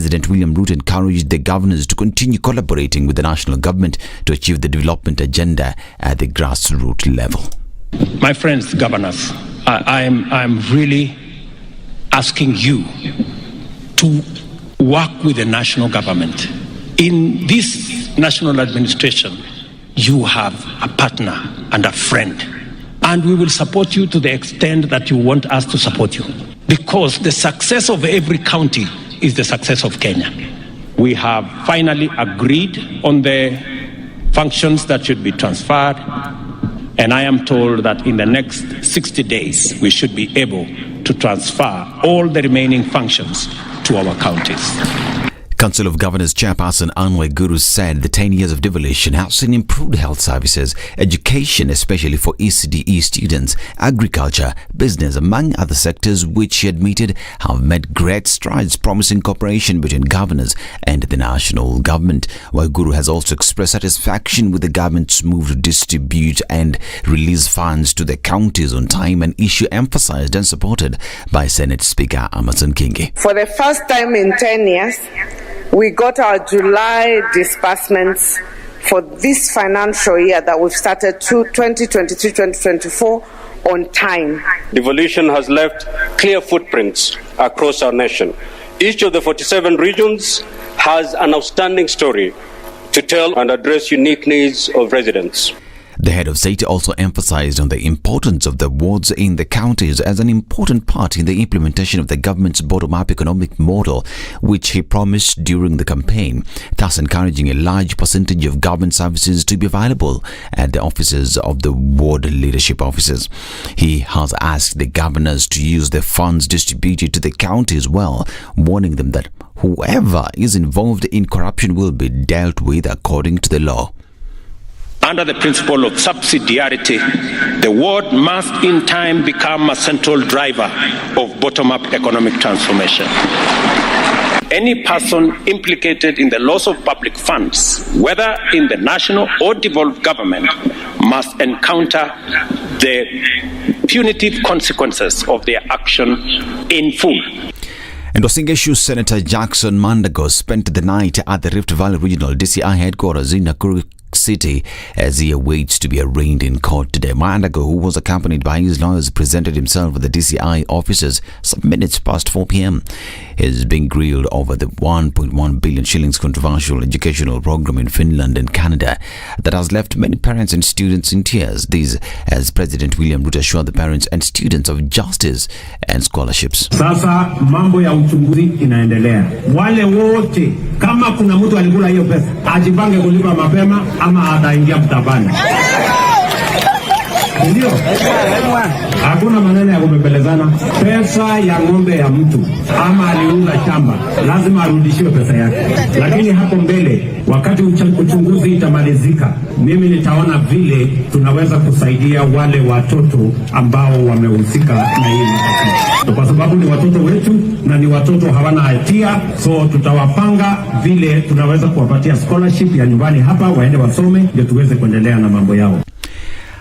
President William Ruto encouraged the governors to continue collaborating with the national government to achieve the development agenda at the grassroots level. My friends, governors, I'm really asking you to work with the national government. In this national administration, you have a partner and a friend. And we will support you to the extent that you want us to support you. Because the success of every county is the success of Kenya. We have finally agreed on the functions that should be transferred. And I am told that in the next 60 days, we should be able to transfer all the remaining functions to our counties. Council of Governors Chairperson Anwar Guru said the 10 years of devolution have seen improved health services, education, especially for ECDE students, agriculture, business, among other sectors, which he admitted have made great strides, promising cooperation between governors and the national government. While Guru has also expressed satisfaction with the government's move to distribute and release funds to the counties on time, an issue emphasized and supported by Senate Speaker Amason Kingi. For the first time in 10 years, we got our July disbursements for this financial year that we've started to 2023-2024 on time. Devolution has left clear footprints across our nation. Each of the 47 regions has an outstanding story to tell and address unique needs of residents. The head of state also emphasized on the importance of the wards in the counties as an important part in the implementation of the government's bottom-up economic model, which he promised during the campaign, thus encouraging a large percentage of government services to be available at the offices of the ward leadership officers. He has asked the governors to use the funds distributed to the counties well, warning them that whoever is involved in corruption will be dealt with according to the law. Under the principle of subsidiarity, the ward must in time become a central driver of bottom-up economic transformation. Any person implicated in the loss of public funds, whether in the national or devolved government, must encounter the punitive consequences of their action in full. And Wasingishu Senator Jackson Mandago spent the night at the Rift Valley Regional DCI headquarters in Nakuru City as he awaits to be arraigned in court today. Mandago, who was accompanied by his lawyers, presented himself at the DCI offices some minutes past 4 p.m. He is being grilled over the 1.1 billion shillings controversial educational program in Finland and Canada that has left many parents and students in tears. This as President William Ruto assured the parents and students of justice and scholarships. Sasa mambo ya uchunguzi inaendelea. Wale wote kama kuna mtu alikula hiyo pesa, ajipange kulipa mapema ama ataingia mtabani. Ndio. Hakuna maneno ya kubembelezana. Pesa ya ng'ombe ya mtu ama aliuza shamba, lazima arudishiwe pesa yake. Lakini hapo mbele, wakati uchunguzi itamalizika, mimi nitaona vile tunaweza kusaidia wale watoto ambao wamehusika na hii matatizo. Kwa sababu ni watoto wetu na ni watoto hawana hatia, so tutawapanga vile tunaweza kuwapatia scholarship ya nyumbani hapa waende wasome ndio tuweze kuendelea na mambo yao.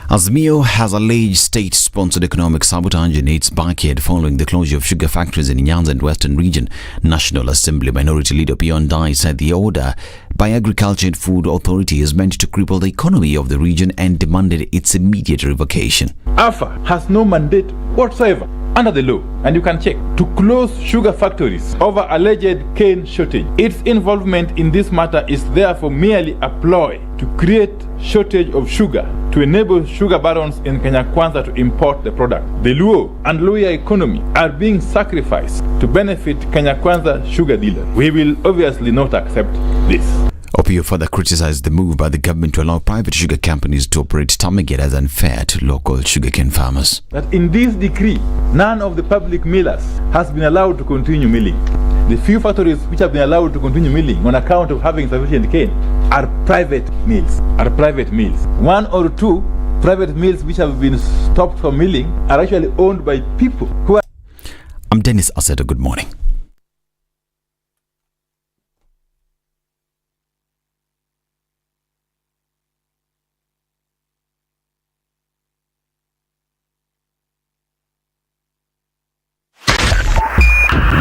Azmio has alleged state-sponsored economic sabotage in its backyard following the closure of sugar factories in Nyanza and Western Region. National Assembly Minority Leader Pion Dai said the order by Agriculture and Food Authority is meant to cripple the economy of the region and demanded its immediate revocation. AFA has no mandate whatsoever under the law, and you can check, to close sugar factories over alleged cane shortage. Its involvement in this matter is therefore merely a ploy to create shortage of sugar to enable sugar barons in Kenya Kwanza to import the product. The Luo and Luya economy are being sacrificed to benefit Kenya Kwanza sugar dealers. We will obviously not accept this. Opio further criticized the move by the government to allow private sugar companies to operate, terming it as unfair to local sugarcane farmers. That in this decree, none of the public millers has been allowed to continue milling. The few factories which have been allowed to continue milling on account of having sufficient cane are private mills. One or two private mills which have been stopped from milling are actually owned by people who are... I'm Dennis Aseto. Good morning.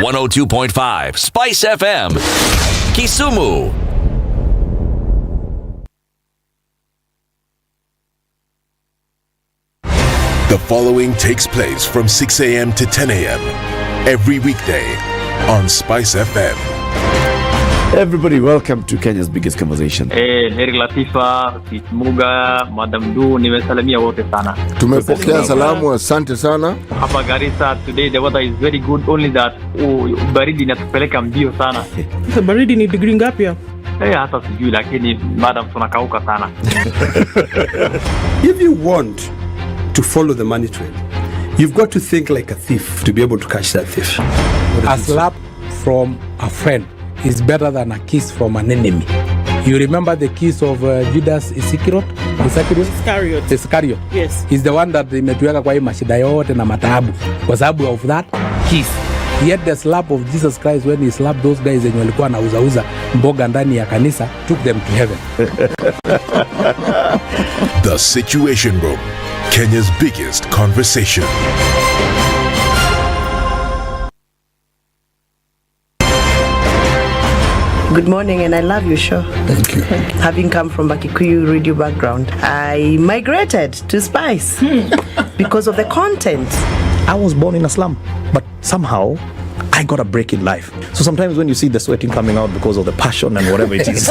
102.5 Spice FM, Kisumu. The following takes place from 6 a.m. to 10 a.m. every weekday on Spice FM. Everybody, welcome to Kenya's biggest conversation. Nairobi Latifa, Muga, Madam Du, nimesalimia wote sana. Tumepokea salamu, asante sana. Hapa Garissa today the weather is very good, only that baridi inatupeleka mbio sana. Baridi ni degree ngapi hapo? Hata sijui, lakini madam tunakauka sana. If you want to follow the money trail, you've got to think like a thief to be able to catch that thief. A slap from a friend is better than a kiss from an enemy. You remember the kiss of Judas Iscariot? Iscariot. Yes. He's the one that imetuweka kwa hii mashida yote na mataabu kwa sababu of that kiss. Yet the slap of Jesus Christ when he slapped those guys wenye walikuwa wanauza mboga ndani ya kanisa took them to heaven. The Situation Room, Kenya's biggest conversation. Good morning, and I love your show. Thank you. Having come from a Kikuyu radio background, I migrated to Spice because of the content. I was born in a slum, but somehow I got a break in life. So sometimes when you see the sweating coming out because of the passion and whatever it is,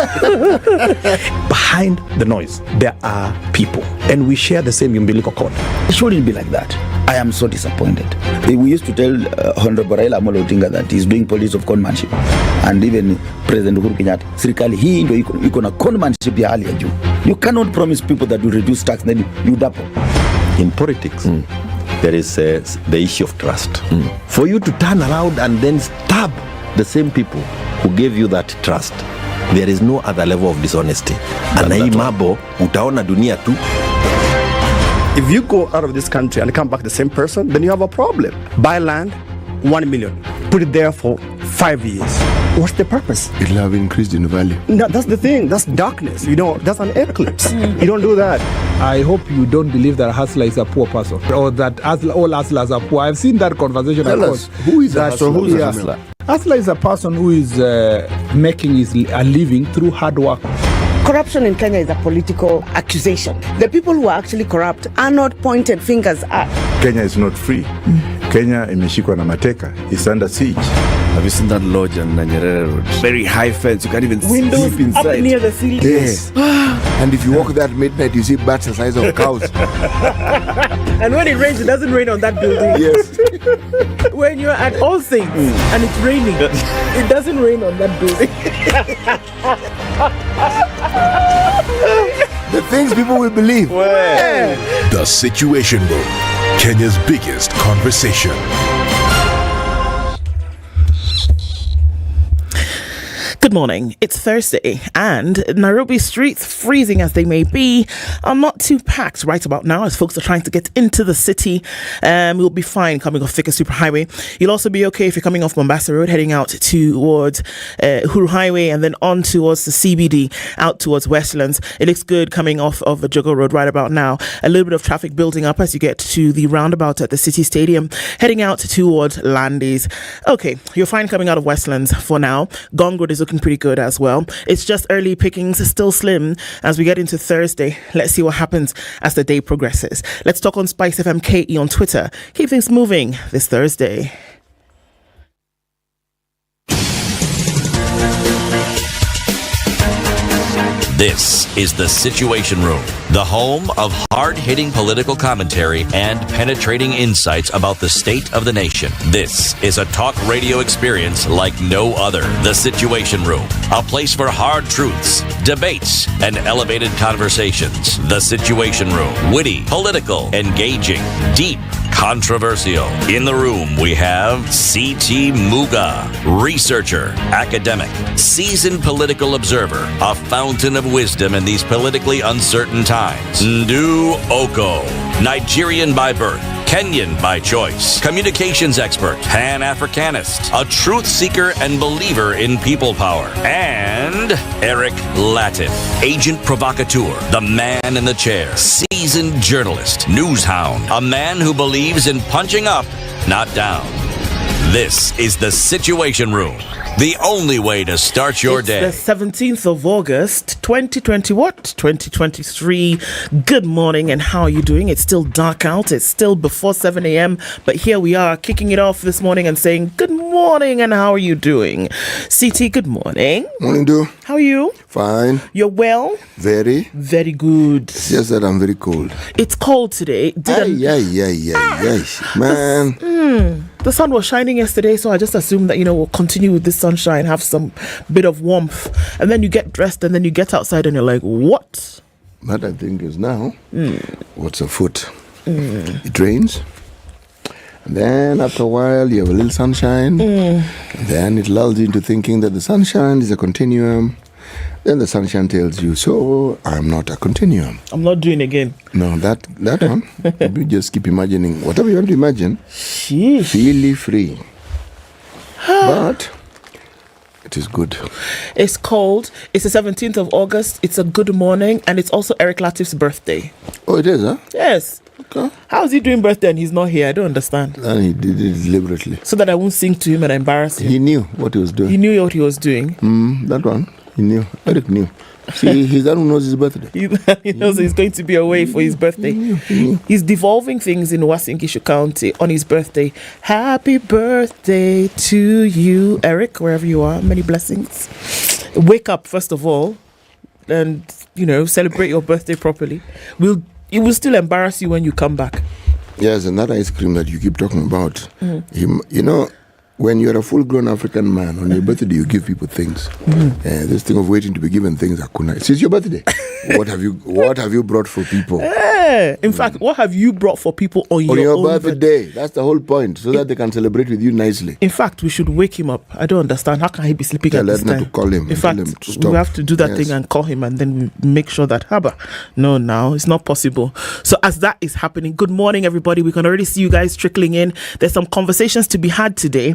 behind the noise, there are people, and we share the same umbilical cord. It shouldn't be like that. I am so disappointed. We used to tell Honorable Raila Amolo Odinga that he's doing politics of conmanship, and even President Uhuru Kenyatta, serikali hii ndio iko na conmanship ya hali ya juu. You cannot promise people that you reduce tax then you double. In politics, there is the issue of trust. For you to turn around and then stab the same people who gave you that trust, there is no other level of dishonesty. Na hii mambo utaona dunia tu. If you go out of this country and come back the same person, then you have a problem. Buy land, 1 million. Put it there for 5 years. What's the purpose? It'll have increased in value. No, that's the thing. That's darkness. You know, that's an eclipse. You don't do that. I hope you don't believe that a hustler is a poor person or that all hustlers are poor. I've seen that conversation. Tell us, who is a hustler? Who's a hustler? Hustler is a person who is making a living through hard work. Corruption in Kenya is a political accusation. The people who are actually corrupt are not pointed fingers at. Kenya is not free. Kenya imeshikwa na mateka. It's under siege. Have you seen that lodge on Nyeri Road? Very high fence. You can't even windows sleep inside. Up near the ceiling. Yes. And if you walk there at midnight, you see bats the size of cows. And when it rains, it doesn't rain on that building. Yes. When you're at All Saints and it's raining, it doesn't rain on that building. The things people will believe. The Situation Room, Kenya's biggest conversation. Good morning. It's Thursday, and Nairobi streets, freezing as they may be, are not too packed right about now as folks are trying to get into the city. We'll be fine coming off Thika Superhighway. You'll also be okay if you're coming off Mombasa Road, heading out towards Uhuru Highway, and then on towards the CBD, out towards Westlands. It looks good coming off of Jogo Road right about now. A little bit of traffic building up as you get to the roundabout at the City Stadium, heading out towards Landis. Okay, you're fine coming out of Westlands for now. Gong Road is looking pretty good as well. It's just early pickings, still slim as we get into Thursday. Let's see what happens as the day progresses. Let's talk on Spice FM KE on Twitter. Keep things moving this Thursday. This is The Situation Room, the home of hard-hitting political commentary and penetrating insights about the state of the nation. This is a talk radio experience like no other. The Situation Room, a place for hard truths, debates, and elevated conversations. The Situation Room, witty, political, engaging, deep, controversial. In the room, we have C.T. Muga, researcher, academic, seasoned political observer, a fountain of wisdom in these politically uncertain times. Ndu Okoh, Nigerian by birth, Kenyan by choice, communications expert, Pan-Africanist, a truth seeker and believer in people power, and Eric Latiff, agent provocateur, the man in the chair, seasoned journalist, news hound, a man who believes in punching up, not down. This is the Situation Room, the only way to start your day. It's the 17th of August, 2023. Good morning, and how are you doing? It's still dark out. It's still before 7 a.m., but here we are kicking it off this morning and saying good morning, and how are you doing? CT, good morning. Morning, do. How are you? Fine. You're well? Very. Very good. It's just that I'm very cold. It's cold today. Man. The sun was shining yesterday, so I just assumed that, we'll continue with this sunshine, have some bit of warmth. And then you get dressed and then you get outside and you're like, what? That I think is now what's afoot. It rains. And then after a while, you have a little sunshine. And then it lulls you into thinking that the sunshine is a continuum. Then the sunshine tells you, so I'm not a continuum. I'm not doing again. No, that one. You just keep imagining whatever you want to imagine. Sheesh. Feel free. But it is good. It's cold. It's the 17th of August. It's a good morning. And it's also Eric Latiff's birthday. Oh, it is, huh? Yes. Okay. How is he doing birthday and he's not here? I don't understand. And he did it deliberately. So that I won't sing to him and embarrass him. He knew what he was doing. He knew what he was doing. That one. He knew. Eric knew. See, he's the one who knows his birthday. He knows he's going to be away for his birthday. He knew. He's devolving things in Wasingishu County on his birthday. Happy birthday to you, Eric, wherever you are. Many blessings. Wake up, first of all, and, celebrate your birthday properly. It will still embarrass you when you come back. Yes, and that ice cream that you keep talking about, when you're a full-grown African man, on your birthday, you give people things. This thing of waiting to be given things, it's your birthday. What have you brought for people? In fact, what have you brought for people on your own birthday? That's the whole point, so that they can celebrate with you nicely. In fact, we should wake him up. I don't understand. How can he be sleeping at this time? To call him. In fact, we have to do that thing and call him, and then we make sure that, now it's not possible. So as that is happening, good morning, everybody. We can already see you guys trickling in. There's some conversations to be had today.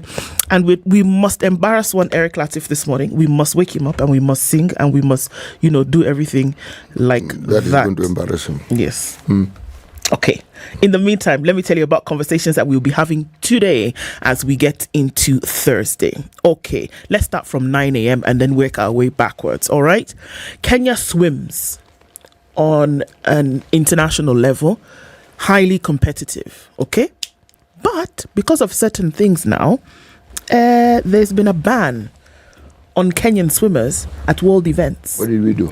And we must embarrass one Eric Latiff this morning. We must wake him up and we must sing and we must, do everything like that. That is going to embarrass him. Yes. Okay. In the meantime, let me tell you about conversations that we'll be having today as we get into Thursday. Okay. Let's start from 9 a.m. and then work our way backwards. All right. Kenya swims on an international level, highly competitive. Okay. But because of certain things now, there's been a ban on Kenyan swimmers at world events. What did we do?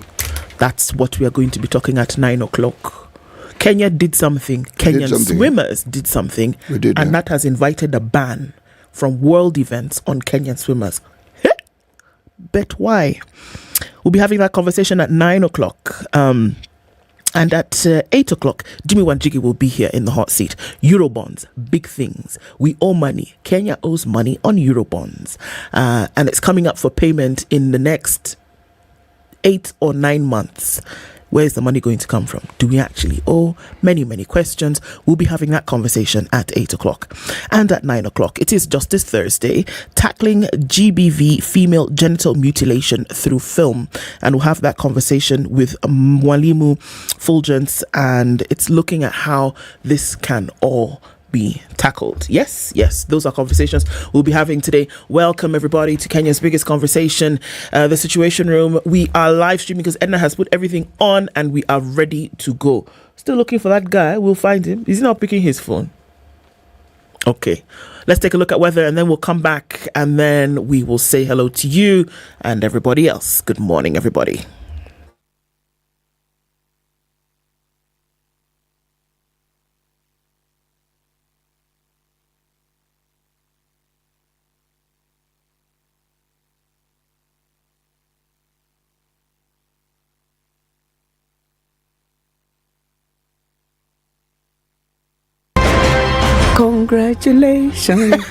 That's what we are going to be talking at 9 o'clock. Kenya did something. Kenyan swimmers did something. And that has invited a ban from world events on Kenyan swimmers. Bet why? We'll be having that conversation at 9 o'clock. And at 8 o'clock, Jimmy Wanjigi will be here in the hot seat. Eurobonds, big things. We owe money. Kenya owes money on Eurobonds. And it's coming up for payment in the next 8 or 9 months. Where's the money going to come from? Do we actually owe? Many, many questions. We'll be having that conversation at 8 o'clock. And at 9 o'clock, it is Justice Thursday, tackling GBV, female genital mutilation through film. And we'll have that conversation with Mwalimu Fulgence, and it's looking at how this can all be tackled. Yes, those are conversations we'll be having today. Welcome everybody to Kenya's biggest conversation, the Situation Room. We are live streaming because Ednah has put everything on and we are ready to go. Still looking for that guy. We'll find him. Is he not picking his phone? Okay, let's take a look at weather and then we'll come back and then we will say hello to you and everybody else. Good morning, everybody. Congratulations.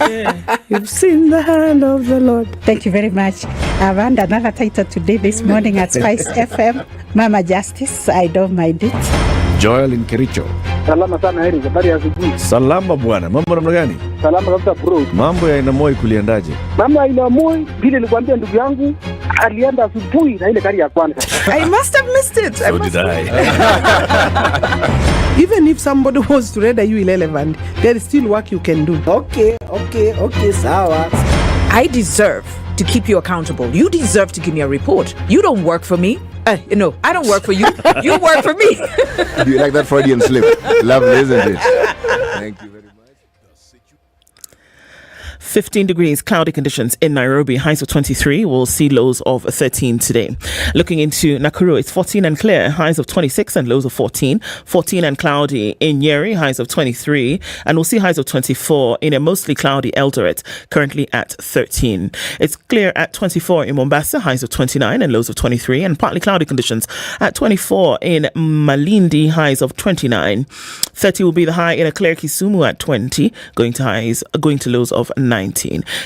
You've seen the hand of the Lord. Thank you very much. I've earned another title today, this morning at Spice FM. Mama Justice, I don't mind it. Joel in Kericho. Salama sana Heri, habari ya asubuhi. Salama bwana, mambo namna gani? Salama kabisa bro. Mambo ya Inamoi kuliendaje? Mambo ya Inamoi, vile nilikwambia ndugu yangu, alienda asubuhi na ile gari ya kwanza. I must have missed it. So did I. Even if somebody was to render you irrelevant, there is still work you can do. Okay, sawa. I deserve to keep you accountable. You deserve to give me a report. You don't work for me. No, I don't work for you. You work for me. Do you like that Freudian slip? Lovely, isn't it? Thank you very much. 15 degrees, cloudy conditions in Nairobi, highs of 23. We'll see lows of 13 today. Looking into Nakuru, it's 14 and clear, highs of 26 and lows of 14. 14 and cloudy in Nyeri, highs of 23. And we'll see highs of 24 in a mostly cloudy Eldoret, currently at 13. It's clear at 24 in Mombasa, highs of 29 and lows of 23. And partly cloudy conditions at 24 in Malindi, highs of 29. 30 will be the high in a clear Kisumu at 20, going to lows of 19.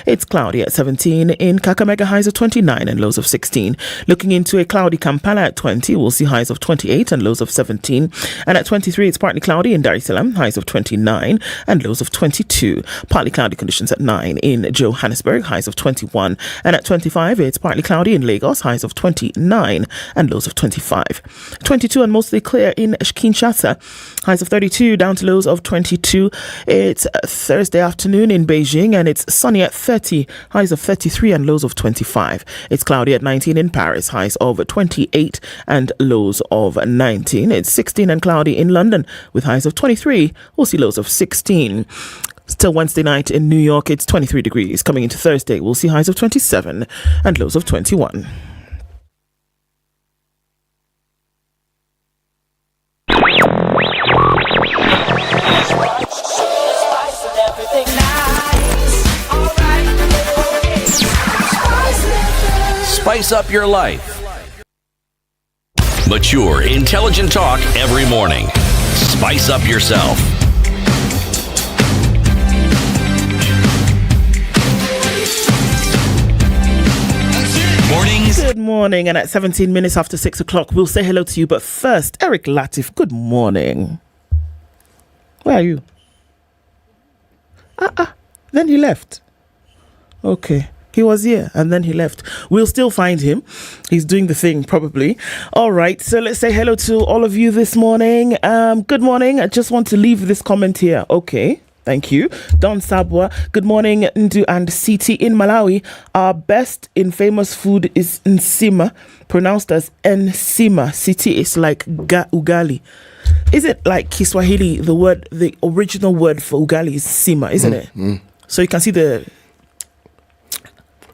It's cloudy at 17 in Kakamega, highs of 29 and lows of 16. Looking into a cloudy Kampala at 20, we'll see highs of 28 and lows of 17. And at 23, it's partly cloudy in Dar es Salaam, highs of 29 and lows of 22. Partly cloudy conditions at 9 in Johannesburg, highs of 21. And at 25, it's partly cloudy in Lagos, highs of 29 and lows of 25. 22 and mostly clear in Kinshasa, highs of 32 down to lows of 22. It's Thursday afternoon in Beijing, and it's sunny at 30, highs of 33 and lows of 25. It's cloudy at 19 in Paris, highs of 28 and lows of 19. It's 16 and cloudy in London with highs of 23. We'll see lows of 16. Still Wednesday night in New York, it's 23 degrees. Coming into Thursday, we'll see highs of 27 and lows of 21. Spice up your life. Mature, intelligent talk every morning. Spice up yourself. Mornings. Good morning, and at 17 minutes after 6 o'clock, we'll say hello to you. But first, Eric Latiff, good morning. Where are you? Then he left. Okay. He was here and then he left. We'll still find him. He's doing the thing probably. All right. So let's say hello to all of you this morning. Good morning. I just want to leave this comment here. Okay. Thank you. Don Sabwa. Good morning, Ndu and CT in Malawi. Our best infamous food is nsima, pronounced as nsima. CT is like ugali. Is it like Kiswahili? The original word for ugali is sima, isn't it? So you can see the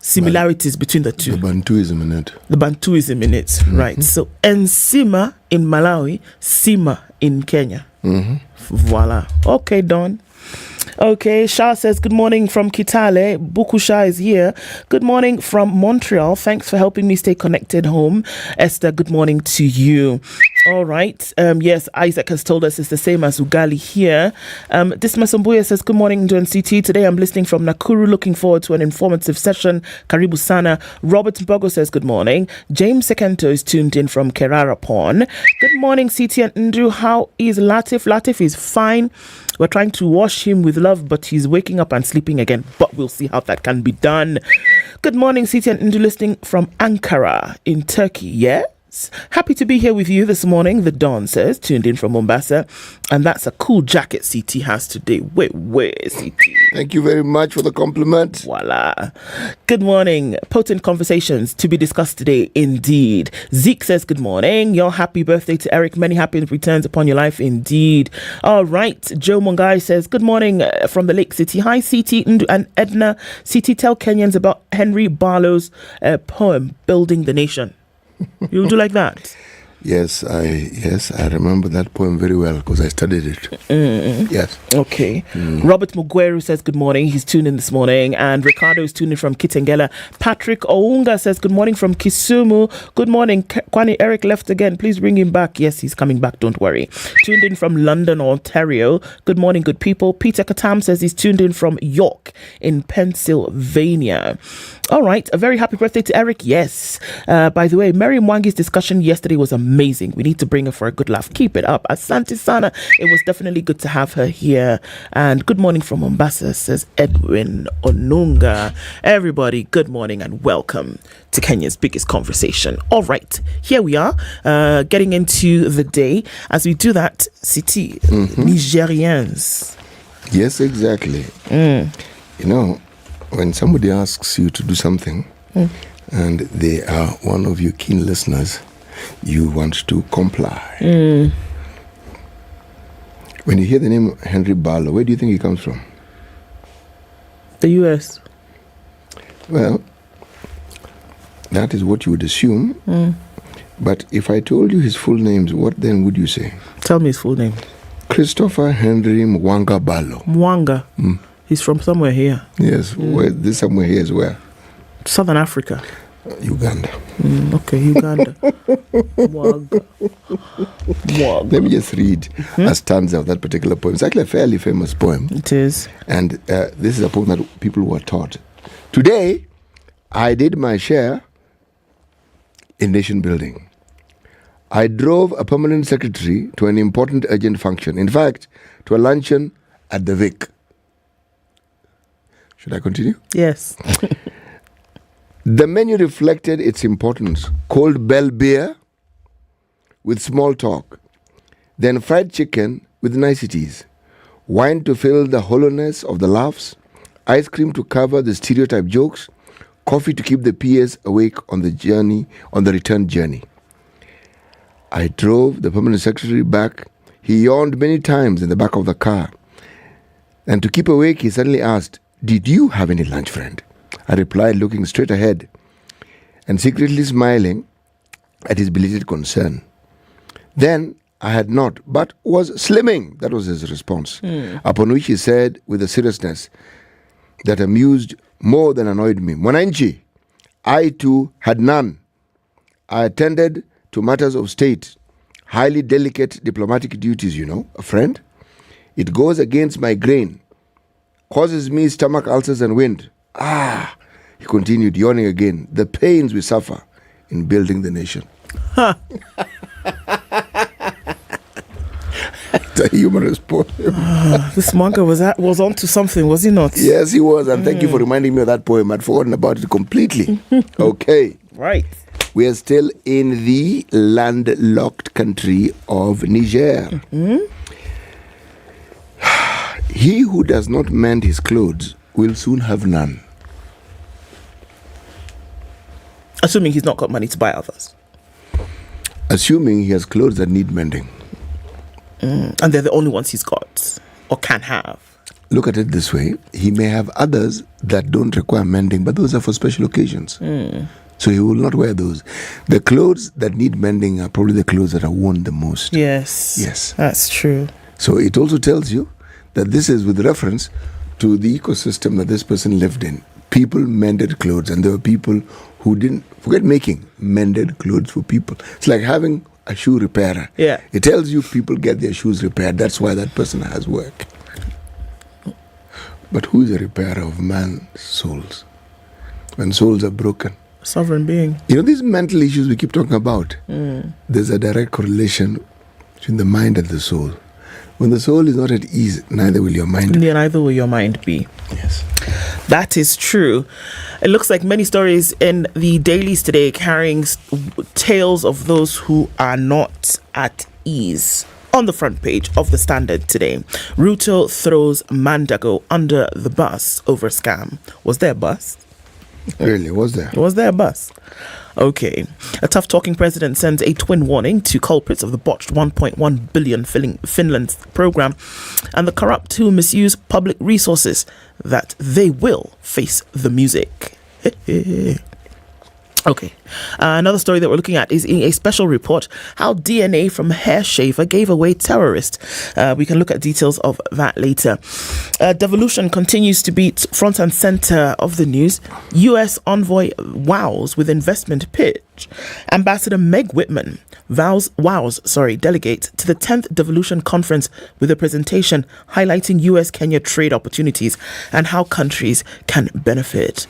similarities between the two. The Bantuism in it. Right. So nsima in Malawi, sima in Kenya. Voila. Okay, Don. Okay, Shah says, good morning from Kitale. Bukusha is here. Good morning from Montreal. Thanks for helping me stay connected home. Esther, good morning to you. All right. Yes, Isaac has told us it's the same as ugali here. Dismasombuya says, good morning to NCT. Today I'm listening from Nakuru. Looking forward to an informative session. Karibu Sana. Robert Mbogo says, good morning. James Sekento is tuned in from Kerara Pond. Good morning, CT and Ndu. How is Latiff? Latiff is fine. We're trying to wash him with love, but he's waking up and sleeping again. But we'll see how that can be done. Good morning, CT and Ndu, listening from Ankara in Turkey. Yes. Happy to be here with you this morning, the Dawn says, tuned in from Mombasa. And that's a cool jacket CT has today. Wait, CT. Thank you very much for the compliment. Voila. Good morning. Potent conversations to be discussed today, indeed. Zeke says, good morning. Your happy birthday to Eric. Many happy returns upon your life, indeed. All right. Joe Mongai says, good morning from the Lake City. Hi, CT, Ndu and Ednah. CT, tell Kenyans about Henry Barlow's poem, Building the Nation. You'll do like that? Yes, I remember that poem very well because I studied it. Yes. Okay. Robert Mugweru says good morning. He's tuned in this morning. And Ricardo is tuned in from Kitengela. Patrick Ounga says good morning from Kisumu. Good morning. Kwani Eric left again. Please bring him back. Yes, he's coming back. Don't worry. Tuned in from London, Ontario. Good morning, good people. Peter Katam says he's tuned in from York in Pennsylvania. All right. A very happy birthday to Eric. Yes. By the way, Mary Mwangi's discussion yesterday was amazing. We need to bring her for a good laugh. Keep it up. Asante Sana. It was definitely good to have her here. And good morning from Mombasa, says Edwin Onunga. Everybody, good morning and welcome to Kenya's biggest conversation. All right. Here we are, getting into the day. As we do that, City, Nigerians. Yes, exactly. You know, when somebody asks you to do something and they are one of your keen listeners, you want to comply. When you hear the name Henry Barlow, where do you think he comes from? The US. Well, that is what you would assume. But if I told you his full names, what then would you say? Tell me his full name. Christopher Henry Mwanga Barlow. Mwanga. He's from somewhere here. Yes, this somewhere here is where? Southern Africa. Uganda. Okay, Uganda. Mwanga. Let me just read a stanza of that particular poem. It's actually a fairly famous poem. It is. And this is a poem that people were taught. Today, I did my share in nation building. I drove a permanent secretary to an important urgent function. In fact, to a luncheon at the Vic. Should I continue? Yes. The menu reflected its importance. Cold bell beer with small talk. Then fried chicken with niceties. Wine to fill the hollowness of the laughs. Ice cream to cover the stereotype jokes. Coffee to keep the PS awake on the return journey. I drove the permanent secretary back. He yawned many times in the back of the car. And to keep awake, he suddenly asked, "Did you have any lunch, friend?" I replied, looking straight ahead and secretly smiling at his belated concern. Then I had not, but was slimming. That was his response. Upon which he said, with a seriousness that amused more than annoyed me, "Mwananchi, I too had none. I attended to matters of state, highly delicate diplomatic duties, you know, a friend. It goes against my grain, causes me stomach ulcers and wind. He continued, yawning again, the pains we suffer in building the nation." It's a humorous poem. This Mwanga was on to something, was he not? Yes, he was, and thank you for reminding me of that poem. I'd forgotten about it completely. Okay. Right. We are still in the landlocked country of Niger. He who does not mend his clothes will soon have none. Assuming he's not got money to buy others. Assuming he has clothes that need mending. And they're the only ones he's got or can have. Look at it this way. He may have others that don't require mending, but those are for special occasions. So he will not wear those. The clothes that need mending are probably the clothes that are worn the most. Yes. That's true. So it also tells you that this is with reference to the ecosystem that this person lived in. People mended clothes, and there were people who didn't, forget making, mended clothes for people. It's like having a shoe repairer. Yeah. It tells you people get their shoes repaired. That's why that person has work. But who is a repairer of man's souls? When souls are broken. Sovereign being. You know, these mental issues we keep talking about, there's a direct correlation between the mind and the soul. When the soul is not at ease, neither will your mind be. Neither will your mind be. Yes. That is true. It looks like many stories in the dailies today carrying tales of those who are not at ease. On the front page of the Standard today, Ruto throws Mandago under the bus over scam. Was there a bus? Really, was there? Was there a bus? Okay. A tough talking president sends a twin warning to culprits of the botched 1.1 billion Finland program and the corrupt who misuse public resources, that they will face the music. Okay. Another story that we're looking at is a special report, how DNA from hair shaver gave away terrorist. We can look at details of that later. Devolution continues to be front and center of the news. US envoy wows with investment pitch. Ambassador Meg Whitman wows delegate to the 10th Devolution conference with a presentation highlighting US-Kenya trade opportunities and how countries can benefit.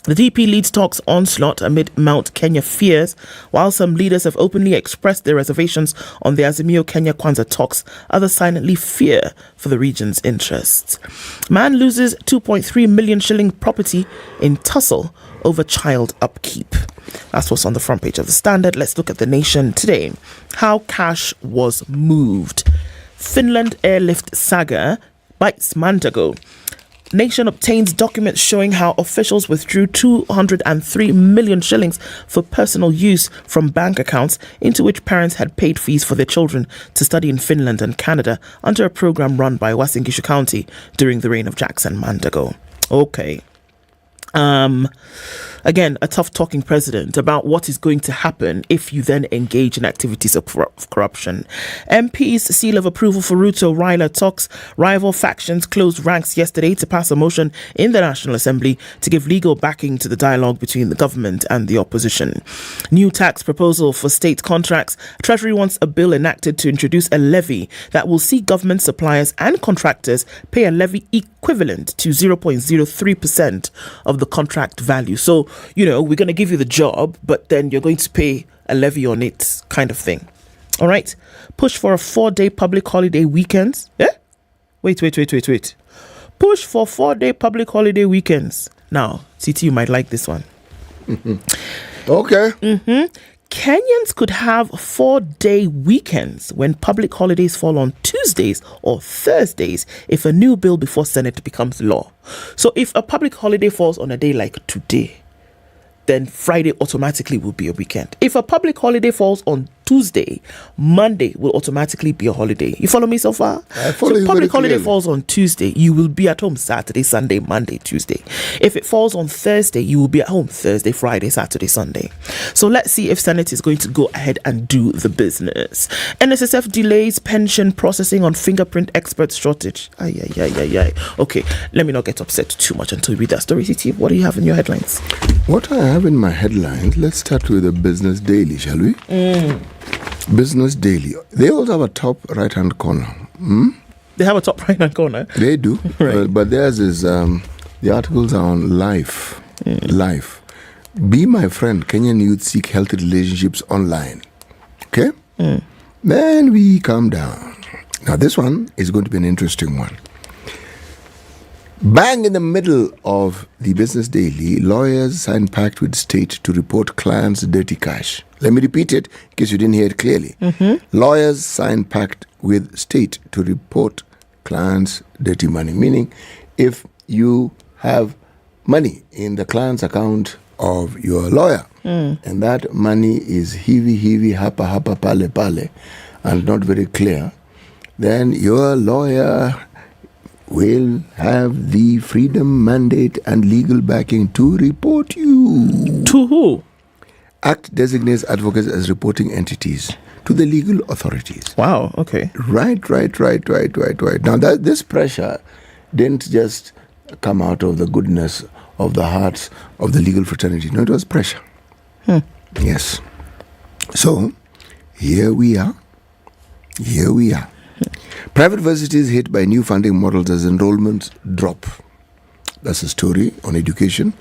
The DP leads talks onslaught amid Mount Kenya fears, while some leaders have openly expressed their reservations on the Azimio Kenya Kwanza talks. Others silently fear for the region's interests. Man loses 2.3 million shilling property in tussle over child upkeep. That's what's on the front page of the Standard. Let's look at the Nation today. How cash was moved. Finland airlift saga bites Mandago. Nation obtains documents showing how officials withdrew 203 million shillings for personal use from bank accounts into which parents had paid fees for their children to study in Finland and Canada under a program run by Uasin Gishu County during the reign of Jackson Mandago. Okay. Again, a tough talking president about what is going to happen if you then engage in activities of corruption. MPs seal of approval for Ruto Raila talks. Rival factions closed ranks yesterday to pass a motion in the National Assembly to give legal backing to the dialogue between the government and the opposition. New tax proposal for state contracts. Treasury wants a bill enacted to introduce a levy that will see government suppliers and contractors pay a levy equivalent to 0.03% of the contract value. So, we're going to give you the job, but then you're going to pay a levy on it, kind of thing. All right. Push for a 4-day public holiday weekends. Yeah? Wait. Push for 4-day public holiday weekends. Now, CT, you might like this one. Okay. Kenyans could have 4-day weekends when public holidays fall on Tuesdays or Thursdays if a new bill before Senate becomes law. So if a public holiday falls on a day like today, then Friday automatically will be a weekend. If a public holiday falls on Tuesday, Monday will automatically be a holiday. You follow me so far? I follow you. So public holiday clearly. falls on Tuesday, you will be at home Saturday, Sunday, Monday, Tuesday. If it falls on Thursday, you will be at home Thursday, Friday, Saturday, Sunday. So let's see if Senate is going to go ahead and do the business. NSSF delays pension processing on fingerprint experts shortage. Ay. Okay, let me not get upset too much until we read that story. CT, what do you have in your headlines? What I have in my headlines, let's start with the Business Daily, shall we? Business Daily. They also have a top right-hand corner. They have a top right-hand corner? They do. Right. But theirs is, the articles are on life. Life. Be my friend, Kenyan youth seek healthy relationships online. Okay? Then we calm down. Now this one is going to be an interesting one. Bang in the middle of the Business Daily, lawyers sign pact with state to report clients' dirty cash. Let me repeat it in case you didn't hear it clearly. Lawyers sign pact with state to report clients' dirty money. Meaning, if you have money in the client's account of your lawyer, and that money is heavy, hapa, pale, and not very clear, then your lawyer will have the freedom, mandate, and legal backing to report you. To who? Act designates advocates as reporting entities to the legal authorities. Wow, okay. Right. Now, this pressure didn't just come out of the goodness of the hearts of the legal fraternity. No, it was pressure. Yes. So, here we are. Private universities hit by new funding models as enrollments drop. That's a story on education.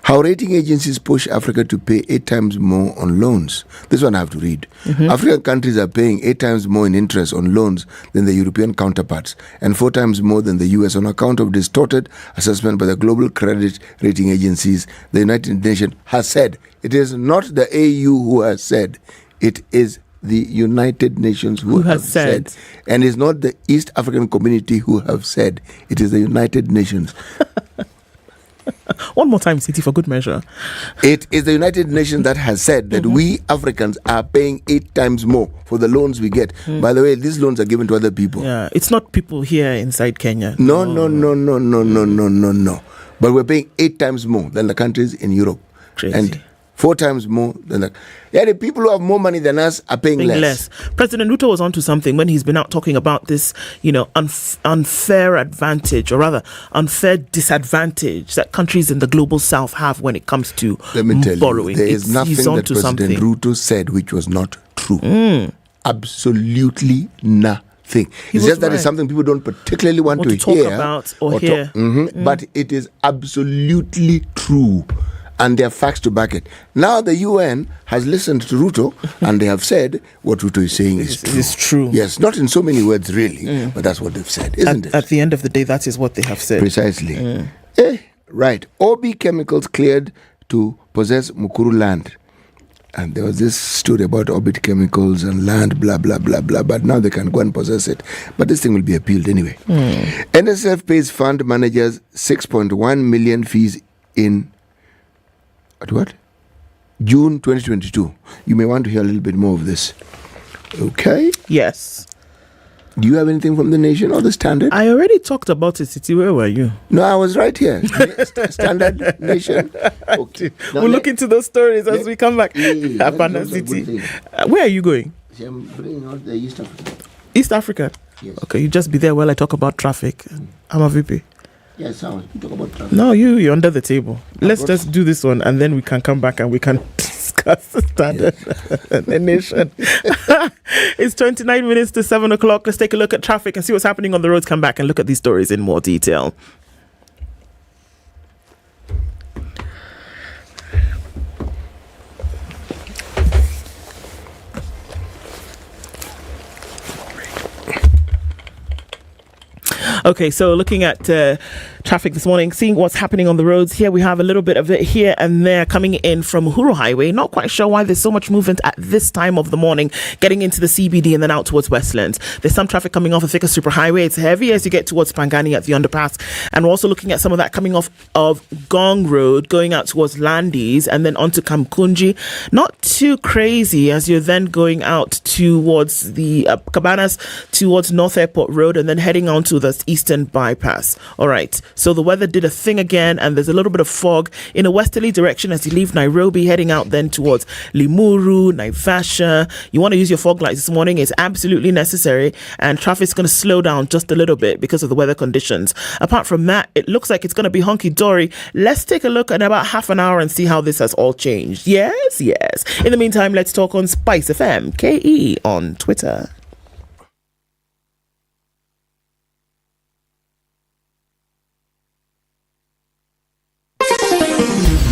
How rating agencies push Africa to pay 8 times more on loans. This one I have to read. African countries are paying 8 times more in interest on loans than their European counterparts and 4 times more than the US on account of distorted assessment by the global credit rating agencies. The United Nations has said. It is not the AU who has said. It is the United Nations who have said. And it's not the East African community who have said. It is the United Nations. One more time, City, for good measure. It is the United Nations that has said that we Africans are paying 8 times more for the loans we get. By the way, these loans are given to other people. Yeah, it's not people here inside Kenya. No. But we're paying 8 times more than the countries in Europe. Crazy. And 4 times more than the... Yeah, the people who have more money than us are paying less. President Ruto was onto something when he's been out talking about this, unfair advantage, or rather unfair disadvantage that countries in the global south have when it comes to Let me tell borrowing. you, there is nothing that President Ruto said which was not true. Absolutely nothing. It's just that it's something people don't particularly want to talk hear about or hear. But it is absolutely true. and there are facts to back it. Now the UN has listened to Ruto and they have said what Ruto is saying is true. It's true. Yes, not in so many words really, but that's what they've said, isn't it? At the end of the day, that is what they have said. Precisely. Right. OB Chemicals cleared to possess Mukuru land. And there was this story about Orbit Chemicals and land, blah, blah, blah, blah. But now they can go and possess it. But this thing will be appealed anyway. NSSF pays fund managers 6.1 million fees in what? June 2022. You may want to hear a little bit more of this. Okay? Yes. Do you have anything from the Nation or the Standard? I already talked about it, City. Where were you? No, I was right here. Standard, Nation. Okay. We'll look into those stories as we come back. Apana City. Where are you going? I'm bringing out the East Africa. East Africa? Yes. Okay, you just be there while I talk about traffic. I'm a VP. Yes, I want to talk about traffic. No, you're under the table. Let's just do this one and then we can come back and we can discuss the Standard and the Nation. It's 29 minutes to 7 o'clock. Let's take a look at traffic and see what's happening on the roads. Come back and look at these stories in more detail. Okay, so looking at traffic this morning, seeing what's happening on the roads. Here we have a little bit of it here and there coming in from Uhuru Highway. Not quite sure why there's so much movement at this time of the morning, getting into the CBD and then out towards Westlands. There's some traffic coming off of Thika Superhighway. It's heavy as you get towards Pangani at the underpass. And we're also looking at some of that coming off of Gong Road, going out towards Landis and then onto Kamkunji. Not too crazy as you're then going out towards the Cabanas, towards North Airport Road and then heading on to the Eastern Bypass. All right. So the weather did a thing again and there's a little bit of fog in a westerly direction as you leave Nairobi, heading out then towards Limuru, Naivasha. You want to use your fog lights this morning. It's absolutely necessary and traffic's going to slow down just a little bit because of the weather conditions. Apart from that, it looks like it's going to be hunky-dory. Let's take a look at about half an hour and see how this has all changed. Yes. In the meantime, let's talk on Spice FM, KE on Twitter.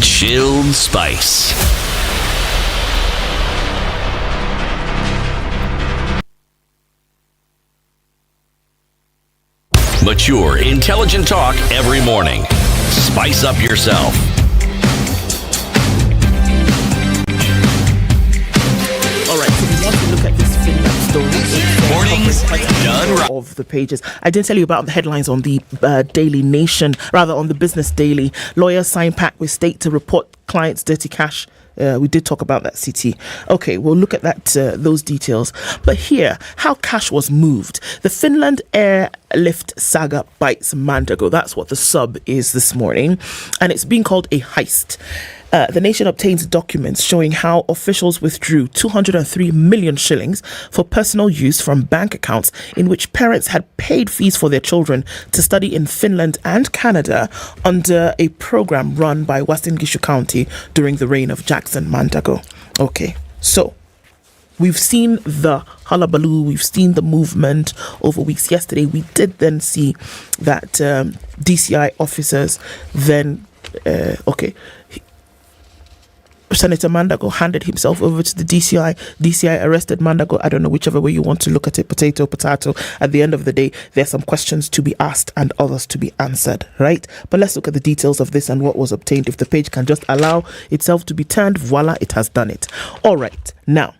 Chilled Spice. Mature, intelligent talk every morning. Spice up yourself. All right, so we want to look at this Finland story. Mornings done. Of the pages. I didn't tell you about the headlines on the Daily Nation, rather on the Business Daily. Lawyers sign pact with state to report clients' dirty cash. We did talk about that, CT. Okay, we'll look at that those details. But here, how cash was moved. The Finland airlift saga bites Mandago. That's what the sub is this morning. And it's being called a heist. The Nation obtains documents showing how officials withdrew 203 million shillings for personal use from bank accounts in which parents had paid fees for their children to study in Finland and Canada under a program run by Western Gishu County during the reign of Jackson Mandago. Okay, so we've seen the hullabaloo, we've seen the movement over weeks. Yesterday, we did then see that DCI officers then, Senator Mandago handed himself over to the DCI. DCI arrested Mandago. I don't know, whichever way you want to look at it, potato. At the end of the day, there's some questions to be asked and others to be answered, right? But let's look at the details of this and what was obtained. If the page can just allow itself to be turned, voila, it has done it. All right, now,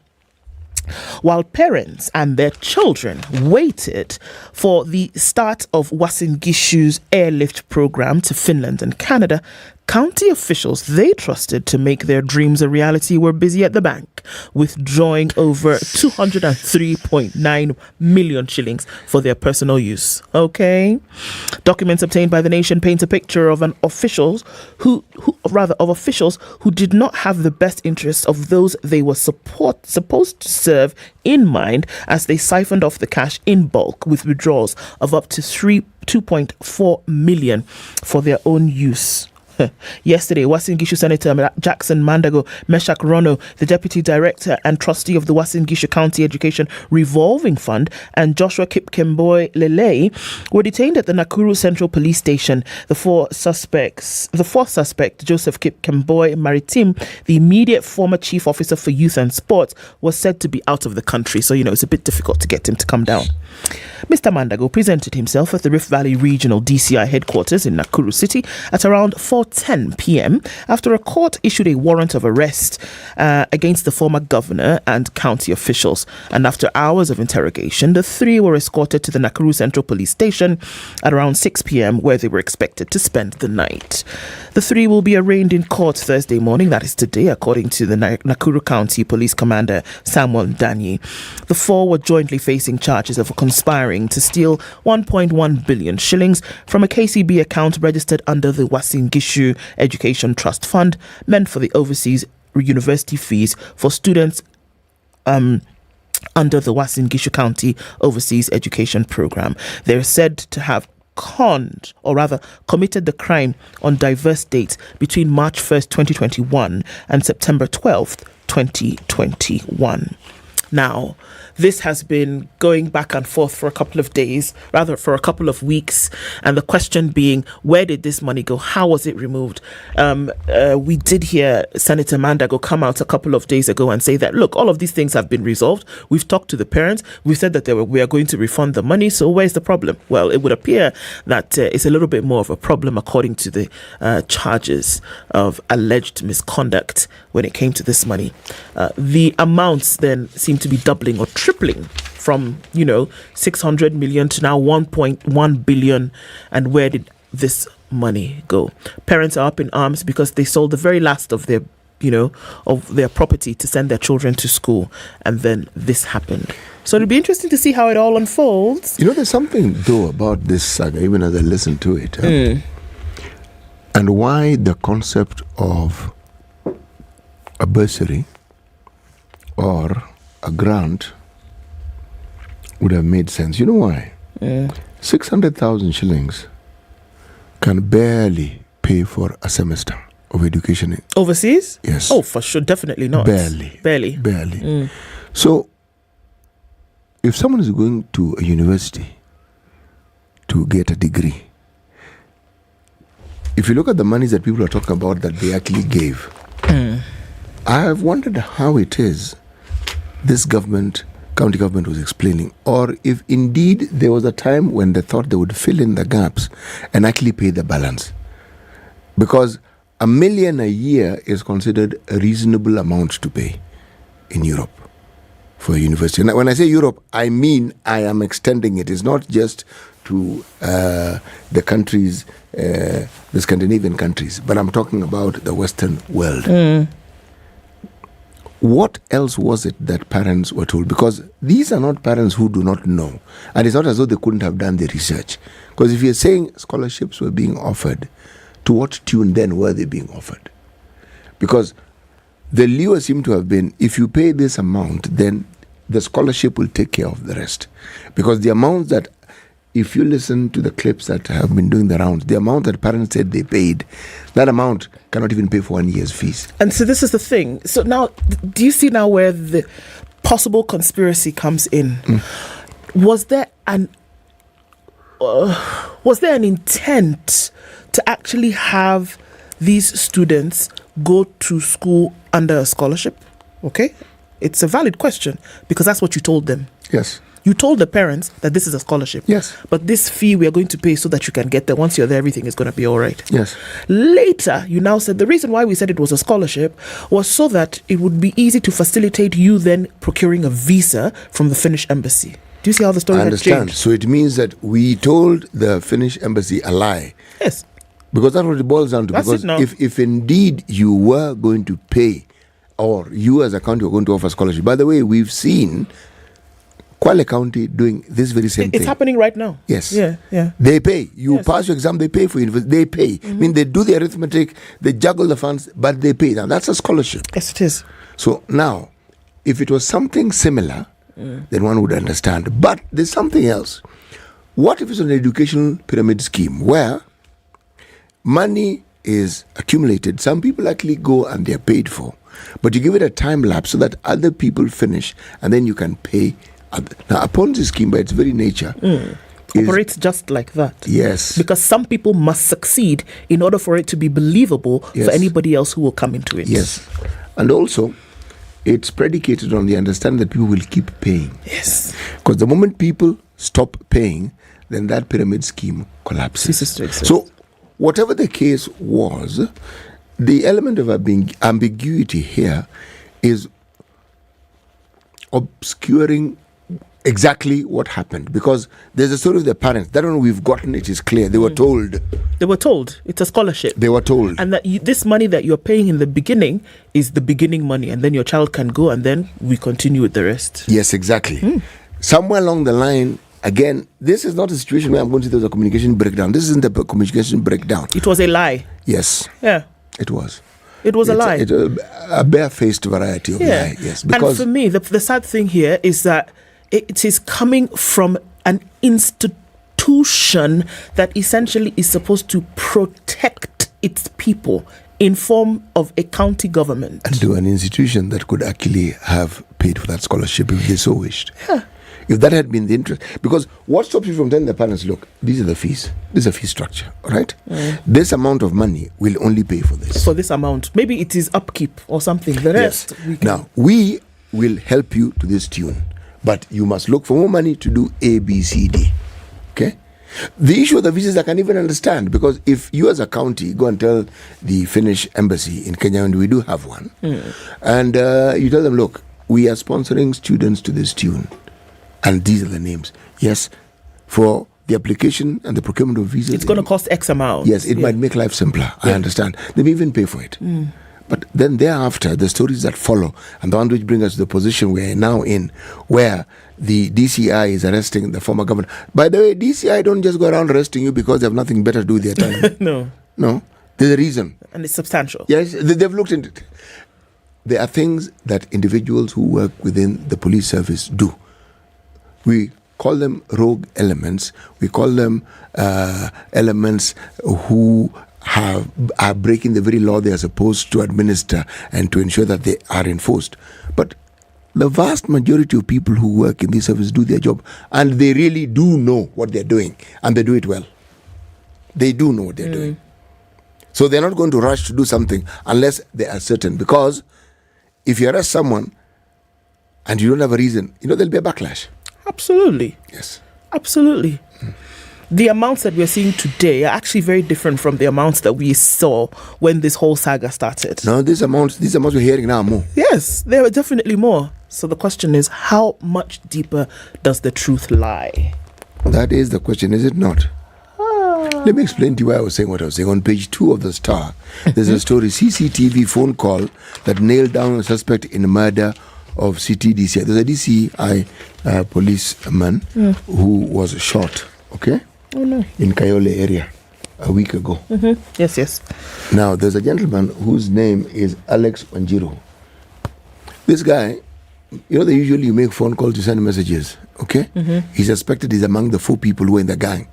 while parents and their children waited for the start of Uasin Gishu's airlift program to Finland and Canada, county officials they trusted to make their dreams a reality were busy at the bank, withdrawing over 203.9 million shillings for their personal use. Okay. Documents obtained by the Nation paint a picture of officials who did not have the best interests of those they were supposed to serve in mind as they siphoned off the cash in bulk with withdrawals of up to 2.4 million for their own use. Yesterday, Uasin Gishu Senator Jackson Mandago, Meshach Rono, the Deputy Director and Trustee of the Uasin Gishu County Education Revolving Fund, and Joshua Kipkemboi Lele were detained at the Nakuru Central Police Station. The fourth suspect, Joseph Kipkemboi Maritim, the immediate former Chief Officer for Youth and Sports, was said to be out of the country. So, it's a bit difficult to get him to come down. Mr. Mandago presented himself at the Rift Valley Regional DCI headquarters in Nakuru City at around 4:10 p.m. after a court issued a warrant of arrest against the former governor and county officials. And after hours of interrogation, the three were escorted to the Nakuru Central Police Station at around 6 p.m. where they were expected to spend the night. The three will be arraigned in court Thursday morning, that is today, according to the Nakuru County Police Commander Samuel Danyi. The four were jointly facing charges of conspiring to steal 1.1 billion shillings from a KCB account registered under the Uasin Gishu Education Trust Fund, meant for the overseas university fees for students under the Uasin Gishu County Overseas Education Program. They're said to have committed the crime on diverse dates between March 1st, 2021 and September 12th, 2021. Now, this has been going back and forth for a couple of weeks. And the question being, where did this money go? How was it removed? We did hear Senator Mandago come out a couple of days ago and say that, look, all of these things have been resolved. We've talked to the parents. We've said that we are going to refund the money. So where's the problem? Well, it would appear that it's a little bit more of a problem according to the charges of alleged misconduct when it came to this money. The amounts then seem to be doubling or tripling from 600 million to now 1.1 billion. And where did this money go? Parents are up in arms because they sold the very last of their property to send their children to school, and then this happened. So it'll be interesting to see how it all unfolds. There's something though about this saga, even as I listen to it, and why the concept of a bursary or a grant would have made sense. You know why? 600,000 shillings can barely pay for a semester of education. Overseas? Yes. Oh, for sure. Definitely not. Barely. So, if someone is going to a university to get a degree, if you look at the monies that people are talking about that they actually gave, I have wondered how it is this county government was explaining, or if indeed there was a time when they thought they would fill in the gaps and actually pay the balance. Because $1 million a year is considered a reasonable amount to pay in Europe for a university. And when I say Europe, I mean I am extending it. It's not just to the countries, the Scandinavian countries, but I'm talking about the Western world. What else was it that parents were told? Because these are not parents who do not know. And it's not as though they couldn't have done the research. Because if you're saying scholarships were being offered, to what tune then were they being offered? Because the lure seemed to have been, if you pay this amount, then the scholarship will take care of the rest. Because the amount that, if you listen to the clips that have been doing the rounds, the amount that parents said they paid, that amount cannot even pay for 1 year's fees. And so this is the thing. So now, do you see now where the possible conspiracy comes in? Was there an intent to actually have these students go to school under a scholarship? Okay, it's a valid question because that's what you told them. Yes. You told the parents that this is a scholarship. Yes. But this fee we are going to pay so that you can get there. Once you're there, everything is going to be all right. Yes. Later, you now said the reason why we said it was a scholarship was so that it would be easy to facilitate you then procuring a visa from the Finnish embassy. Do you see how the story has changed? So it means that we told the Finnish embassy a lie. Yes. Because that's what it boils down to. That's because it now. if indeed you were going to pay, or you as a county were going to offer scholarship. By the way, we've seen Kwale County doing this very same thing. It's happening right now. Yes. Yeah. They pay. You pass your exam, they pay for university. They pay. I mean, they do the arithmetic, they juggle the funds, but they pay. Now, that's a scholarship. Yes, it is. So now, if it was something similar, then one would understand. But there's something else. What if it's an educational pyramid scheme where money is accumulated, some people actually go and they're paid for. But you give it a time lapse so that other people finish and then you can pay. Now, a Ponzi scheme by its very nature operates just like that. Yes. Because some people must succeed in order for it to be believable for anybody else who will come into it. Yes. And also, it's predicated on the understanding that people will keep paying. Yes. Because the moment people stop paying, then that pyramid scheme collapses. So, whatever the case was, the element of ambiguity here is obscuring exactly what happened, because there's a story of the parents. That one we've gotten, it is clear. They were told. They were told. It's a scholarship. They were told. And that this money that you're paying in the beginning is the beginning money, and then your child can go and then we continue with the rest. Yes, exactly. Somewhere along the line, again, this is not a situation where I'm going to say there's a communication breakdown. This isn't a communication breakdown. It was a lie. Yes. Yeah. It was. It was a lie. It's a barefaced variety of lie. Yes. Because and for me, the sad thing here is that it is coming from an institution that essentially is supposed to protect its people in form of a county government. And to an institution that could actually have paid for that scholarship if they so wished. Yeah. If that had been the interest. Because what stops you from telling the parents, look, these are the fees. This is a fee structure, right? This amount of money will only pay for this. For this amount. Maybe it is upkeep or something. The rest. Yes. Now, we will help you to this tune. But you must look for more money to do A, B, C, D. Okay? The issue of the visas I can even understand, because if you as a county go and tell the Finnish embassy in Kenya, and we do have one, and you tell them, look, we are sponsoring students to this tune, and these are the names. Yes, for the application and the procurement of visas, it's going to cost X amount. Yes, it might make life simpler. I understand. They may even pay for it. But then thereafter, the stories that follow, and the one which bring us to the position we are now in, where the DCI is arresting the former governor. By the way, DCI don't just go around arresting you because they have nothing better to do with their time. No. There's a reason. And it's substantial. Yes, they've looked into it. There are things that individuals who work within the police service do. We call them rogue elements. We call them elements who are breaking the very law they are supposed to administer and to ensure that they are enforced. But the vast majority of people who work in this service do their job, and they really do know what they're doing, and they do it well. They do know what they're doing. So they're not going to rush to do something unless they are certain, because if you arrest someone and you don't have a reason, there'll be a backlash. Absolutely. Yes. Absolutely. The amounts that we're seeing today are actually very different from the amounts that we saw when this whole saga started. No, these amounts we're hearing now are more. Yes, they are definitely more. So the question is, how much deeper does the truth lie? That is the question, is it not? Let me explain to you why I was saying what I was saying. On page 2 of the Star, there's a story, CCTV phone call that nailed down a suspect in a murder of CTDCI. There's a DCI policeman who was shot, okay? Oh, no. In Kayole area a week ago. Yes. Now, there's a gentleman whose name is Alex Wanjiru. This guy, they usually make phone calls to send messages, okay? He's suspected he's among the 4 people who were in the gang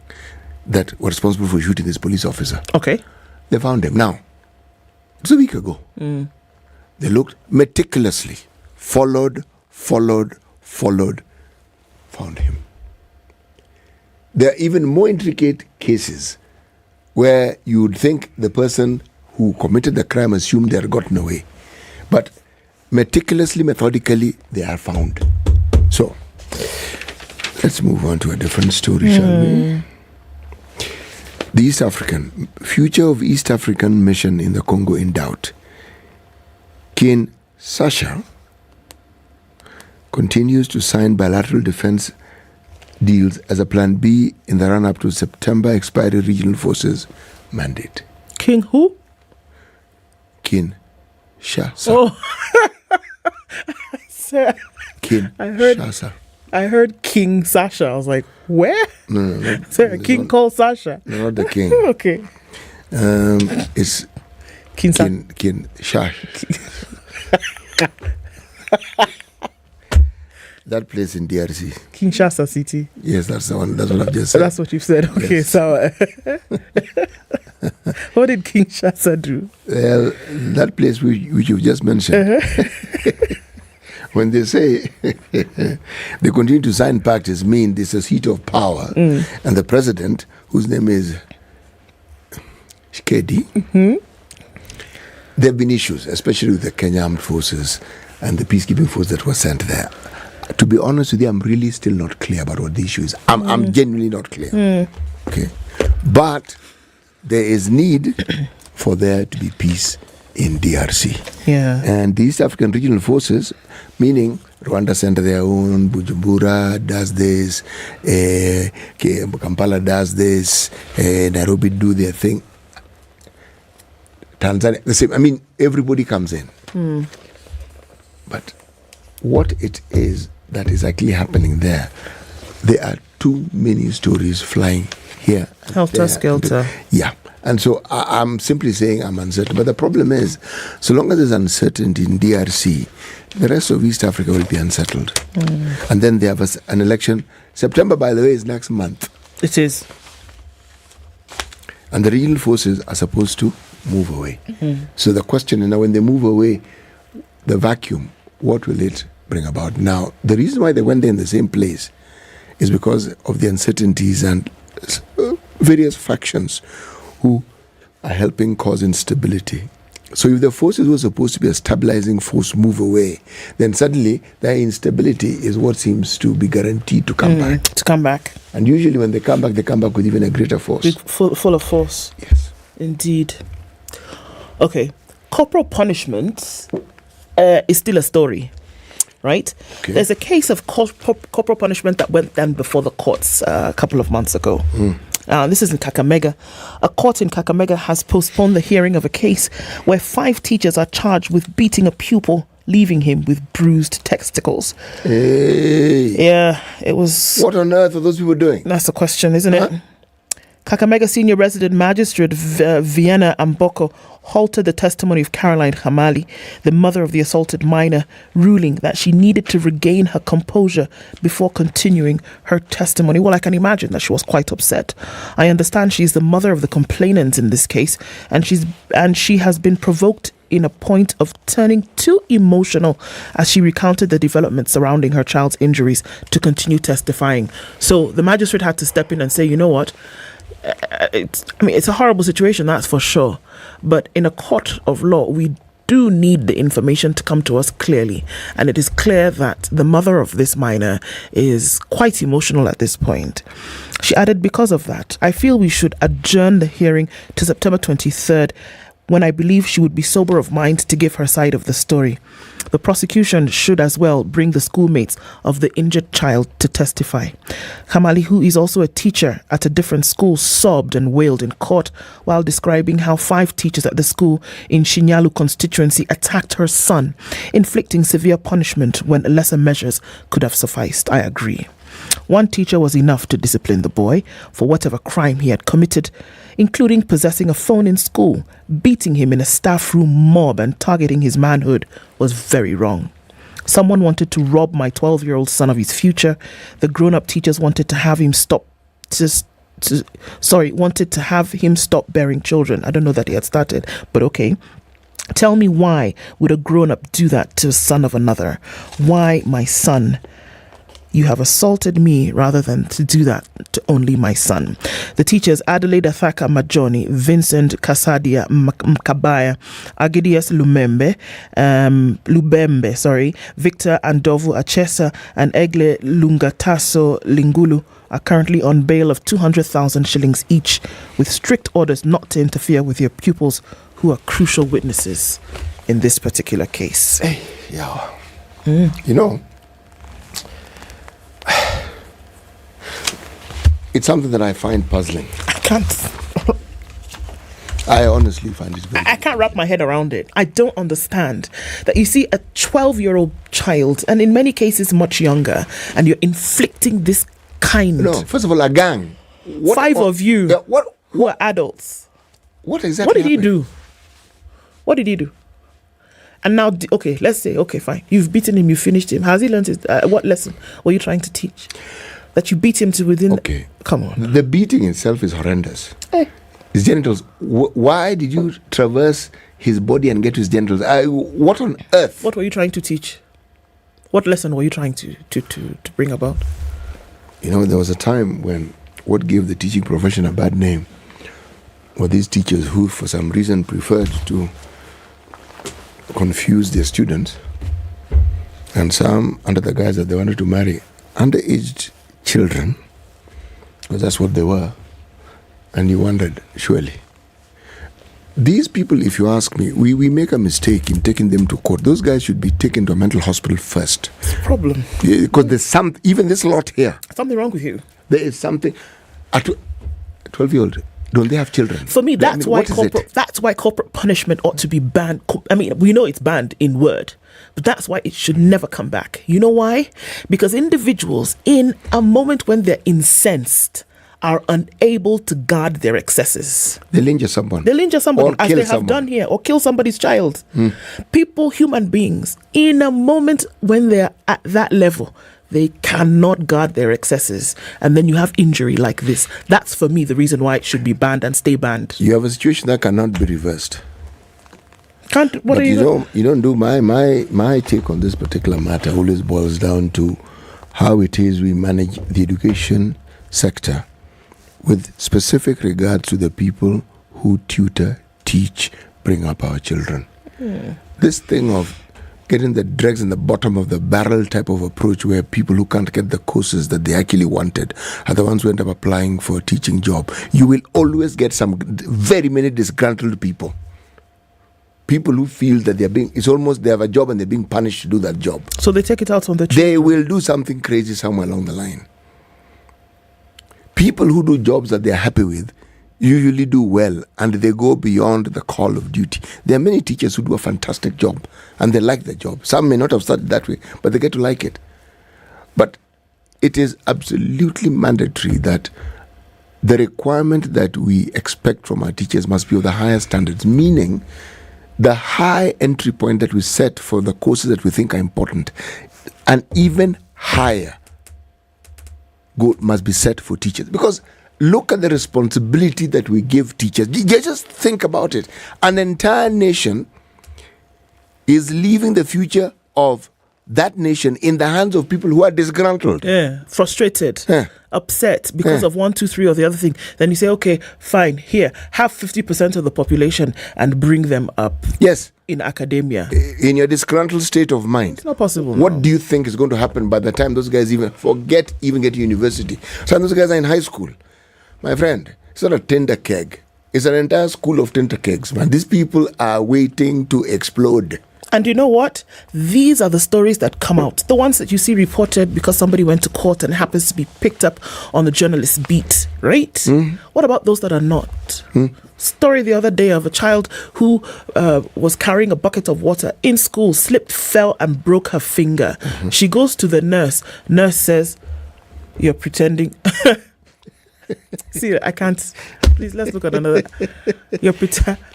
that were responsible for shooting this police officer. Okay. They found him. Now, it's a week ago. They looked meticulously, followed, found him. There are even more intricate cases where you would think the person who committed the crime assumed they had gotten away. But meticulously, methodically, they are found. So, let's move on to a different story, shall we? The future of East African mission in the Congo in doubt. Kinshasa continues to sign bilateral defense deals as a plan B in the run-up to September expiry regional forces mandate. King who? Kinshasa. Oh. Sir, Kinshasa. I heard King Sasha. I was like, where? No. Is there a king called Sasha? No, not the king. Okay. It's Kinshasa. That place in DRC. Kinshasa City. Yes, that's the one. That's what I've just said. That's what you've said. Okay, Yes. so what did Kinshasa do? Well, that place which you've just mentioned, when they say they continue to sign pacts, mean this is seat of power, and the president, whose name is Shikedi, there have been issues, especially with the Kenya Armed Forces and the peacekeeping force that was sent there. To be honest with you, I'm really still not clear about what the issue is. I'm genuinely not clear. Okay, but there is need for there to be peace in DRC. Yeah. And the East African regional forces, meaning Rwanda sent their own, Bujumbura does this, Kampala does this, Nairobi do their thing. Tanzania, the same. I mean, everybody comes in. But what it is that is actually happening there are too many stories flying here. Helter skelter. Yeah. And so I'm simply saying I'm uncertain. But the problem is, so long as there's uncertainty in DRC, the rest of East Africa will be unsettled. And then they have an election. September, by the way, is next month. It is. And the regional forces are supposed to move away. So the question is now, when they move away, the vacuum, what will it bring about? Now, the reason why they went there in the same place is because of the uncertainties and various factions who are helping cause instability. So if the forces who are supposed to be a stabilizing force move away, then suddenly their instability is what seems to be guaranteed to come back. To come back. And usually when they come back with even a greater force. Full of force. Yes. Indeed. Okay. Corporal punishment is still a story, right? Okay. There's a case of corporal punishment that went down before the courts a couple of months ago. This is in Kakamega. A court in Kakamega has postponed the hearing of a case where 5 teachers are charged with beating a pupil, leaving him with bruised testicles. Hey. Yeah, it was... What on earth are those people doing? That's the question, isn't it? Kakamega Senior Resident Magistrate Vienna Mboko halted the testimony of Caroline Hamali, the mother of the assaulted minor, ruling that she needed to regain her composure before continuing her testimony. Well, I can imagine that she was quite upset. I understand she's the mother of the complainant in this case, and she has been provoked in a point of turning too emotional as she recounted the developments surrounding her child's injuries to continue testifying. So the magistrate had to step in and say, you know what? It's a horrible situation, that's for sure. But in a court of law, we do need the information to come to us clearly. And it is clear that the mother of this minor is quite emotional at this point. She added, because of that, I feel we should adjourn the hearing to September 23rd, when I believe she would be sober of mind to give her side of the story. The prosecution should as well bring the schoolmates of the injured child to testify. Hamali, who is also a teacher at a different school, sobbed and wailed in court while describing how 5 teachers at the school in Shinyalu constituency attacked her son, inflicting severe punishment when lesser measures could have sufficed. I agree. One teacher was enough to discipline the boy for whatever crime he had committed, including possessing a phone in school. Beating him in a staff room mob and targeting his manhood was very wrong. Someone wanted to rob my 12-year-old son of his future. The grown-up teachers wanted to have him stop wanted to have him stop bearing children. I don't know that he had started, but okay. Tell me, why would a grown-up do that to a son of another? Why, my son? You have assaulted me rather than to do that to only my son. The teachers, Adelaide Athaka Majoni, Vincent Kasadia Mkabaya, Agidius Lubembe, Victor Andovu Achesa, and Egle Lungataso Lingulu are currently on bail of 200,000 shillings each, with strict orders not to interfere with your pupils who are crucial witnesses in this particular case. Hey, yeah. You know, it's something that I find puzzling. I honestly find it very I can't wrap my head around it. I don't understand that you see a 12-year-old child, and in many cases much younger, and you're inflicting this kind. No, first of all, a gang. 5 of you who are adults. What exactly What did he happened? do? What did he do? And now, okay, let's say, okay, fine. You've beaten him, you finished him. Has he learned his, what lesson were you trying to teach? That you beat him to within... Okay. Come on. The beating itself is horrendous. His genitals. Why did you traverse his body and get to his genitals? What on earth? What were you trying to teach? What lesson were you trying to bring about? You know, there was a time when what gave the teaching profession a bad name were these teachers who, for some reason, preferred to confuse their students, and some, under the guise that they wanted to marry underage children, because that's what they were. And you wondered, surely. These people, if you ask me, we make a mistake in taking them to court. Those guys should be taken to a mental hospital first. It's a problem. Because there's even this lot here. Something wrong with you. There is something. A 12-year-old, don't they have children? For me, that's why corporate punishment ought to be banned. I mean, we know it's banned in word, but that's why it should never come back. You know why? Because individuals, in a moment when they're incensed, are unable to guard their excesses. They injure someone. Or as they have done here, or kill somebody's child. People, human beings, in a moment when they're at that level, they cannot guard their excesses. And then you have injury like this. That's, for me, the reason why it should be banned and stay banned. You have a situation that cannot be reversed. What you don't do my take on this particular matter always boils down to how it is we manage the education sector with specific regard to the people who tutor, teach, bring up our children. This thing of getting the dregs in the bottom of the barrel type of approach, where people who can't get the courses that they actually wanted are the ones who end up applying for a teaching job. You will always get some very many disgruntled people. People who feel that it's almost they have a job and they're being punished to do that job. So they take it out on the children. They will do something crazy somewhere along the line. People who do jobs that they're happy with usually do well, and they go beyond the call of duty. There are many teachers who do a fantastic job and they like the job. Some may not have started that way, but they get to like it. But it is absolutely mandatory that the requirement that we expect from our teachers must be of the highest standards, meaning the high entry point that we set for the courses that we think are important, and even higher goal must be set for teachers. Because look at the responsibility that we give teachers. Just think about it. An entire nation is leaving the future of that nation in the hands of people who are disgruntled. Frustrated, upset because of 1, 2, 3 or the other thing. Then you say, okay, fine, here, have 50% of the population and bring them up. Yes. In academia. In your disgruntled state of mind. It's not possible. What do you think is going to happen by the time those guys even get to university? Some of those guys are in high school. My friend, it's not a tender keg. It's an entire school of tender kegs, man. These people are waiting to explode. And you know what? These are the stories that come out. The ones that you see reported because somebody went to court and happens to be picked up on the journalist's beat, right? What about those that are not? Story the other day of a child who was carrying a bucket of water in school, slipped, fell and broke her finger. She goes to the nurse. Nurse says, "You're pretending." See, I can't. Please, let's look at another.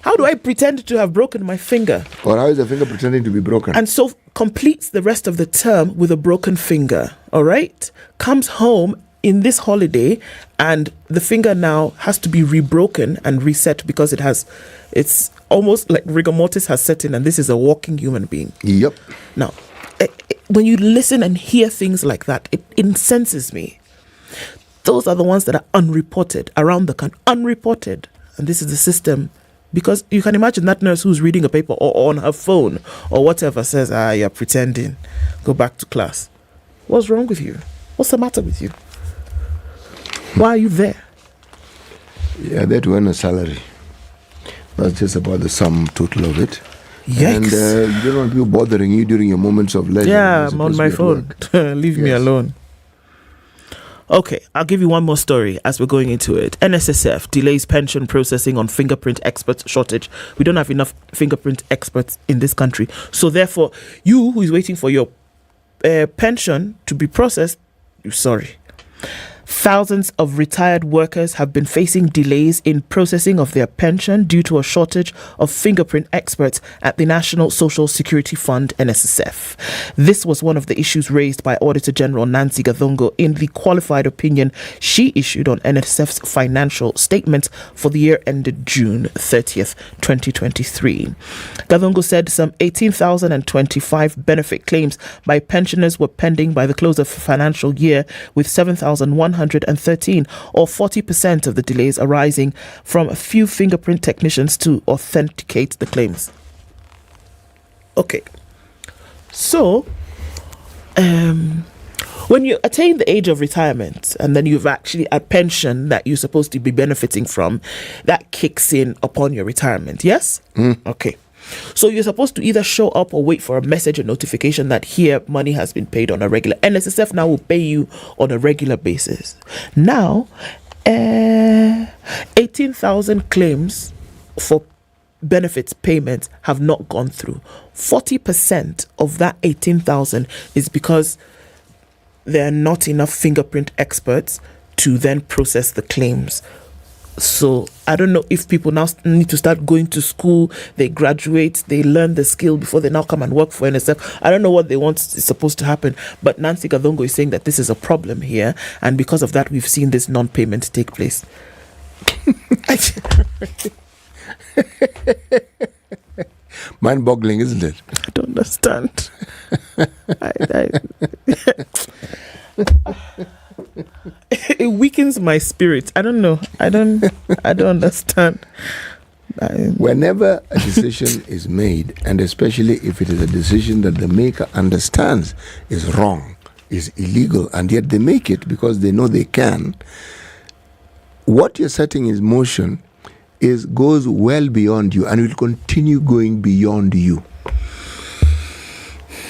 How do I pretend to have broken my finger? Or how is the finger pretending to be broken? And so completes the rest of the term with a broken finger, all right? Comes home in this holiday and the finger now has to be rebroken and reset because it's almost like rigor mortis has set in, and this is a walking human being. Yep. Now, when you listen and hear things like that, it incenses me. Those are the ones that are unreported around the country. Unreported. And this is the system. Because you can imagine that nurse who's reading a paper or on her phone or whatever says, you're pretending. Go back to class. What's wrong with you? What's the matter with you? Why are you there? Yeah, there to earn a salary. That's just about the sum total of it. Yikes. And you don't want people bothering you during your moments of leisure. Yeah, I'm on my phone. Leave me alone. Okay, I'll give you one more story as we're going into it. NSSF delays pension processing on fingerprint expert shortage. We don't have enough fingerprint experts in this country. So therefore, you who is waiting for your pension to be processed, sorry. Thousands of retired workers have been facing delays in processing of their pension due to a shortage of fingerprint experts at the National Social Security Fund, NSSF. This was one of the issues raised by Auditor General Nancy Gathongo in the qualified opinion she issued on NSSF's financial statements for the year ended June 30th, 2023. Gathongo said some 18,025 benefit claims by pensioners were pending by the close of the financial year, with 7,113 or 40% of the delays arising from a few fingerprint technicians to authenticate the claims. Okay, so when you attain the age of retirement and then you've actually a pension that you're supposed to be benefiting from, that kicks in upon your retirement, yes? Okay. So you're supposed to either show up or wait for a message or notification that here money has been paid on a regular. NSSF now will pay you on a regular basis. Now, 18,000 claims for benefits payments have not gone through. 40% of that 18,000 is because there are not enough fingerprint experts to then process the claims. So I don't know if people now need to start going to school, they graduate, they learn the skill before they now come and work for NSF. I don't know what they want is supposed to happen, but Nancy Gathongo is saying that this is a problem here, and because of that we've seen this non-payment take place. Mind-boggling, isn't it? I don't understand. It weakens my spirit. I don't know. I don't understand. Whenever a decision is made, and especially if it is a decision that the maker understands is wrong, is illegal, and yet they make it because they know they can, what you're setting in motion goes well beyond you and will continue going beyond you.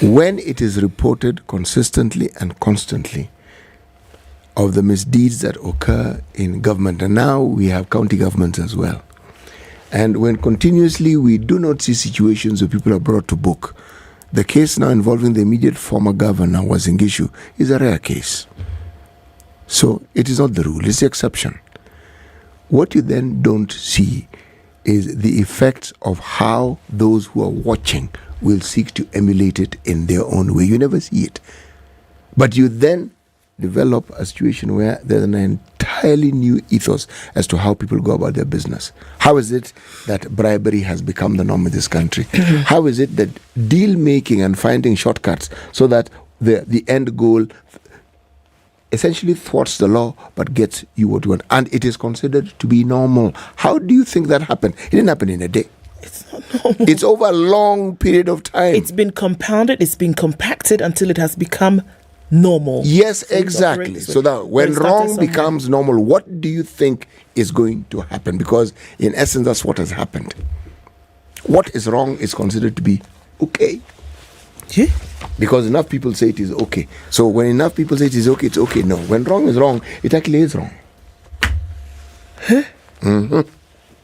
When it is reported consistently and constantly of the misdeeds that occur in government, and now we have county governments as well, and when continuously we do not see situations where people are brought to book, the case now involving the immediate former governor was in issue is a rare case. So it is not the rule, it's the exception. What you then don't see is the effects of how those who are watching will seek to emulate it in their own way. You never see it. But you then develop a situation where there's an entirely new ethos as to how people go about their business. How is it that bribery has become the norm in this country? How is it that deal making and finding shortcuts so that the end goal essentially thwarts the law but gets you what you want, and it is considered to be normal? How do you think that happened? It didn't happen in a day. It's not normal. It's over a long period of time. It's been compounded, it's been compacted until it has become normal. Yes, exactly. So that when wrong becomes normal, what do you think is going to happen? Because in essence, that's what has happened. What is wrong is considered to be okay. Yeah. Because enough people say it is okay. So when enough people say it is okay, it's okay. No, when wrong is wrong, it actually is wrong. Huh?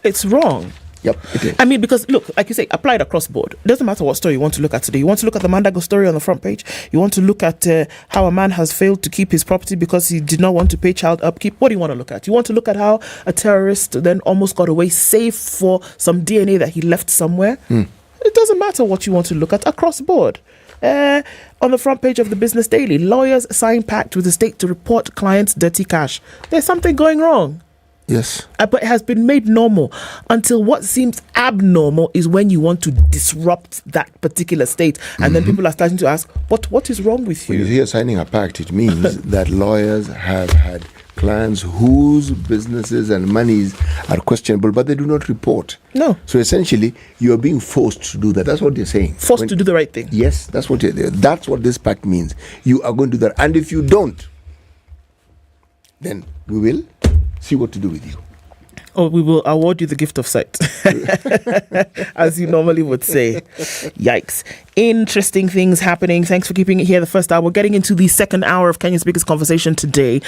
It's wrong. Yep, it is. I mean, because look, like you say, applied across board. It doesn't matter what story you want to look at today. You want to look at the Mandago story on the front page. You want to look at how a man has failed to keep his property because he did not want to pay child upkeep. What do you want to look at? You want to look at how a terrorist then almost got away safe for some DNA that he left somewhere. It doesn't matter what you want to look at across board. On the front page of the Business Daily, lawyers sign pact with the state to report clients' dirty cash. There's something going wrong. Yes. But it has been made normal until what seems abnormal is when you want to disrupt that particular state. And then people are starting to ask, what is wrong with you? When you hear signing a pact, it means that lawyers have had clients whose businesses and monies are questionable, but they do not report. No. So essentially, you are being forced to do that. That's what they're saying. Forced to do the right thing. Yes, that's what this pact means. You are going to do that. And if you don't, then we will see what to do with you. Oh, we will award you the gift of sight, as you normally would say. Yikes. Interesting things happening. Thanks for keeping it here the first hour. We're getting into the second hour of Kenya's biggest conversation today.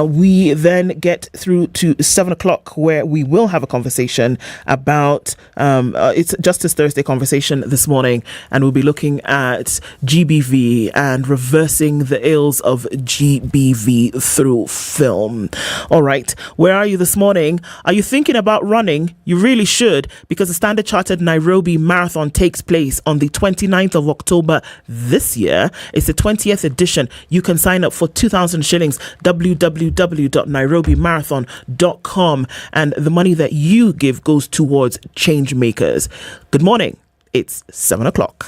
We then get through to 7 o'clock, where we will have a conversation about, it's Justice Thursday conversation this morning, and we'll be looking at GBV and reversing the ills of GBV through film. All right. Where are you this morning? Are you thinking about running? You really should, because the Standard Chartered Nairobi Marathon takes place on the 29th of October this year. It's the 20th edition. You can sign up for 2,000 shillings, www.nairobimarathon.com, and the money that you give goes towards change makers. Good morning. It's 7 o'clock.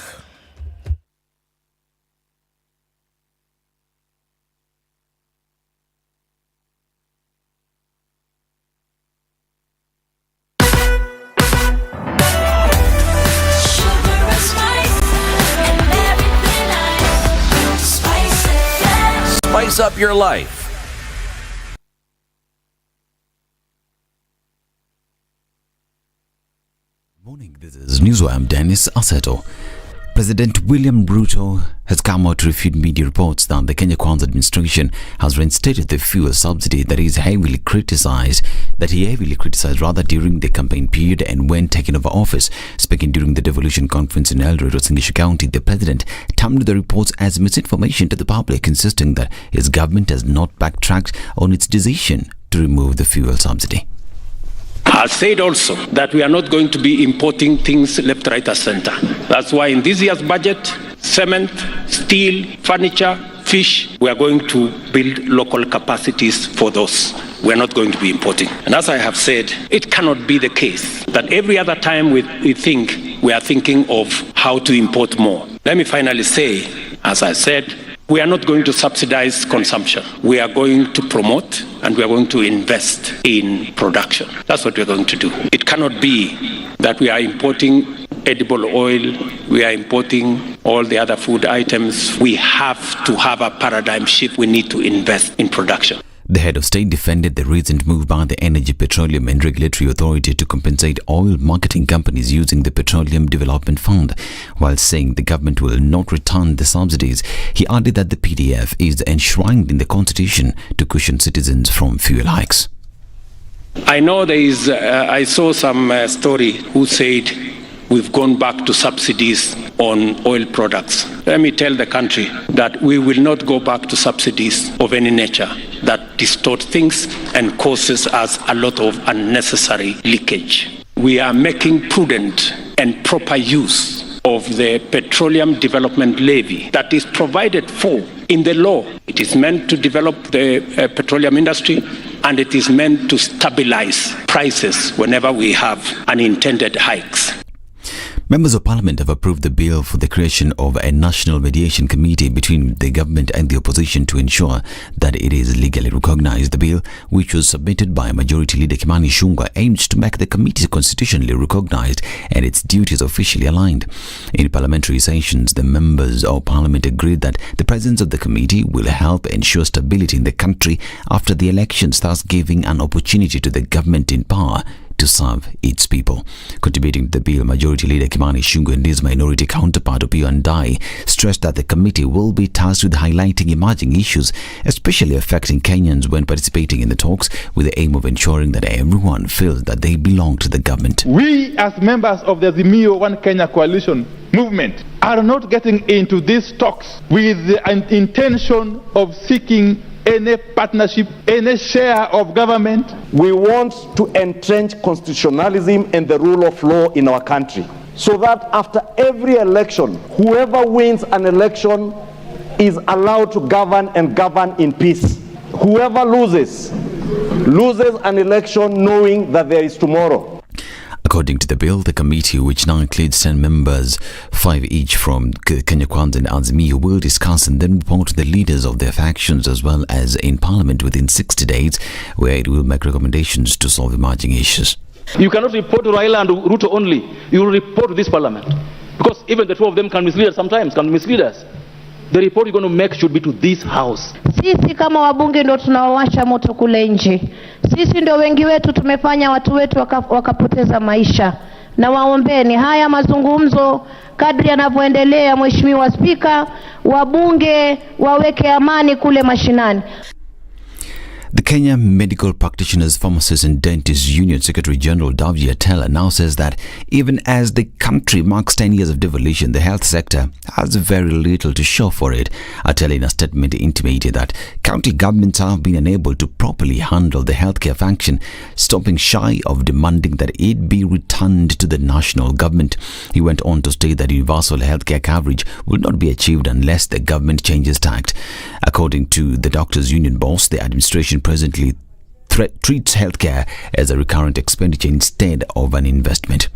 Spice up your life. Morning, this is News. I'm Dennis Aseto. President William Ruto has come out to refute media reports that the Kenya Kwanza administration has reinstated the fuel subsidy that he heavily criticized during the campaign period and when taking over office. Speaking during the Devolution conference in Eldoret, County, the president termed the reports as misinformation to the public, insisting that his government has not backtracked on its decision to remove the fuel subsidy. I said also that we are not going to be importing things left, right, or center. That's why in this year's budget, cement, steel, furniture, fish, we are going to build local capacities for those. We are not going to be importing. And as I have said, it cannot be the case that every other time we think, we are thinking of how to import more. Let me finally say, as I said, we are not going to subsidize consumption. We are going to promote and we are going to invest in production. That's what we are going to do. It cannot be that we are importing edible oil, we are importing all the other food items. We have to have a paradigm shift. We need to invest in production. The head of state defended the recent move by the Energy, Petroleum and Regulatory Authority to compensate oil marketing companies using the Petroleum Development Fund, while saying the government will not return the subsidies. He added that the PDF is enshrined in the constitution to cushion citizens from fuel hikes. I know there is, I saw some story who said we've gone back to subsidies on oil products. Let me tell the country that we will not go back to subsidies of any nature that distort things and causes us a lot of unnecessary leakage. We are making prudent and proper use of the Petroleum Development Levy that is provided for in the law. It is meant to develop the petroleum industry, and it is meant to stabilize prices whenever we have unintended hikes. Members of Parliament have approved the bill for the creation of a national mediation committee between the government and the opposition to ensure that it is legally recognized. The bill, which was submitted by Majority Leader Kimani Ichung'wah, aims to make the committee constitutionally recognized and its duties officially aligned. In parliamentary sessions, the members of Parliament agreed that the presence of the committee will help ensure stability in the country after the elections, thus giving an opportunity to the government in power to serve its people. Contributing to the bill, Majority Leader Kimani Ichung'wah and his minority counterpart Opiyo Ndai stressed that the committee will be tasked with highlighting emerging issues, especially affecting Kenyans when participating in the talks, with the aim of ensuring that everyone feels that they belong to the government. We, as members of the Azimio One Kenya coalition movement, are not getting into these talks with the intention of seeking any partnership, any share of government. We want to entrench constitutionalism and the rule of law in our country, so that after every election, whoever wins an election is allowed to govern and govern in peace. Whoever loses an election knowing that there is tomorrow. According to the bill, the committee, which now includes 10 members, 5 each from Kenya Kwanza and Azimio, will discuss and then report to the leaders of their factions as well as in Parliament within 60 days, where it will make recommendations to solve emerging issues. You cannot report to Raila and Ruto only. You will report to this Parliament. Because even the two of them can mislead us sometimes, can mislead us. the report you're going to make should be to this house. Sisi kama wabunge ndo tunaowasha moto kule nje. Sisi ndo wengi wetu tumefanya watu wetu wakapoteza maisha. Na waombeni haya mazungumzo kadri yanavyoendelea, Mheshimiwa Spika, wabunge waweke amani kule mashinani. The Kenya Medical Practitioners, Pharmacists and Dentists Union Secretary General Davji Atela now says that even as the country marks 10 years of devolution, the health sector has very little to show for it. Atela in a statement intimated that county governments have been unable to properly handle the healthcare function, stopping shy of demanding that it be returned to the national government. He went on to state that universal healthcare coverage will not be achieved unless the government changes tact. According to the Doctors Union boss, the administration presently treats healthcare as a recurrent expenditure instead of an investment.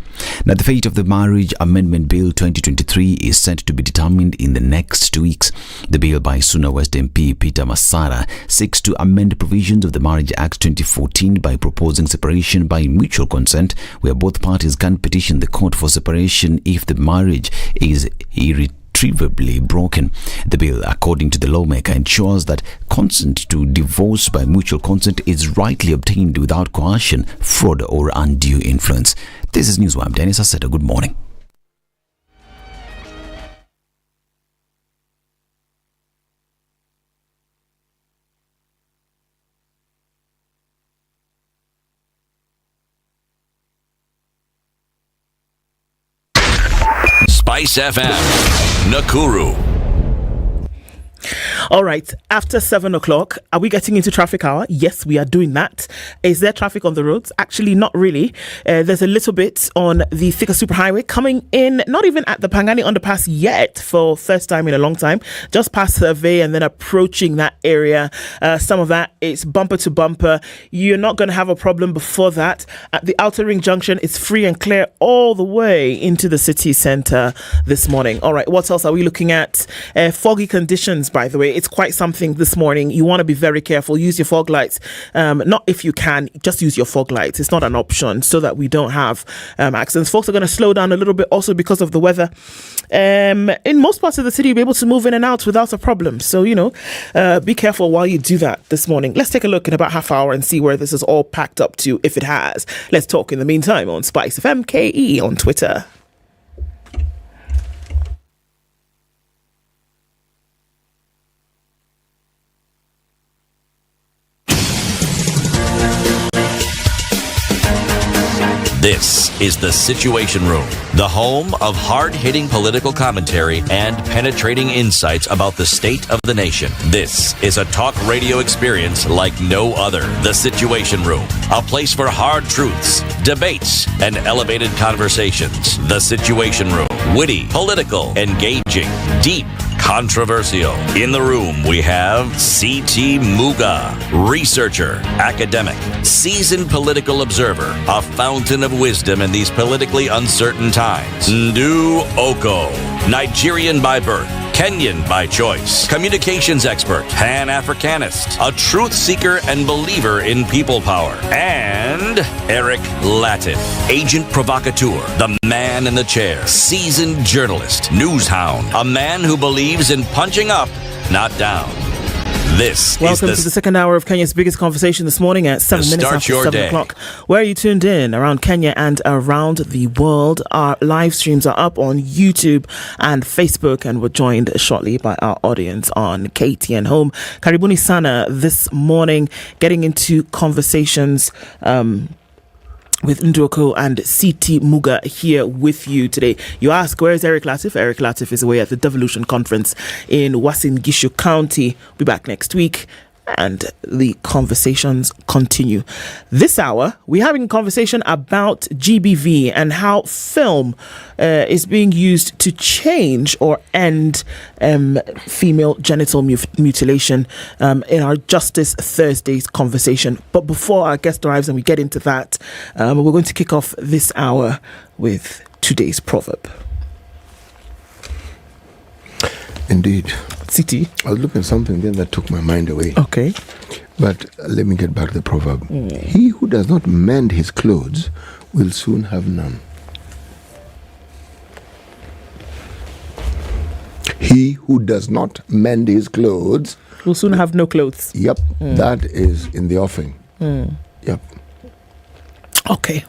Now, the fate of the Marriage Amendment Bill 2023 is set to be determined in the next 2 weeks. The bill by Suna West MP Peter Masara seeks to amend provisions of the Marriage Act 2014 by proposing separation by mutual consent, where both parties can petition the court for separation if the marriage is irretrievably broken. The bill, according to the lawmaker, ensures that consent to divorce by mutual consent is rightly obtained without coercion, fraud or undue influence. This is Newswire. I'm Dennis Aseta. Good morning. Spice FM, Nakuru. All right, after 7 o'clock, are we getting into traffic hour? Yes, we are doing that. Is there traffic on the roads? Actually, not really. There's a little bit on the Thika Superhighway coming in, not even at the Pangani underpass yet for first time in a long time, just past Survey and then approaching that area. Some of that is bumper to bumper. You're not going to have a problem before that. At the Outer Ring Junction, it's free and clear all the way into the city centre this morning. All right, what else are we looking at? Foggy conditions, by the way. It's quite something this morning. You want to be very careful. Use your fog lights. Not if you can, just use your fog lights. It's not an option so that we don't have accidents. Folks are going to slow down a little bit also because of the weather. In most parts of the city, you'll be able to move in and out without a problem. So, be careful while you do that this morning. Let's take a look in about half hour and see where this is all packed up to, if it has. Let's talk in the meantime on Spice FM KE on Twitter. This is The Situation Room, the home of hard-hitting political commentary and penetrating insights about the state of the nation. This is a talk radio experience like no other. The Situation Room, a place for hard truths, debates, and elevated conversations. The Situation Room, witty, political, engaging, deep, controversial. In the room, we have C.T. Muga, researcher, academic, seasoned political observer, a fountain of wisdom in these politically uncertain times. Ndu Okoh, Nigerian by birth, Kenyan by choice, communications expert, Pan-Africanist, a truth seeker and believer in people power, and Eric Latiff, agent provocateur, the man in the chair, seasoned journalist, news hound, a man who believes in punching up, not down. This Welcome to the second hour of Kenya's biggest conversation this morning at 7 minutes after 7 o'clock. Where are you tuned in? Around Kenya and around the world. Our live streams are up on YouTube and Facebook, and we're joined shortly by our audience on KTN Home. Karibuni Sana this morning, getting into conversations with Okoh and C.T. Muga here with you today. You ask, where is Eric Latiff? Eric Latiff is away at the Devolution conference in Uasin Gishu County. Be back next week, and the conversations continue. This hour, we're having a conversation about GBV and how film is being used to change or end female genital mutilation in our Justice Thursday's conversation. But before our guest arrives and we get into that, we're going to kick off this hour with today's proverb. Indeed. City. I was looking at something then that took my mind away. Okay. But let me get back to the proverb. He who does not mend his clothes will soon have none. He who does not mend his clothes will soon have no clothes. Yep, that is in the offing. Yep. Okay.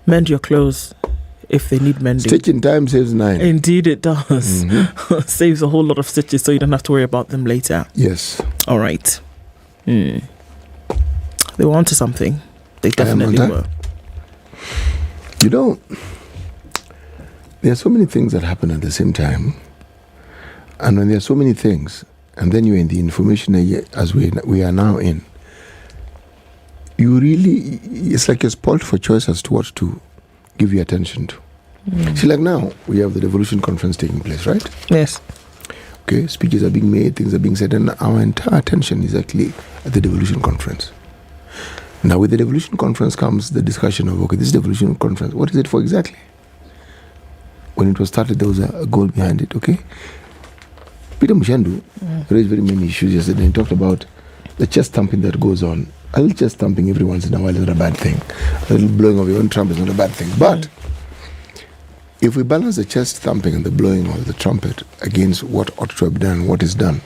Mend your clothes if they need mending. Stitch in time saves 9. Indeed it does. Saves a whole lot of stitches so you don't have to worry about them later. Yes. All right. They were onto something. They definitely were. You know, there are so many things that happen at the same time. And when there are so many things, and then you're in the information age as we are now in, you really, it's like you're spoiled for choice as to what to give your attention to. See, like now, we have the Devolution conference taking place, right? Yes. Okay, speeches are being made, things are being said, and our entire attention is actually at the Devolution conference. Now, with the Devolution conference comes the discussion of, okay, this Devolution conference, what is it for exactly? When it was started, there was a goal behind it, okay? Peter Mushandu raised very many issues yesterday and talked about the chest thumping that goes on. A little chest thumping every once in a while is not a bad thing. A little blowing of your own trumpet is not a bad thing. But if we balance the chest thumping and the blowing of the trumpet against what ought to have been done and what is done,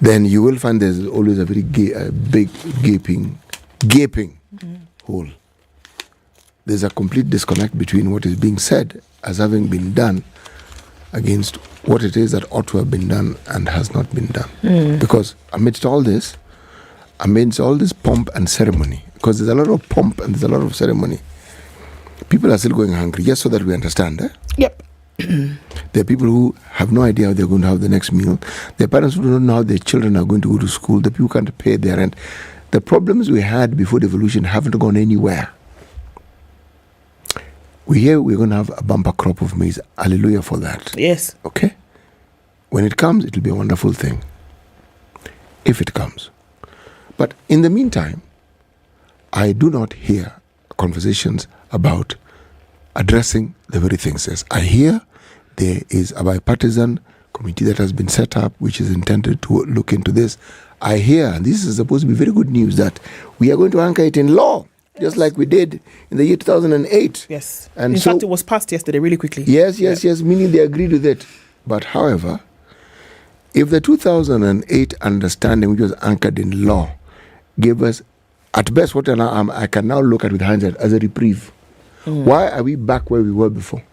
then you will find there's always a very big gaping hole. There's a complete disconnect between what is being said as having been done against what it is that ought to have been done and has not been done. Because amidst all this pomp and ceremony, because there's a lot of pomp and there's a lot of ceremony, people are still going hungry, just so that we understand. Yep. There are people who have no idea how they're going to have the next meal. There are parents who don't know how their children are going to go to school. The people can't pay their rent. The problems we had before devolution haven't gone anywhere. We're going to have a bumper crop of maize. Hallelujah for that. Yes. Okay? When it comes, it will be a wonderful thing. If it comes. But in the meantime, I do not hear conversations about addressing the very things. Yes, I hear there is a bipartisan committee that has been set up which is intended to look into this. I hear, and this is supposed to be very good news, that we are going to anchor it in law, just like we did in the year 2008. Yes. And in fact, it was passed yesterday really quickly. Yes, meaning they agreed with it. But however, if the 2008 understanding, which was anchored in law, gave us, at best, what I can now look at with hindsight as a reprieve. Why are we back where we were before?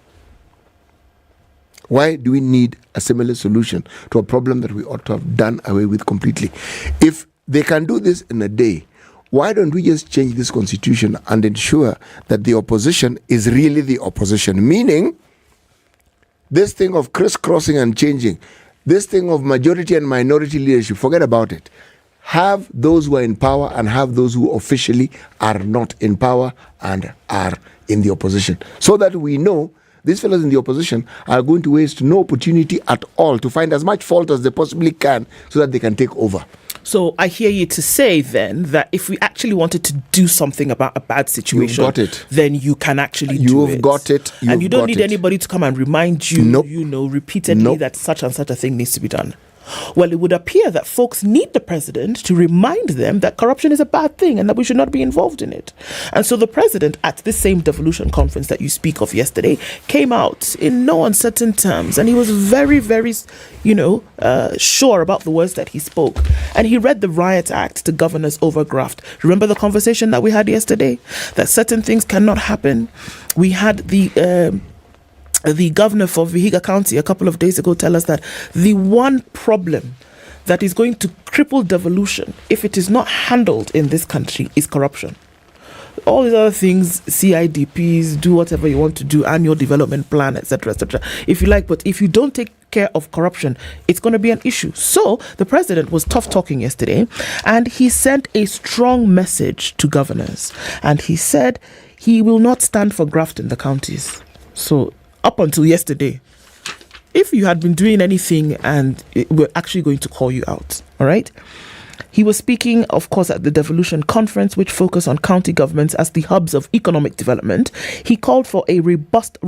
Why do we need a similar solution to a problem that we ought to have done away with completely? If they can do this in a day, why don't we just change this constitution and ensure that the opposition is really the opposition? Meaning, this thing of crisscrossing and changing, this thing of majority and minority leadership, forget about it. Have those who are in power and have those who officially are not in power and are in the opposition. So that we know these fellows in the opposition are going to waste no opportunity at all to find as much fault as they possibly can so that they can take over. So I hear you to say then that if we actually wanted to do something about a bad situation, You've got it. Then you can actually do it. You've got it. And you don't need anybody to come and remind you, repeatedly that such and such a thing needs to be done. Well, it would appear that folks need the president to remind them that corruption is a bad thing and that we should not be involved in it. And so the president, at this same devolution conference that you speak of yesterday, came out in no uncertain terms, and he was very, very, sure about the words that he spoke. And he read the Riot Act to governors over graft. Remember the conversation that we had yesterday? That certain things cannot happen. We had the governor for Vihiga County a couple of days ago tell us that the one problem that is going to cripple devolution if it is not handled in this country is corruption. All these other things, CIDPs, do whatever you want to do, annual development plan, etc., if you like, but if you don't take care of corruption, it's going to be an issue. So the president was tough talking yesterday, and he sent a strong message to governors, and he said he will not stand for graft in the counties. So up until yesterday, if you had been doing anything, and we're actually going to call you out, all right? He was speaking, of course, at the Devolution conference, which focused on county governments as the hubs of economic development. He called for a robust,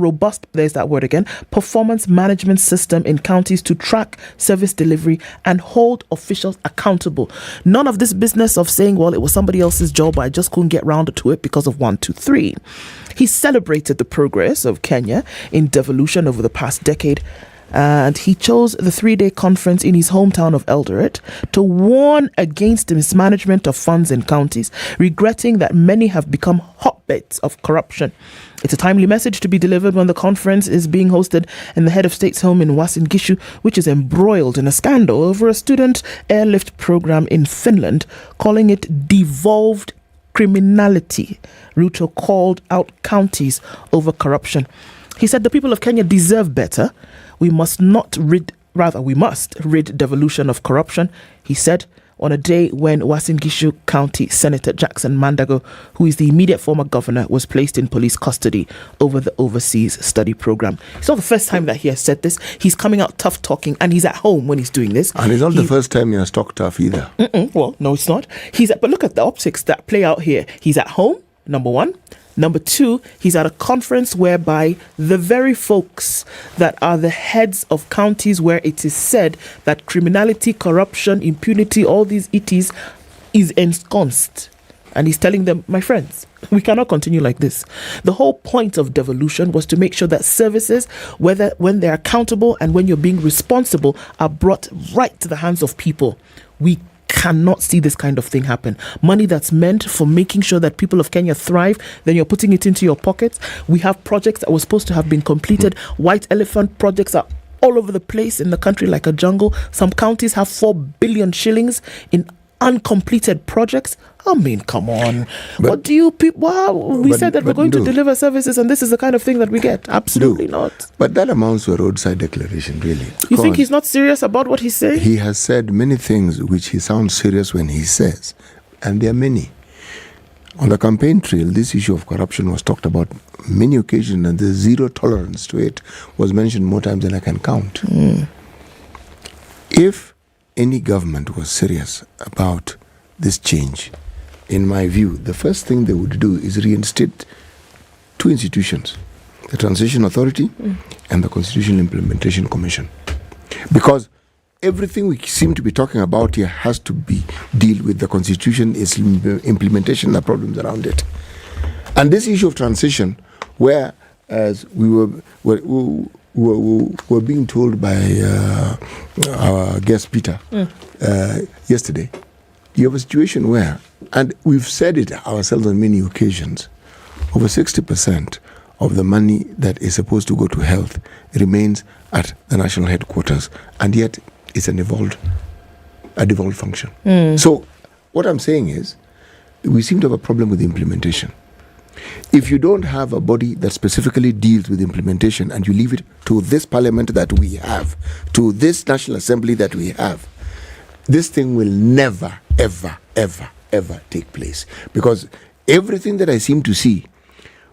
there's that word again, performance management system in counties to track service delivery and hold officials accountable. None of this business of saying, well, it was somebody else's job, I just couldn't get round to it because of 1, 2, 3. He celebrated the progress of Kenya in devolution over the past decade And he chose the 3-day conference in his hometown of Eldoret to warn against the mismanagement of funds in counties, regretting that many have become hotbeds of corruption. It's a timely message to be delivered when the conference is being hosted in the head of state's home in Uasin Gishu, which is embroiled in a scandal over a student airlift program in Finland, calling it devolved criminality. Ruto called out counties over corruption. He said the people of Kenya deserve better. We must rid devolution of corruption, he said, on a day when Uasin Gishu County Senator Jackson Mandago, who is the immediate former governor, was placed in police custody over the overseas study program. It's not the first time that he has said this. He's coming out tough talking, and he's at home when he's doing this. And it's not the first time he has talked tough either. Well, no, it's not. But look at the optics that play out here. He's at home, number one. Number two, he's at a conference whereby the very folks that are the heads of counties where it is said that criminality, corruption, impunity, all these ETs is ensconced. And he's telling them, my friends, we cannot continue like this. The whole point of devolution was to make sure that services, whether when they're accountable and when you're being responsible, are brought right to the hands of people. We cannot see this kind of thing happen. Money that's meant for making sure that people of Kenya thrive, then you're putting it into your pockets. We have projects that were supposed to have been completed. White elephant projects are all over the place in the country like a jungle. Some counties have 4 billion shillings in uncompleted projects. I mean, come on. What do you people... we said that we're going to deliver services and this is the kind of thing that we get. Absolutely not. But that amounts to a roadside declaration, really. You think he's not serious about what he's saying? He has said many things which he sounds serious when he says. And there are many. On the campaign trail, this issue of corruption was talked about many occasions, and the zero tolerance to it was mentioned more times than I can count. If any government was serious about this change, in my view, the first thing they would do is reinstate 2 institutions, the Transition Authority and the Constitutional Implementation Commission. Because everything we seem to be talking about here has to deal with the Constitution, its implementation, the problems around it. And this issue of transition, where as we were being told by our guest Peter yesterday, you have a situation where, and we've said it ourselves on many occasions, over 60% of the money that is supposed to go to health remains at the national headquarters, and yet it's a devolved function. So what I'm saying is, we seem to have a problem with the implementation. If you don't have a body that specifically deals with implementation and you leave it to this parliament that we have, to this National Assembly that we have, this thing will never, ever, ever, ever take place. Because everything that I seem to see,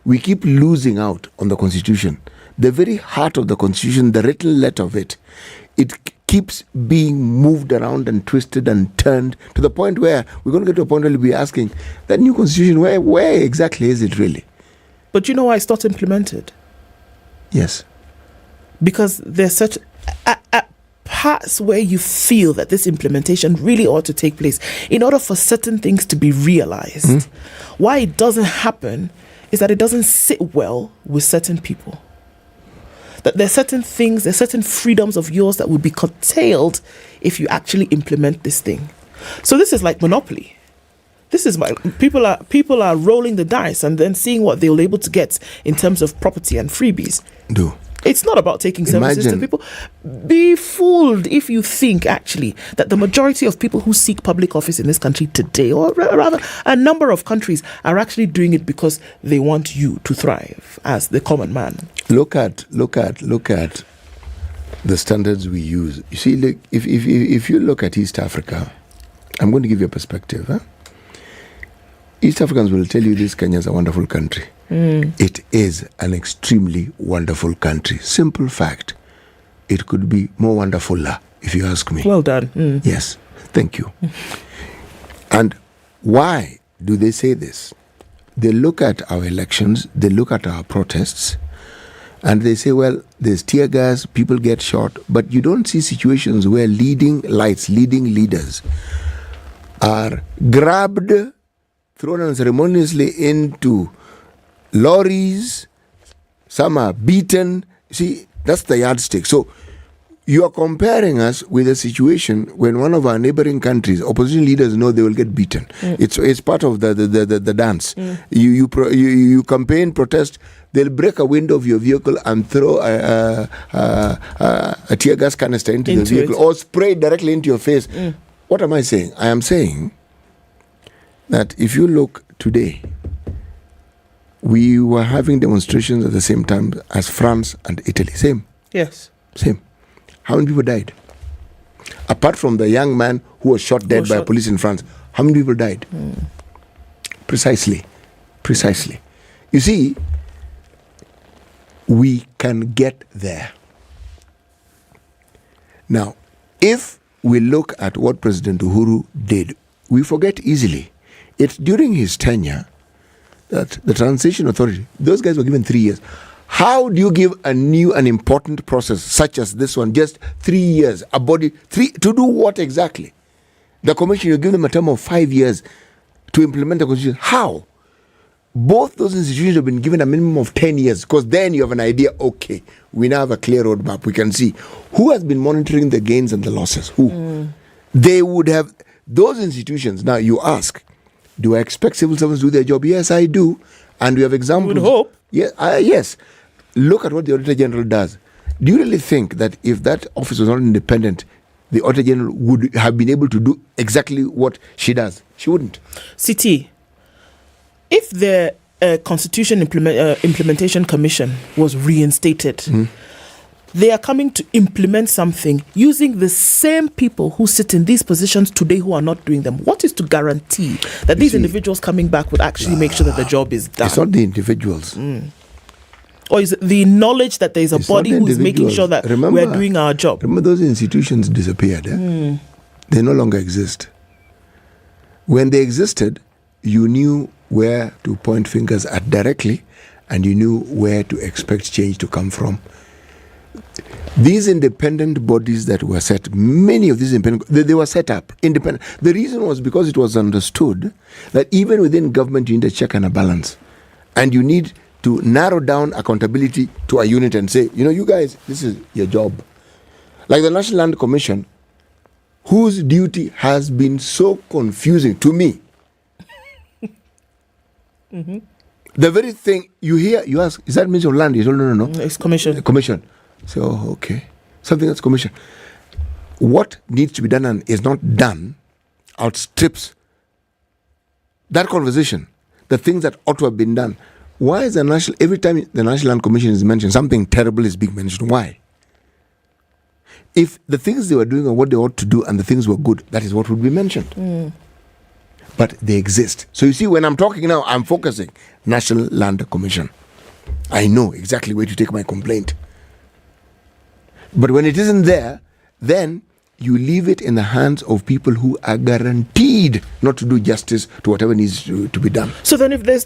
we keep losing out on the Constitution. The very heart of the Constitution, the written letter of it, it keeps being moved around and twisted and turned to the point where we're going to get to a point where we'll be asking, that new Constitution, where exactly is it really? But you know why it's not implemented? Yes. Because there's such parts where you feel that this implementation really ought to take place in order for certain things to be realized. Why it doesn't happen is that it doesn't sit well with certain people. That there's certain things, there's certain freedoms of yours that will be curtailed if you actually implement this thing. So this is like Monopoly. This is people are rolling the dice and then seeing what they'll be able to get in terms of property and freebies. It's not about taking services to people. Be fooled if you think actually that the majority of people who seek public office in this country today, or rather a number of countries, are actually doing it because they want you to thrive as the common man. Look at the standards we use. You see, look, if you look at East Africa, I'm going to give you a perspective. East Africans will tell you this Kenya is a wonderful country. It is an extremely wonderful country. Simple fact. It could be more wonderfuler, if you ask me. Well done. Yes, thank you. And why do they say this? They look at our elections, they look at our protests, and they say, well, there's tear gas, people get shot, but you don't see situations where leading leaders are grabbed, thrown unceremoniously into lorries, some are beaten. See, that's the yardstick. So you are comparing us with a situation when one of our neighboring countries, opposition leaders know they will get beaten. It's part of the dance. You campaign, protest, they'll break a window of your vehicle and throw a tear gas canister into the vehicle or spray it directly into your face. What am I saying? I am saying that if you look today, we were having demonstrations at the same time as France and Italy. Same. Yes. Same. How many people died? Apart from the young man who was shot dead by police in France, how many people died? Precisely. You see, we can get there. Now, if we look at what President Uhuru did, we forget easily. It's during his tenure that the Transition Authority, those guys were given 3 years. How do you give a new and important process such as this one just 3 years, to do what exactly? The commission, you give them a term of 5 years to implement the constitution. How? Both those institutions have been given a minimum of 10 years because then you have an idea, okay, we now have a clear roadmap. We can see who has been monitoring the gains and the losses. Who? They would have, those institutions, now you ask, do I expect civil servants to do their job? Yes, I do. And we have examples. You would hope. Yes. Look at what the Auditor General does. Do you really think that if that office was not independent, the Auditor General would have been able to do exactly what she does? She wouldn't. CT, if the Constitution Implementation Commission was reinstated, they are coming to implement something using the same people who sit in these positions today who are not doing them. What is to guarantee that these individuals coming back would actually make sure that the job is done? It's not the individuals. Or is it the knowledge that there is a body who is making sure that we're doing our job? Remember, those institutions disappeared. They no longer exist. When they existed, you knew where to point fingers at directly, and you knew where to expect change to come from. These independent bodies that were set, many of these independent, they were set up independent. The reason was because it was understood that even within government you need a check and a balance, and you need to narrow down accountability to a unit and say, you guys, this is your job. Like the National Land Commission, whose duty has been so confusing to me. The very thing you hear, you ask, is that Ministry of Land? You say, no. It's commission. Commission. So, okay. Something that's commission. What needs to be done and is not done outstrips that conversation. The things that ought to have been done. Why is every time the National Land Commission is mentioned, something terrible is being mentioned? Why? If the things they were doing are what they ought to do and the things were good, that is what would be mentioned. But they exist. So you see, when I'm talking now, I'm focusing National Land Commission. I know exactly where to take my complaint. But when it isn't there, then you leave it in the hands of people who are guaranteed not to do justice to whatever needs to be done. So then if there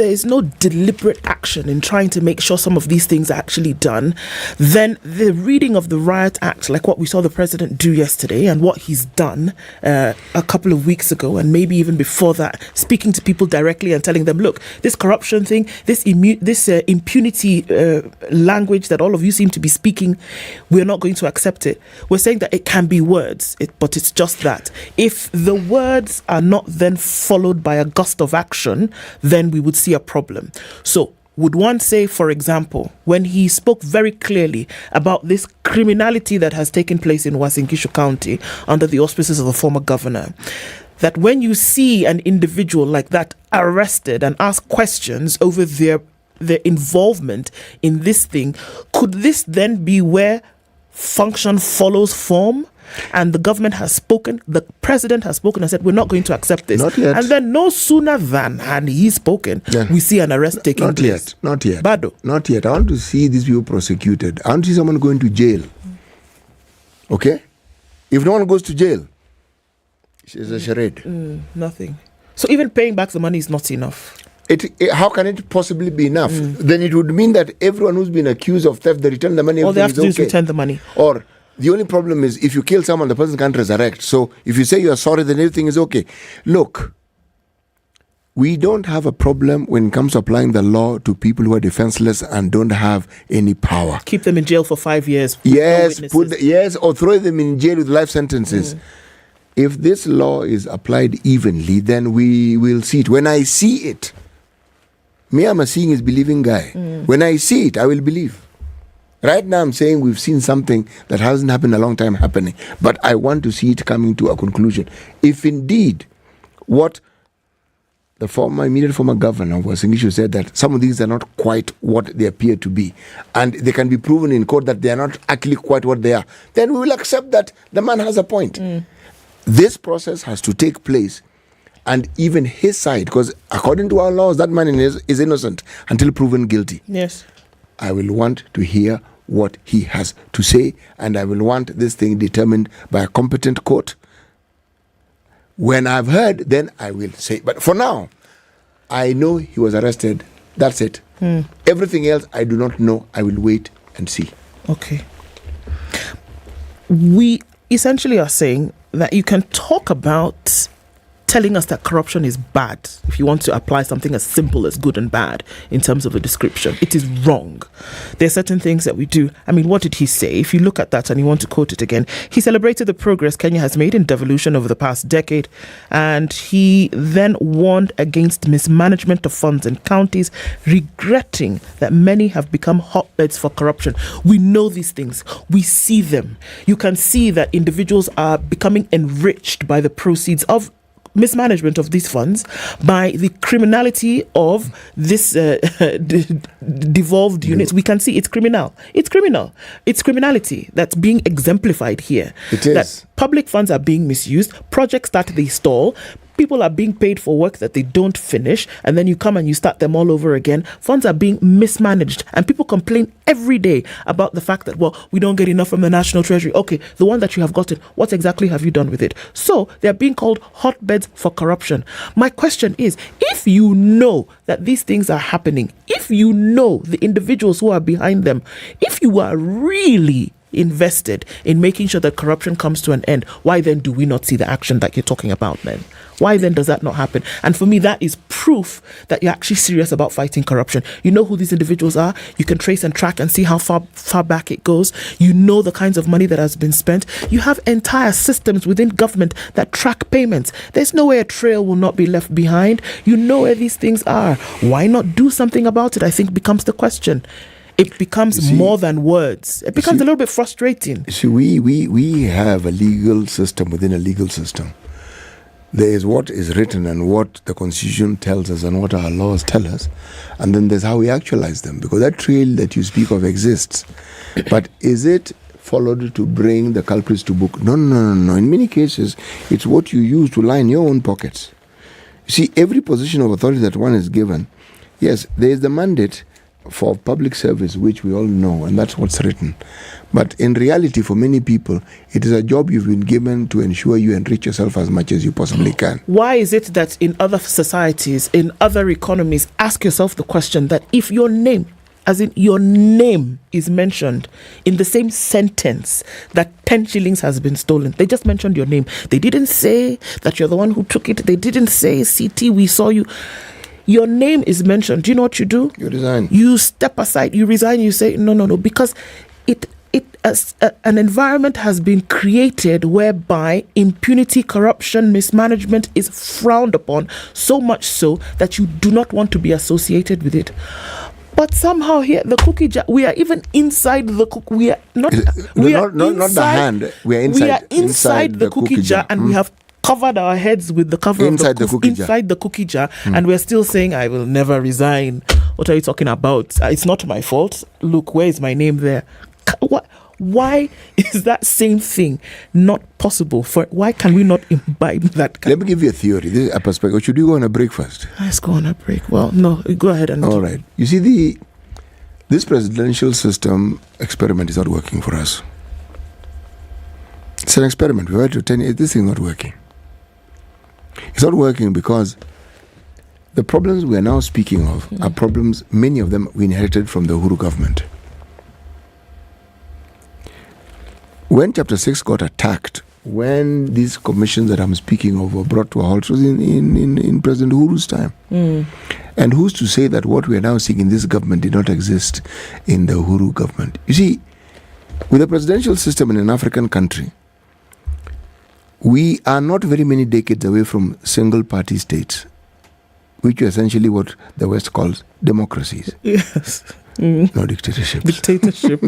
is no deliberate action in trying to make sure some of these things are actually done, then the reading of the Riot Act, like what we saw the president do yesterday and what he's done a couple of weeks ago and maybe even before that, speaking to people directly and telling them, look, this corruption thing, this impunity language that all of you seem to be speaking, we're not going to accept it. We're saying that it can be words, but it's just that. If the words are not then followed by a gust of action, then we would see a problem. So would one say, for example, when he spoke very clearly about this criminality that has taken place in Uasin Gishu County under the auspices of the former governor, that when you see an individual like that arrested and asked questions over their involvement in this thing, could this then be where function follows form? And the government has spoken, the president has spoken and said, we're not going to accept this. Not yet. And then no sooner than he's spoken, we see an arrest taking place. Not yet. Bado. Not yet. I want to see these people prosecuted. I want to see someone going to jail. Okay? If no one goes to jail, it's a charade. Nothing. So even paying back the money is not enough. How can it possibly be enough? Then it would mean that everyone who's been accused of theft, they return the money. All they have to do is return the money. Or the only problem is if you kill someone, the person can't resurrect. So if you say you are sorry, then everything is okay. Look, we don't have a problem when it comes to applying the law to people who are defenseless and don't have any power. Keep them in jail for 5 years. Yes, or throw them in jail with life sentences. If this law is applied evenly, then we will see it. When I see it, me, I'm a seeing is believing guy. When I see it, I will believe. Right now, I'm saying we've seen something that hasn't happened a long time happening, but I want to see it coming to a conclusion. If indeed what the immediate former governor of Wasingishu said, that some of these are not quite what they appear to be, and they can be proven in court that they are not actually quite what they are, then we will accept that the man has a point. This process has to take place, and even his side, because according to our laws, that man is innocent until proven guilty. Yes. I will want to hear what he has to say, and I will want this thing determined by a competent court. When I've heard, then I will say. But for now, I know he was arrested. That's it. Everything else, I do not know. I will wait and see. Okay. We essentially are saying that you can talk about telling us that corruption is bad if you want to apply something as simple as good and bad in terms of a description. It is wrong. There are certain things that we do. I mean, what did he say? If you look at that and you want to quote it again, he celebrated the progress Kenya has made in devolution over the past decade, and he then warned against mismanagement of funds in counties, regretting that many have become hotbeds for corruption. We know these things. We see them. You can see that individuals are becoming enriched by the proceeds of mismanagement of these funds, by the criminality of this devolved units. We can see it's criminal. It's criminality that's being exemplified here. It is. That public funds are being misused, projects that they stall, people are being paid for work that they don't finish, and then you come and you start them all over again. Funds are being mismanaged, and people complain every day about the fact that, well, we don't get enough from the National Treasury. Okay, the one that you have gotten, what exactly have you done with it? So they're being called hotbeds for corruption. My question is, if you know that these things are happening, if you know the individuals who are behind them, if you are really invested in making sure that corruption comes to an end, why then do we not see the action that you're talking about then? Why then does that not happen? And for me, that is proof that you're actually serious about fighting corruption. You know who these individuals are. You can trace and track and see how far back it goes. You know the kinds of money that has been spent. You have entire systems within government that track payments. There's no way a trail will not be left behind. You know where these things are. Why not do something about it, I think, becomes the question. It becomes more than words. It becomes a little bit frustrating. See, we have a legal system within a legal system. There is what is written and what the Constitution tells us and what our laws tell us. And then there's how we actualize them. Because that trail that you speak of exists. But is it followed to bring the culprits to book? No. In many cases, it's what you use to line your own pockets. You see, every position of authority that one is given, yes, there is the mandate for public service, which we all know, and that's what's written. But in reality, for many people, it is a job you've been given to ensure you enrich yourself as much as you possibly can. Why is it that in other societies, in other economies, ask yourself the question that if your name, as in your name, is mentioned in the same sentence that 10 shillings has been stolen, they just mentioned your name. They didn't say that you're the one who took it. They didn't say, CT, we saw you. Your name is mentioned. Do you know what you do? You resign. You step aside. You resign. You say, no, because an environment has been created whereby impunity, corruption, mismanagement is frowned upon, so much so that you do not want to be associated with it. But somehow here, the cookie jar, we are even inside the cookie. We are not. We are not the hand. We are inside. We are inside the cookie jar, and we have covered our heads with the cover inside of the cookie jar, and we're still saying, I will never resign. What are you talking about? It's not my fault. Look, where is my name there? Why is that same thing not possible? Why can we not imbibe that? Let me give you a theory. This is a perspective. Should we go on a break first? Let's go on a break. Well, no, go ahead and. All right. You see, this presidential system experiment is not working for us. It's an experiment. We've had to 10 years. This thing is not working. It's not working because the problems we are now speaking of are problems, many of them we inherited from the Uhuru government. When Chapter 6 got attacked, when these commissions that I'm speaking of were brought to a halt, was in President Uhuru's time. And who's to say that what we are now seeing in this government did not exist in the Uhuru government? You see, with a presidential system in an African country, we are not very many decades away from single-party states, which are essentially what the West calls democracies. Yes. No dictatorship. Dictatorship.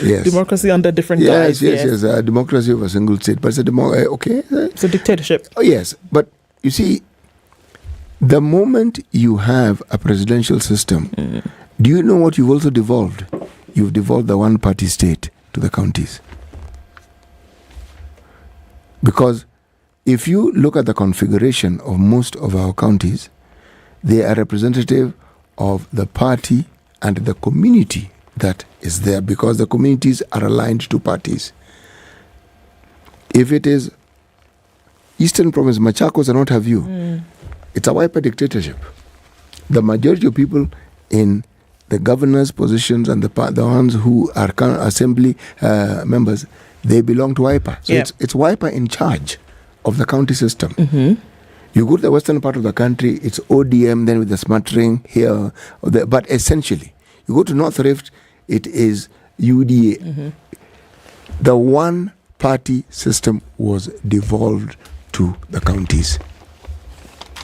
Yes. Democracy under different guise. Yes. A democracy of a single state, but it's a okay. It's a dictatorship. Oh yes, but you see, the moment you have a presidential system, do you know what you've also devolved? You've devolved the one-party state to the counties. Because if you look at the configuration of most of our counties, they are representative of the party and the community that is there, because the communities are aligned to parties. If it is Eastern Province, Machakos and what have you, it's a wiper dictatorship. The majority of people in the governor's positions and the ones who are assembly members, they belong to wiper. So it's wiper in charge of the county system. You go to the western part of the country, it's ODM, then with the smattering here. But essentially, you go to North Rift, it is UDA. The one-party system was devolved to the counties.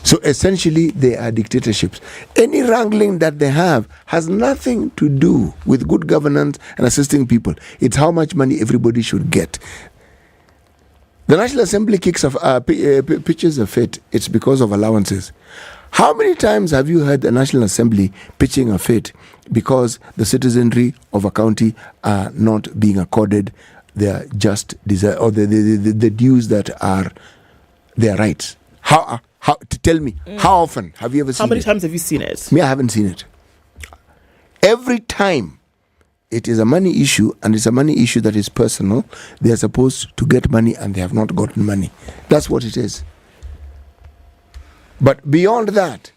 So essentially, they are dictatorships. Any wrangling that they have has nothing to do with good governance and assisting people. It's how much money everybody should get. The National Assembly pitches a fit. It's because of allowances. How many times have you heard the National Assembly pitching a fit because the citizenry of a county are not being accorded their just desire or the dues that are their rights? Tell me, how often have you ever seen it? How many times have you seen it? Me, I haven't seen it. Every time it is a money issue, and it's a money issue that is personal. They are supposed to get money and they have not gotten money. That's what it is. But beyond that,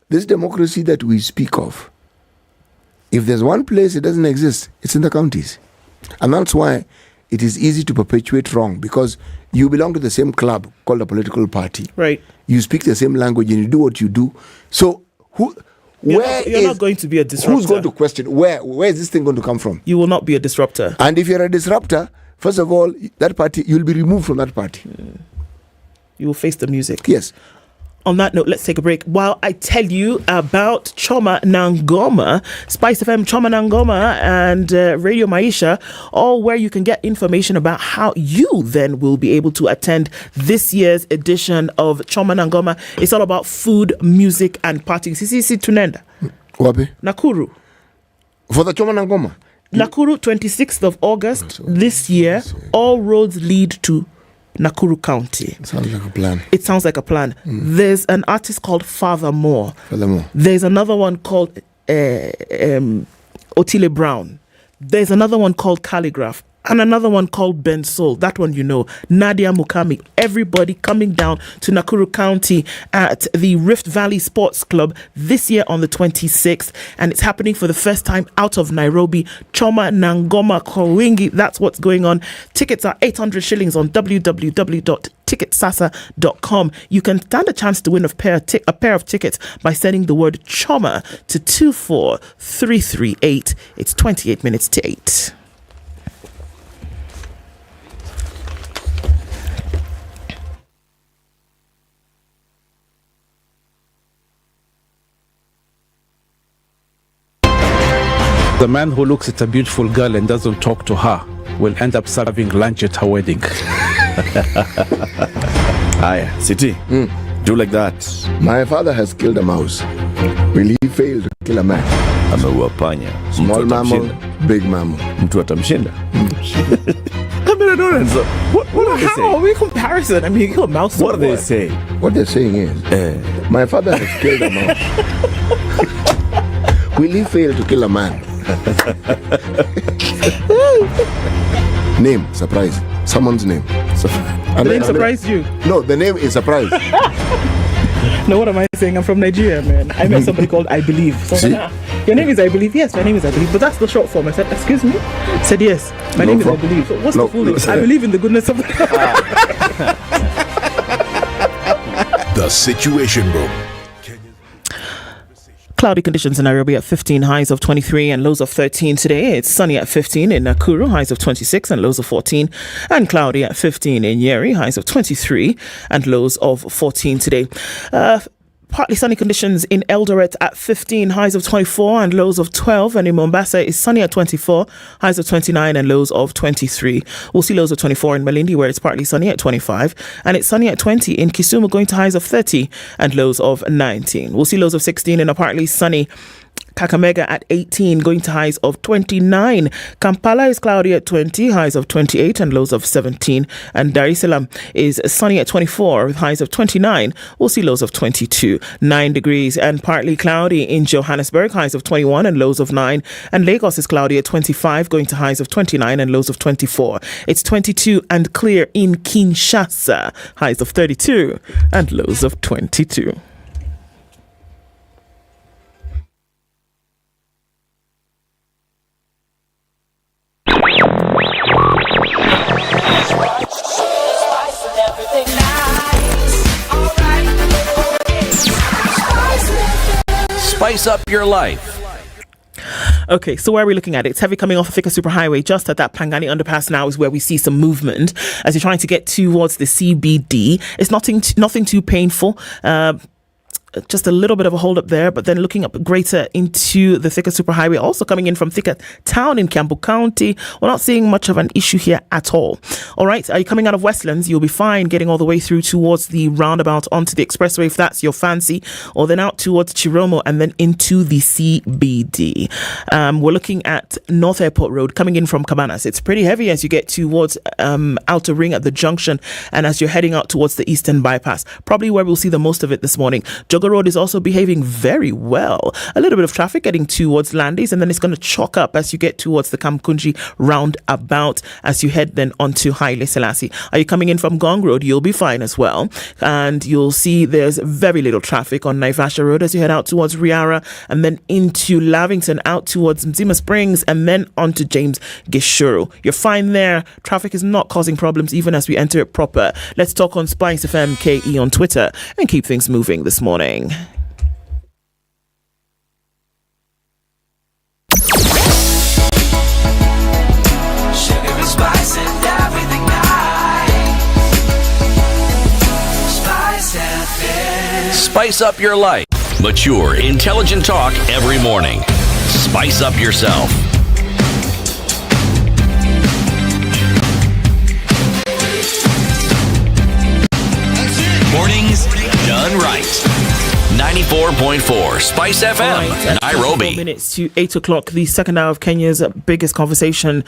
this democracy that we speak of, if there's one place it doesn't exist, it's in the counties. And that's why it is easy to perpetuate wrong, because you belong to the same club called a political party. Right. You speak the same language and you do what you do. So you're not going to be a disruptor. Who's going to question? Where is this thing going to come from? You will not be a disruptor. And if you're a disruptor, first of all, that party, you'll be removed from that party. You will face the music. Yes. On that note, let's take a break while I tell you about Choma Nangoma, Spice FM, Choma Nangoma, and Radio Maisha, all where you can get information about how you then will be able to attend this year's edition of Choma Nangoma. It's all about food, music, and parties. Sisi Tunenda. Wapi? Nakuru. For the Choma Nangoma? Nakuru, 26th of August this year. All roads lead to Nakuru County. Sounds like a plan. It sounds like a plan. There's an artist called Furthermore. There's another one called Otile Brown. There's another one called Calligraph. And another one called Ben Sol. That one you know. Nadia Mukami. Everybody coming down to Nakuru County at the Rift Valley Sports Club this year on the 26th. And it's happening for the first time out of Nairobi. Choma Nangoma Kowingi. That's what's going on. Tickets are 800 shillings on www.ticketsasa.com. You can stand a chance to win a pair of tickets by sending the word Choma to 24338. It's 28 minutes to 8. The man who looks at a beautiful girl and doesn't talk to her will end up serving lunch at her wedding. Aye, City. Do like that. My father has killed a mouse. Will he fail to kill a man? Ameua panya. Small mammal, big mammal. Mtu atamshinda. I mean, I don't know. What how are we comparison? I mean, you kill a mouse. What are they saying? What they're saying is, my father has killed a mouse. Will he fail to kill a man? Name, surprise. Someone's name. The name surprised you? No, the name is surprise. No, what am I saying? I'm from Nigeria, man. I met somebody called I Believe. So I was like, your name is I Believe? Yes, my name is I Believe. But that's the short form. I said, excuse me? I said, yes, my name is I Believe. So what's the full name? I believe in the goodness of The Situation Room. Cloudy conditions in Nairobi at 15, highs of 23 and lows of 13 today. It's sunny at 15 in Nakuru, highs of 26 and lows of 14. And cloudy at 15 in Nyeri, highs of 23 and lows of 14 today. Partly sunny conditions in Eldoret at 15, highs of 24 and lows of 12. And in Mombasa, it's sunny at 24, highs of 29 and lows of 23. We'll see lows of 24 in Malindi, where it's partly sunny at 25. And it's sunny at 20 in Kisumu, going to highs of 30 and lows of 19. We'll see lows of 16 in a partly sunny Kakamega at 18, going to highs of 29. Kampala is cloudy at 20, highs of 28 and lows of 17. And Dar es Salaam is sunny at 24 with highs of 29. We'll see lows of 22. 9 degrees and partly cloudy in Johannesburg, highs of 21 and lows of 9. And Lagos is cloudy at 25, going to highs of 29 and lows of 24. It's 22 and clear in Kinshasa, highs of 32 and lows of 22. Spice up your life. Okay, so where are we looking at? It's heavy coming off the Thika Superhighway. Just at that Pangani underpass now is where we see some movement as you're trying to get towards the CBD. It's nothing too painful. Just a little bit of a hold up there, but then looking up greater into the Thika Superhighway, also coming in from Thika Town in Kiambu County. We're not seeing much of an issue here at all. All right, are you coming out of Westlands? You'll be fine getting all the way through towards the roundabout onto the expressway if that's your fancy, or then out towards Chiromo and then into the CBD. We're looking at North Airport Road coming in from Cabanas. It's pretty heavy as you get towards Outer Ring at the junction and as you're heading out towards the Eastern Bypass. Probably where we'll see the most of it this morning. Road is also behaving very well. A little bit of traffic getting towards Landis, and then it's going to chalk up as you get towards the Kamkunji roundabout as you head then onto Haile Selassie. Are you coming in from Gong Road? You'll be fine as well. And you'll see there's very little traffic on Naivasha Road as you head out towards Riara and then into Lavington, out towards Mzima Springs, and then onto James Gishuru. You're fine there. Traffic is not causing problems even as we enter it proper. Let's talk on Spice FM KE on Twitter and keep things moving this morning. Spice up your life. Mature, intelligent talk every morning. Spice up yourself. Mornings done right. 94.4 Spice FM, Nairobi. 4 minutes to 8 o'clock. The second hour of Kenya's biggest conversation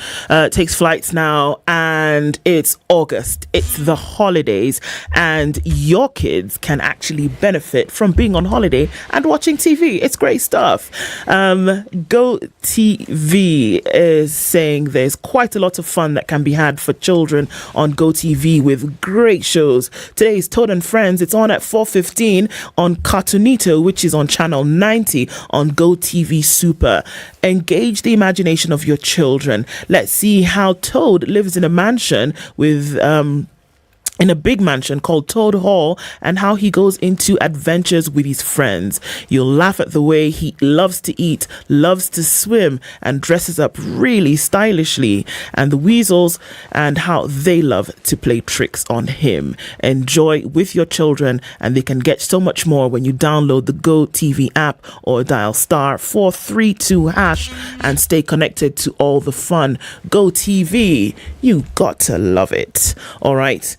takes flight now, and it's August. It's the holidays, and your kids can actually benefit from being on holiday and watching TV. It's great stuff. Go TV is saying there's quite a lot of fun that can be had for children on Go TV with great shows. Today's Toad and Friends. It's on at 4:15 on Cartoonito, which is on channel 90 on Go TV Super. Engage the imagination of your children. Let's see how Toad lives in a mansion with in a big mansion called Toad Hall, and how he goes into adventures with his friends. You'll laugh at the way he loves to eat, loves to swim, and dresses up really stylishly, and the weasels and how they love to play tricks on him. Enjoy with your children, and they can get so much more when you download the Go TV app or dial *432# and stay connected to all the fun. Go TV, you got to love it. All right.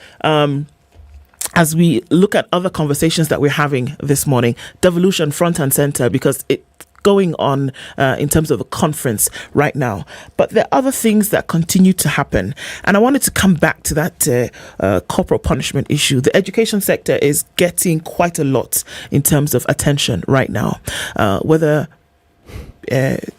As we look at other conversations that we're having this morning, devolution front and center, because it's going on in terms of a conference right now. But there are other things that continue to happen. And I wanted to come back to that corporal punishment issue. The education sector is getting quite a lot in terms of attention right now. Whether the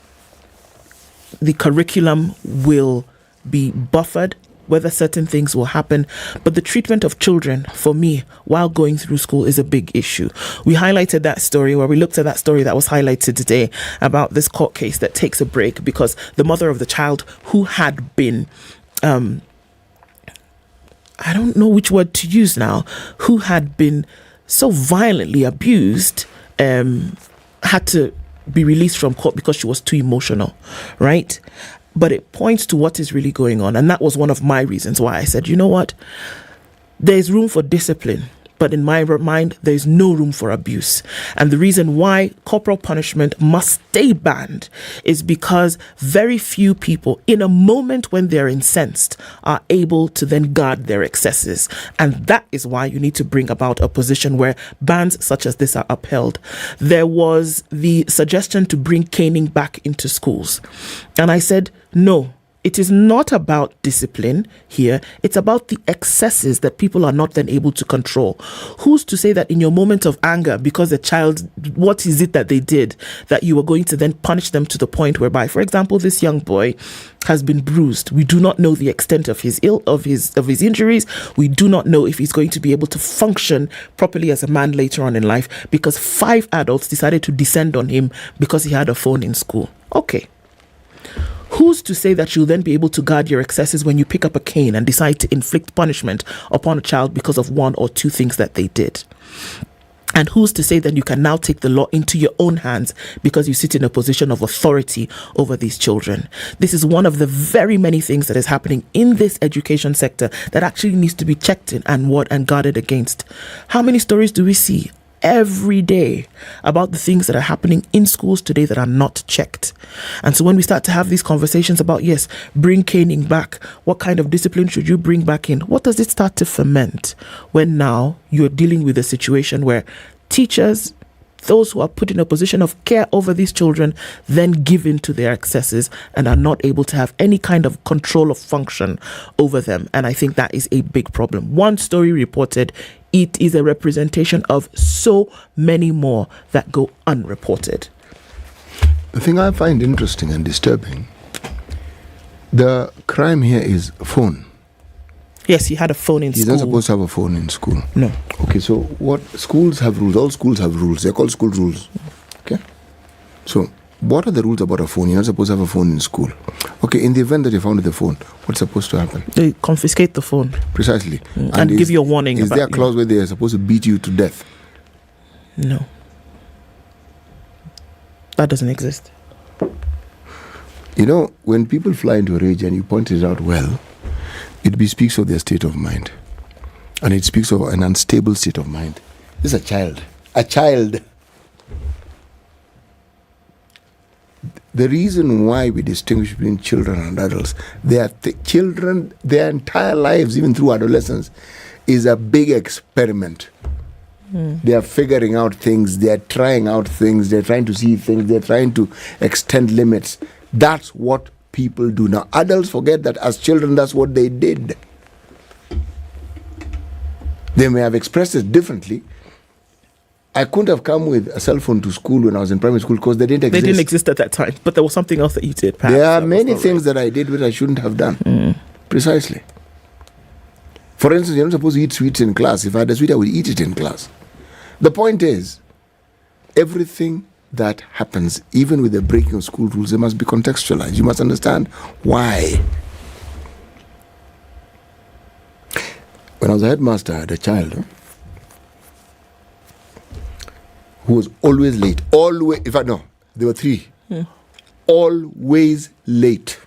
curriculum will be buffered whether certain things will happen. But the treatment of children, for me, while going through school is a big issue. We highlighted that story, where we looked at that story that was highlighted today about this court case that takes a break because the mother of the child who had been, I don't know which word to use now, who had been so violently abused, had to be released from court because she was too emotional, right? But it points to what is really going on. And that was one of my reasons why I said, you know what? There's room for discipline, but in my mind, there's no room for abuse. And the reason why corporal punishment must stay banned is because very few people, in a moment when they're incensed, are able to then guard their excesses. And that is why you need to bring about a position where bans such as this are upheld. There was the suggestion to bring caning back into schools. And I said, no. It is not about discipline here. It's about the excesses that people are not then able to control. Who's to say that in your moment of anger, because the child, what is it that they did, that you are going to then punish them to the point whereby, for example, this young boy has been bruised. We do not know the extent of his injuries. We do not know if he's going to be able to function properly as a man later on in life because 5 adults decided to descend on him because he had a phone in school. Okay. Who's to say that you'll then be able to guard your excesses when you pick up a cane and decide to inflict punishment upon a child because of 1 or 2 things that they did? And who's to say that you can now take the law into your own hands because you sit in a position of authority over these children? This is one of the very many things that is happening in this education sector that actually needs to be checked in and guarded against. How many stories do we see every day about the things that are happening in schools today that are not checked? And so when we start to have these conversations about, yes, bring caning back, what kind of discipline should you bring back in? What does it start to ferment when now you're dealing with a situation where teachers, those who are put in a position of care over these children, then give in to their excesses and are not able to have any kind of control of function over them? And I think that is a big problem. One story reported, it is a representation of so many more that go unreported. The thing I find interesting and disturbing, the crime here is phone. Yes, he had a phone in school. He's not supposed to have a phone in school. No. Okay, so what schools have rules? All schools have rules. They're called school rules. Okay? So what are the rules about a phone? You're not supposed to have a phone in school. Okay, in the event that you found the phone, what's supposed to happen? They confiscate the phone. Precisely. And give you a warning. Is there a clause where they are supposed to beat you to death? No. That doesn't exist. You know, when people fly into a rage and you point it out well, it bespeaks of their state of mind. And it speaks of an unstable state of mind. This is a child. A child. The reason why we distinguish between children and adults, they are children, their entire lives, even through adolescence, is a big experiment. They are figuring out things, they are trying out things, they're trying to see things, they're trying to extend limits. That's what people do. Now, adults forget that as children, that's what they did. They may have expressed it differently. I couldn't have come with a cell phone to school when I was in primary school because they didn't exist. They didn't exist at that time, but there was something else that you did. Perhaps there are many things that I did which I shouldn't have done. Precisely. For instance, you're not supposed to eat sweets in class. If I had a sweet, I would eat it in class. The point is, everything that happens, even with the breaking of school rules, it must be contextualized. You must understand why. When I was a headmaster, I had a child who was always late. Always, in fact, no, there were 3. Always late.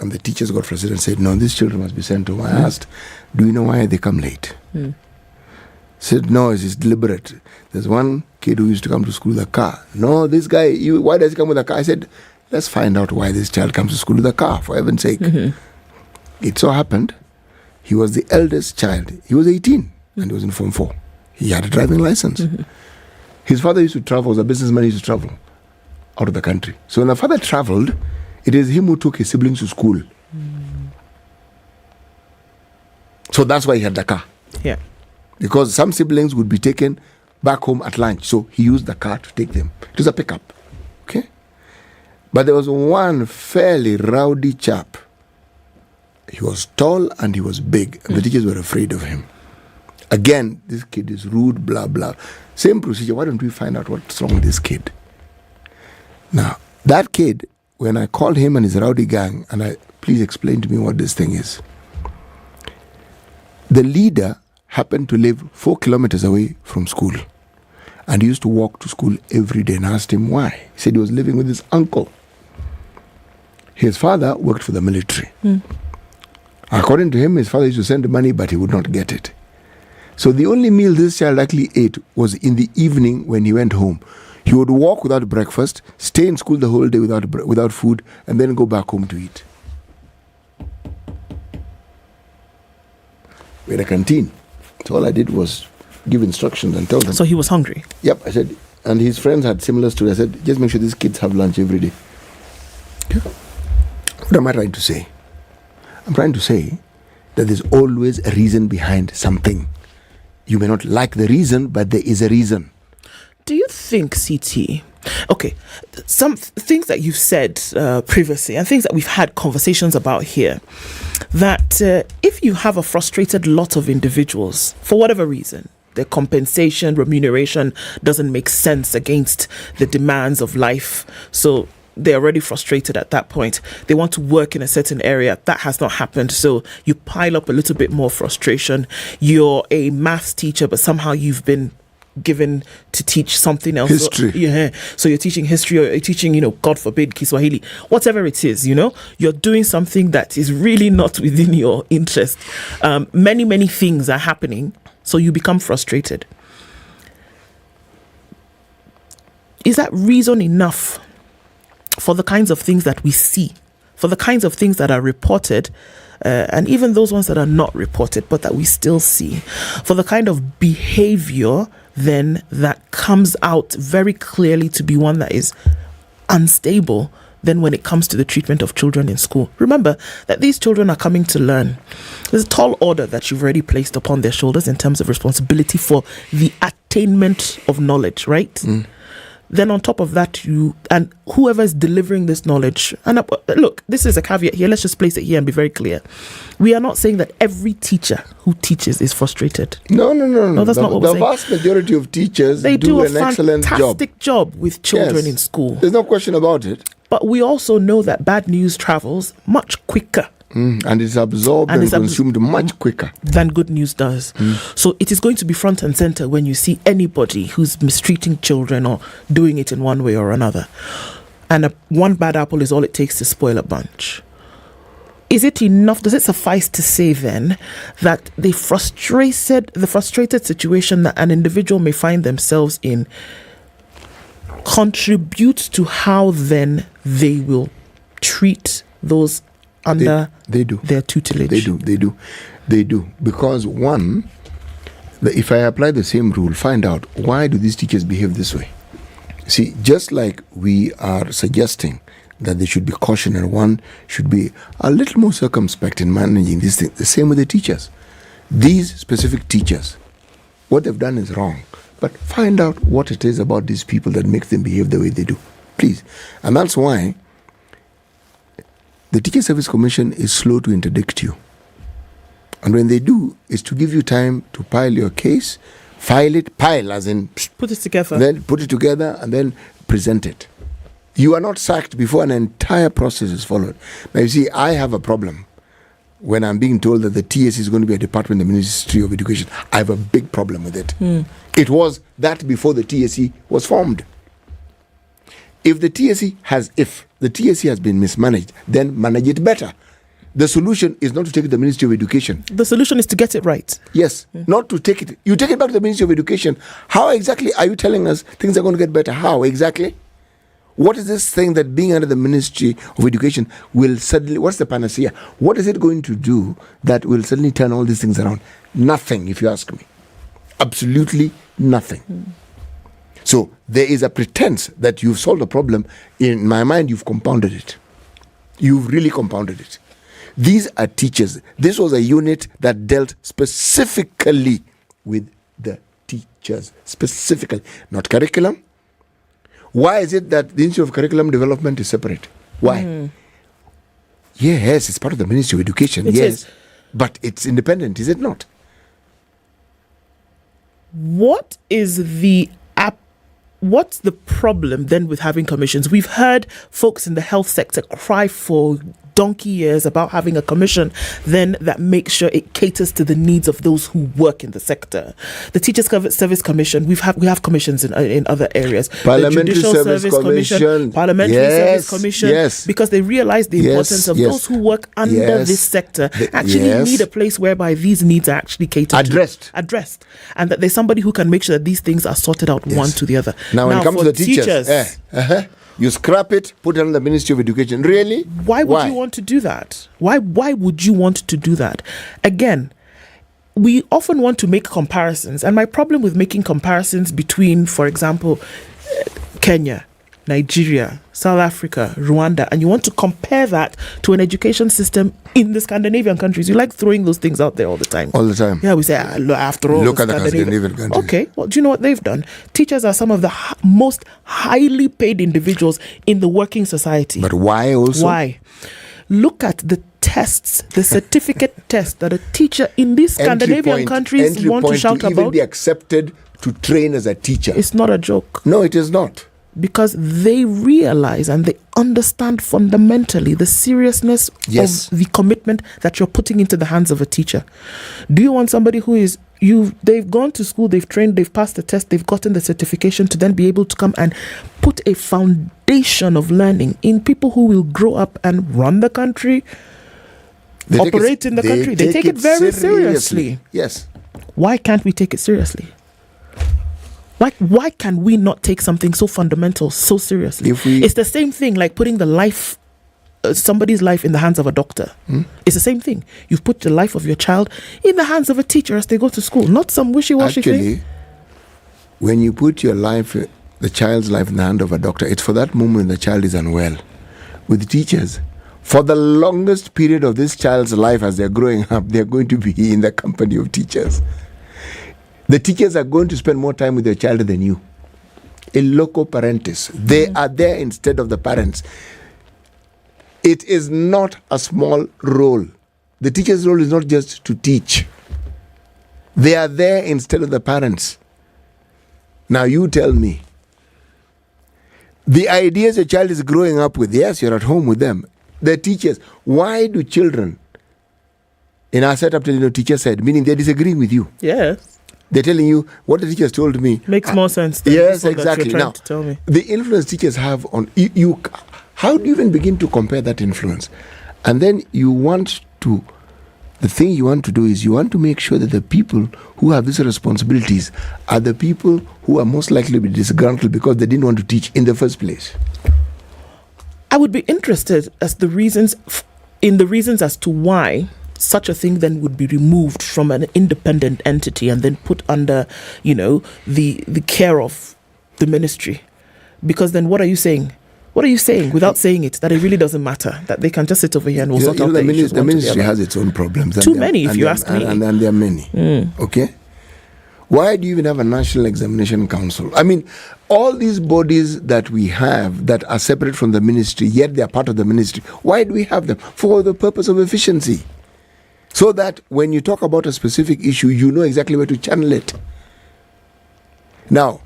And the teachers got frustrated and said, no, these children must be sent home. I asked, do you know why they come late? Said, no, it's deliberate. There's one kid who used to come to school with a car. No, this guy, why does he come with a car? I said, let's find out why this child comes to school with a car, for heaven's sake. It so happened, he was the eldest child. He was 18 and he was in Form 4. He had a driving license. His father used to travel, was a businessman, he used to travel out of the country. So when the father traveled, it is him who took his siblings to school. So that's why he had the car. Yeah. Because some siblings would be taken back home at lunch. So he used the car to take them. It was a pickup. Okay? But there was one fairly rowdy chap He was tall and he was big. And the teachers were afraid of him. Again, this kid is rude, blah, blah. Same procedure. Why don't we find out what's wrong with this kid? Now, that kid, when I called him and his rowdy gang, and please explain to me what this thing is. The leader happened to live 4 kilometers away from school. And he used to walk to school every day, and I asked him why. He said he was living with his uncle. His father worked for the military. According to him, his father used to send money, but he would not get it. So the only meal this child actually ate was in the evening when he went home. He would walk without breakfast, stay in school the whole day without food, and then go back home to eat. We had a canteen. So all I did was give instructions and tell them. So he was hungry? Yep, I said, and his friends had similar stories. I said, just make sure these kids have lunch every day. What am I trying to say? I'm trying to say that there's always a reason behind something. You may not like the reason, but there is a reason. Do you think, CT, okay, some things that you've said previously and things that we've had conversations about here, that if you have a frustrated lot of individuals, for whatever reason, the compensation, remuneration doesn't make sense against the demands of life, so they're already frustrated at that point. They want to work in a certain area. That has not happened. So you pile up a little bit more frustration. You're a maths teacher, but somehow you've been given to teach something else. History. Yeah. So you're teaching history, or you're teaching, God forbid, Kiswahili, whatever it is, you're doing something that is really not within your interest. Many things are happening. So you become frustrated. Is that reason enough for the kinds of things that we see, for the kinds of things that are reported, and even those ones that are not reported, but that we still see, for the kind of behavior then that comes out very clearly to be one that is unstable then when it comes to the treatment of children in school? Remember that these children are coming to learn. There's a tall order that you've already placed upon their shoulders in terms of responsibility for the attainment of knowledge, right? Then on top of that, and whoever is delivering this knowledge, and look, this is a caveat here, let's just place it here and be very clear. We are not saying that every teacher who teaches is frustrated. No, that's not what we're saying. The vast majority of teachers they do an excellent job. Fantastic job with children in school. There's no question about it. But we also know that bad news travels much quicker. And it's absorbed and consumed much quicker than good news does. So it is going to be front and center when you see anybody who's mistreating children or doing it in one way or another. And one bad apple is all it takes to spoil a bunch. Is it enough? Does it suffice to say then that the frustrated situation that an individual may find themselves in contributes to how then they will treat those under their tutelage? They do. Because one, if I apply the same rule, find out why do these teachers behave this way. See, just like we are suggesting that they should be cautioned and one should be a little more circumspect in managing these things, the same with the teachers. These specific teachers, what they've done is wrong. But find out what it is about these people that makes them behave the way they do. Please. And that's why the Teacher Service Commission is slow to interdict you. And when they do, it's to give you time to pile your case, pile as in put it together. Then put it together and then present it. You are not sacked before an entire process is followed. Now you see, I have a problem when I'm being told that the TSC is going to be a department of the Ministry of Education. I have a big problem with it. It was that before the TSC was formed. If the TSC has been mismanaged, then manage it better. The solution is not to take it to the Ministry of Education. The solution is to get it right. Yes, not to take it. You take it back to the Ministry of Education. How exactly are you telling us things are going to get better? How exactly? What is this thing that being under the Ministry of Education will suddenly, what's the panacea? What is it going to do that will suddenly turn all these things around? Nothing, if you ask me. Absolutely nothing. So there is a pretense that you've solved a problem. In my mind, you've compounded it. You've really compounded it. These are teachers. This was a unit that dealt specifically with the teachers. Specifically, not curriculum. Why is it that the Institute of Curriculum Development is separate? Why? Yes, it's part of the Ministry of Education. It yes. is. But it's independent, is it not? What's the problem then with having commissions? We've heard folks in the health sector cry for donkey years about having a commission then that makes sure it caters to the needs of those who work in the sector. The Teachers Service Commission, we have commissions in other areas. Parliamentary the Judicial Service Commission. Parliamentary Service Commission, yes. because they realize the importance of those who work under this sector need a place whereby these needs are actually catered addressed, and that there's somebody who can make sure that these things are sorted out one to the other. Now when it comes to the teachers, you scrap it, put it under the Ministry of Education. Really? Why would you want to do that? Why would you want to do that? Again, we often want to make comparisons. And my problem with making comparisons between, for example, Kenya, Nigeria, South Africa, Rwanda, and you want to compare that to an education system in the Scandinavian countries. You like throwing those things out there all the time. All the time. Yeah, we say, after all, look at the Scandinavian countries. Okay, well, do you know what they've done? Teachers are some of the most highly paid individuals in the working society. But why also? Why? Look at the tests, the certificate test that a teacher in these Scandinavian countries want to shout to even about. Be accepted to train as a teacher. It's not a joke. No, it is not. Because they realize and they understand fundamentally the seriousness of the commitment that you're putting into the hands of a teacher. Do you want somebody who is they've gone to school, they've trained, they've passed the test, they've gotten the certification to then be able to come and put a foundation of learning in people who will grow up and run the country, operate in the country? They take it very seriously. Yes. Why can't we take it seriously? Why can we not take something so fundamental so seriously? It's the same thing like putting somebody's life in the hands of a doctor. It's the same thing. You've put the life of your child in the hands of a teacher as they go to school, not some wishy-washy thing. Actually, when you put the child's life in the hand of a doctor, it's for that moment the child is unwell. With teachers, for the longest period of this child's life as they're growing up, they're going to be in the company of teachers. The teachers are going to spend more time with their child than you. In loco parentis. They are there instead of the parents. It is not a small role. The teacher's role is not just to teach. They are there instead of the parents. Now you tell me. The ideas your child is growing up with, yes, you're at home with them. The teachers, why do children in our setup tell teacher said, meaning they're disagreeing with you? Yes. They're telling you what the teachers told me. Makes more sense than yes, that exactly. You're trying Now, to tell me. The influence teachers have on you, how do you even begin to compare that influence? And then the thing you want to do is you want to make sure that the people who have these responsibilities are the people who are most likely to be disgruntled because they didn't want to teach in the first place. I would be interested in the reasons as to why such a thing then would be removed from an independent entity and then put under, the care of the ministry. Because then what are you saying? What are you saying without saying it? That it really doesn't matter. That they can just sit over here and we'll sort out the issues. The ministry has its own problems. Too many, if you ask me. And there are many. Okay? Why do you even have a National Examination Council? I mean, all these bodies that we have that are separate from the ministry, yet they are part of the ministry. Why do we have them? For the purpose of efficiency. So that when you talk about a specific issue, you know exactly where to channel it. Now,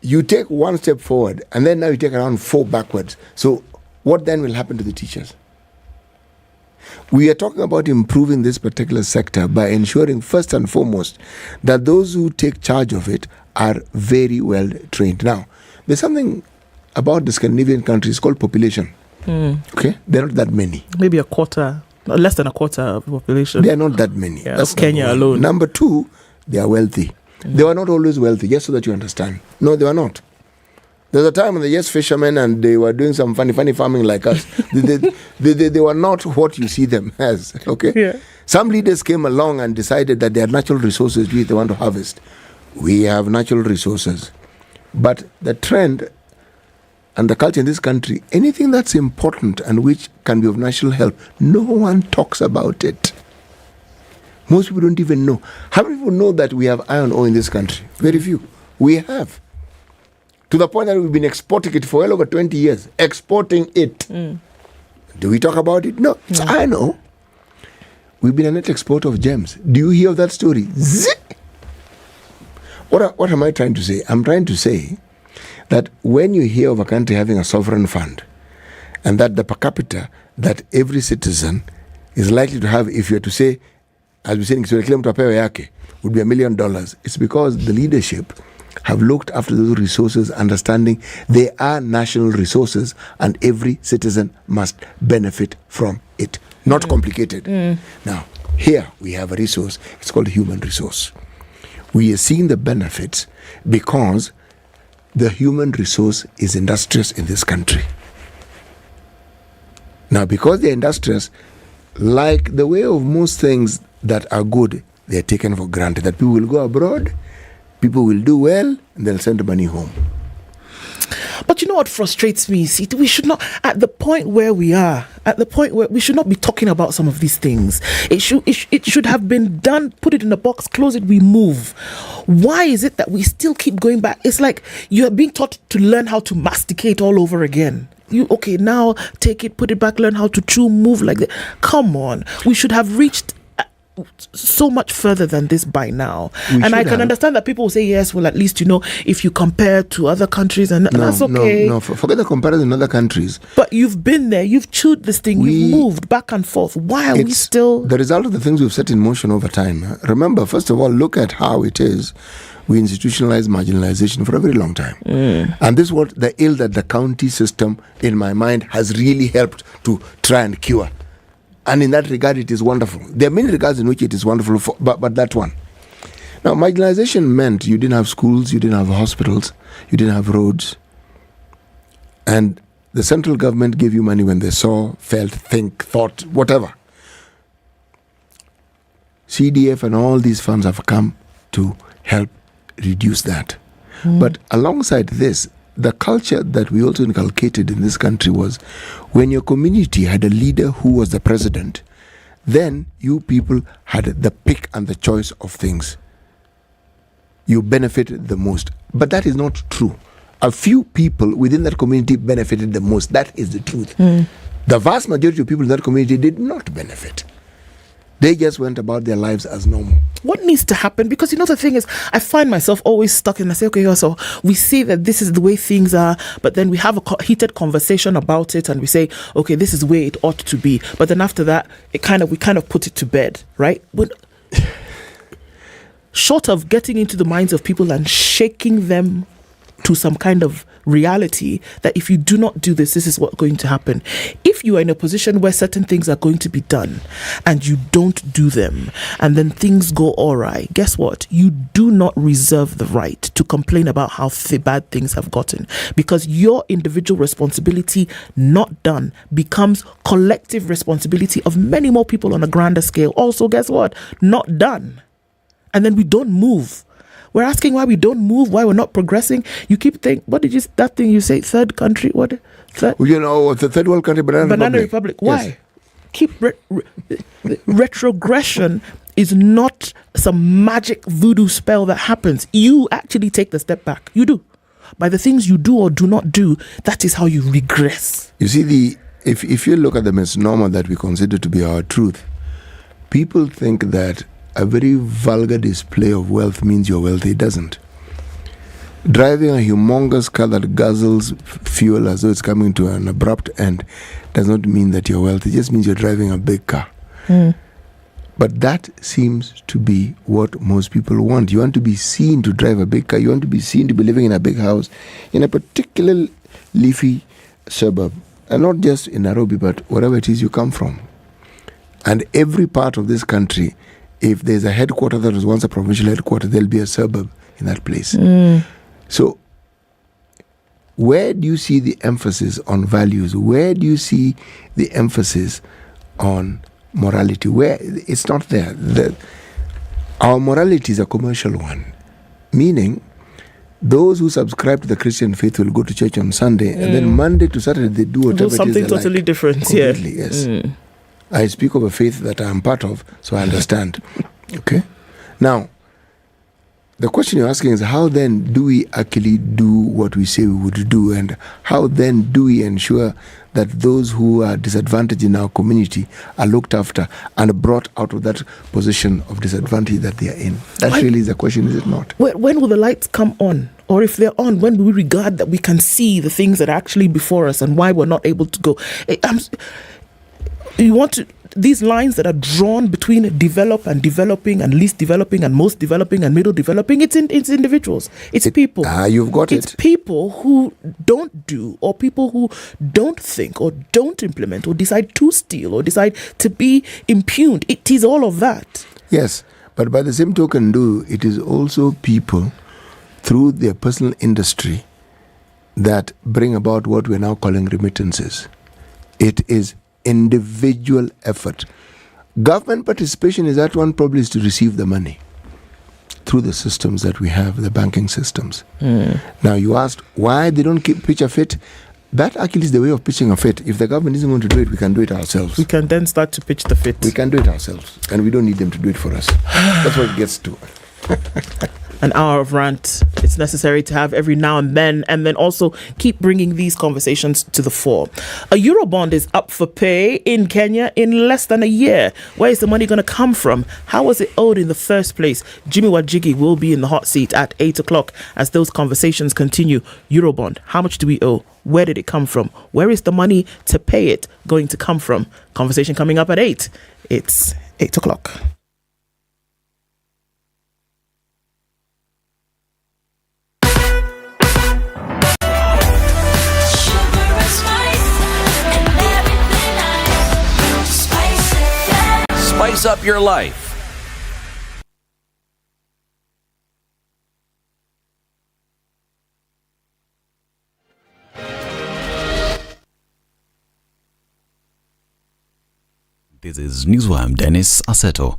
you take one step forward, and then now you take around 4 backwards. So what then will happen to the teachers? We are talking about improving this particular sector by ensuring, first and foremost, that those who take charge of it are very well trained. Now, there's something about the Scandinavian countries called population. Okay? There are not that many. Maybe a quarter. Less than a quarter of the population. They are not that many. Yeah, that's Kenya alone. Number 2, they are wealthy. They were not always wealthy, just so that you understand. No, they were not. There's a time when they were fishermen and they were doing some funny farming like us. they were not what you see them as. Okay? Yeah. Some leaders came along and decided that they had natural resources which they want to harvest. We have natural resources. But the trend and the culture in this country, anything that's important and which can be of national help, no one talks about it. Most people don't even know. How many people know that we have iron ore in this country? Very few. We have. To the point that we've been exporting it for well over 20 years. Exporting it. Do we talk about it? No. So I know. We've been a net exporter of gems. Do you hear of that story? What am I trying to say? I'm trying to say that when you hear of a country having a sovereign fund, and that the per capita that every citizen is likely to have, if you were to say, as we saying, would be $1 million, it's because the leadership have looked after those resources, understanding they are national resources and every citizen must benefit from it. Not complicated. Now, here we have a resource, it's called human resource. We are seeing the benefits because the human resource is industrious in this country. Now, because they're industrious, like the way of most things that are good, they're taken for granted. That people will go abroad, people will do well, and they'll send the money home. But you know what frustrates me? See, we should not, at the point where we are, we should not be talking about some of these things. It should have been done, put it in a box, close it, we move. Why is it that we still keep going back? It's like you are being taught to learn how to masticate all over again. Now take it, put it back, learn how to chew, move like that. Come on. We should have reached so much further than this by now. And I can understand that people will say, yes, well, at least, if you compare to other countries, and that's okay. No, forget the comparison in other countries. But you've been there, you've chewed this thing, you've moved back and forth. Why are we still... The result of the things we've set in motion over time. Remember, first of all, look at how it is. We institutionalized marginalization for a very long time. And this was the ill that the county system, in my mind, has really helped to try and cure. And in that regard, it is wonderful. There are many regards in which it is wonderful, but that one. Now, marginalization meant you didn't have schools, you didn't have hospitals, you didn't have roads. And the central government gave you money when they saw, felt, thought, whatever. CDF and all these funds have come to help reduce that. But alongside this, the culture that we also inculcated in this country was when your community had a leader who was the president, then you people had the pick and the choice of things. You benefited the most. But that is not true. A few people within that community benefited the most. That is the truth. The vast majority of people in that community did not benefit. They just went about their lives as normal. What needs to happen? Because the thing is, I find myself always stuck and I say, okay, so we see that this is the way things are, but then we have a heated conversation about it and we say, okay, this is the way it ought to be. But then after that, we kind of put it to bed, right? But short of getting into the minds of people and shaking them to some kind of reality that if you do not do this, this is what's going to happen. If you are in a position where certain things are going to be done and you don't do them and then things go all right, guess what? You do not reserve the right to complain about how bad things have gotten, because your individual responsibility not done becomes collective responsibility of many more people on a grander scale. Also, guess what? Not done. And then we don't move. We're asking why we don't move, why we're not progressing. You keep thinking, that thing you say, third country, what? The third world country, Banana Republic. Why? Yes. Retrogression is not some magic voodoo spell that happens. You actually take the step back. You do. By the things you do or do not do, that is how you regress. You see, if you look at the misnomer that we consider to be our truth, people think that a very vulgar display of wealth means you're wealthy. It doesn't. Driving a humongous car that guzzles fuel as though it's coming to an abrupt end does not mean that you're wealthy. It just means you're driving a big car. But that seems to be what most people want. You want to be seen to drive a big car. You want to be seen to be living in a big house in a particular leafy suburb. And not just in Nairobi, but wherever it is you come from. And every part of this country, if there's a headquarter that was once a provincial headquarter, there'll be a suburb in that place. So, where do you see the emphasis on values? Where do you see the emphasis on morality? Where it's not there. Our morality is a commercial one, meaning those who subscribe to the Christian faith will go to church on Sunday, and then Monday to Saturday they do whatever it is something totally different. Completely, yes. I speak of a faith that I am part of, so I understand. Okay? Now, the question you're asking is how then do we actually do what we say we would do, and how then do we ensure that those who are disadvantaged in our community are looked after and brought out of that position of disadvantage that they are in? That really is the question, is it not? When will the lights come on? Or if they're on, when will we regard that we can see the things that are actually before us and why we're not able to go? These lines that are drawn between develop and developing and least developing and most developing and middle developing, it's individuals. It's people. You've got It's people who don't do, or people who don't think or don't implement or decide to steal or decide to be impugned. It is all of that. Yes, but by the same token, it is also people through their personal industry that bring about what we're now calling remittances. It is individual effort. Government participation is that one probably is to receive the money through the systems that we have, the banking systems. Now you asked why they don't pitch a fit. That actually is the way of pitching a fit. If the government isn't going to do it, we can do it ourselves. We can then start to pitch the fit. We can do it ourselves, and we don't need them to do it for us. That's what it gets to. An hour of rant. It's necessary to have every now and then also keep bringing these conversations to the fore. A Eurobond is up for pay in Kenya in less than a year. Where is the money going to come from? How was it owed in the first place? Jimmy Wajigi will be in the hot seat at 8 o'clock as those conversations continue. Eurobond, how much do we owe? Where did it come from? Where is the money to pay it going to come from? Conversation coming up at 8. It's 8 o'clock. Spice up your life. This is Newswire. I'm Dennis Aseto.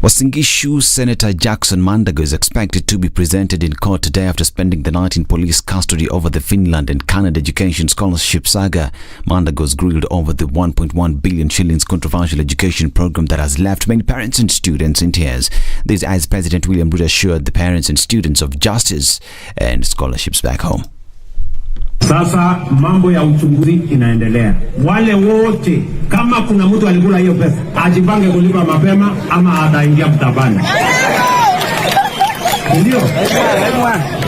Wasingishu Senator Jackson Mandago is expected to be presented in court today after spending the night in police custody over the Finland and Canada education scholarship saga. Mandago was grilled over the 1.1 billion shillings controversial education program that has left many parents and students in tears. This as President William Ruto assured the parents and students of justice and scholarships back home. Sasa mambo ya uchunguzi inaendelea. Wale wote kama kuna mtu alikula hiyo pesa, ajipange kulipa mapema ama ataingia mtabani. Ndio.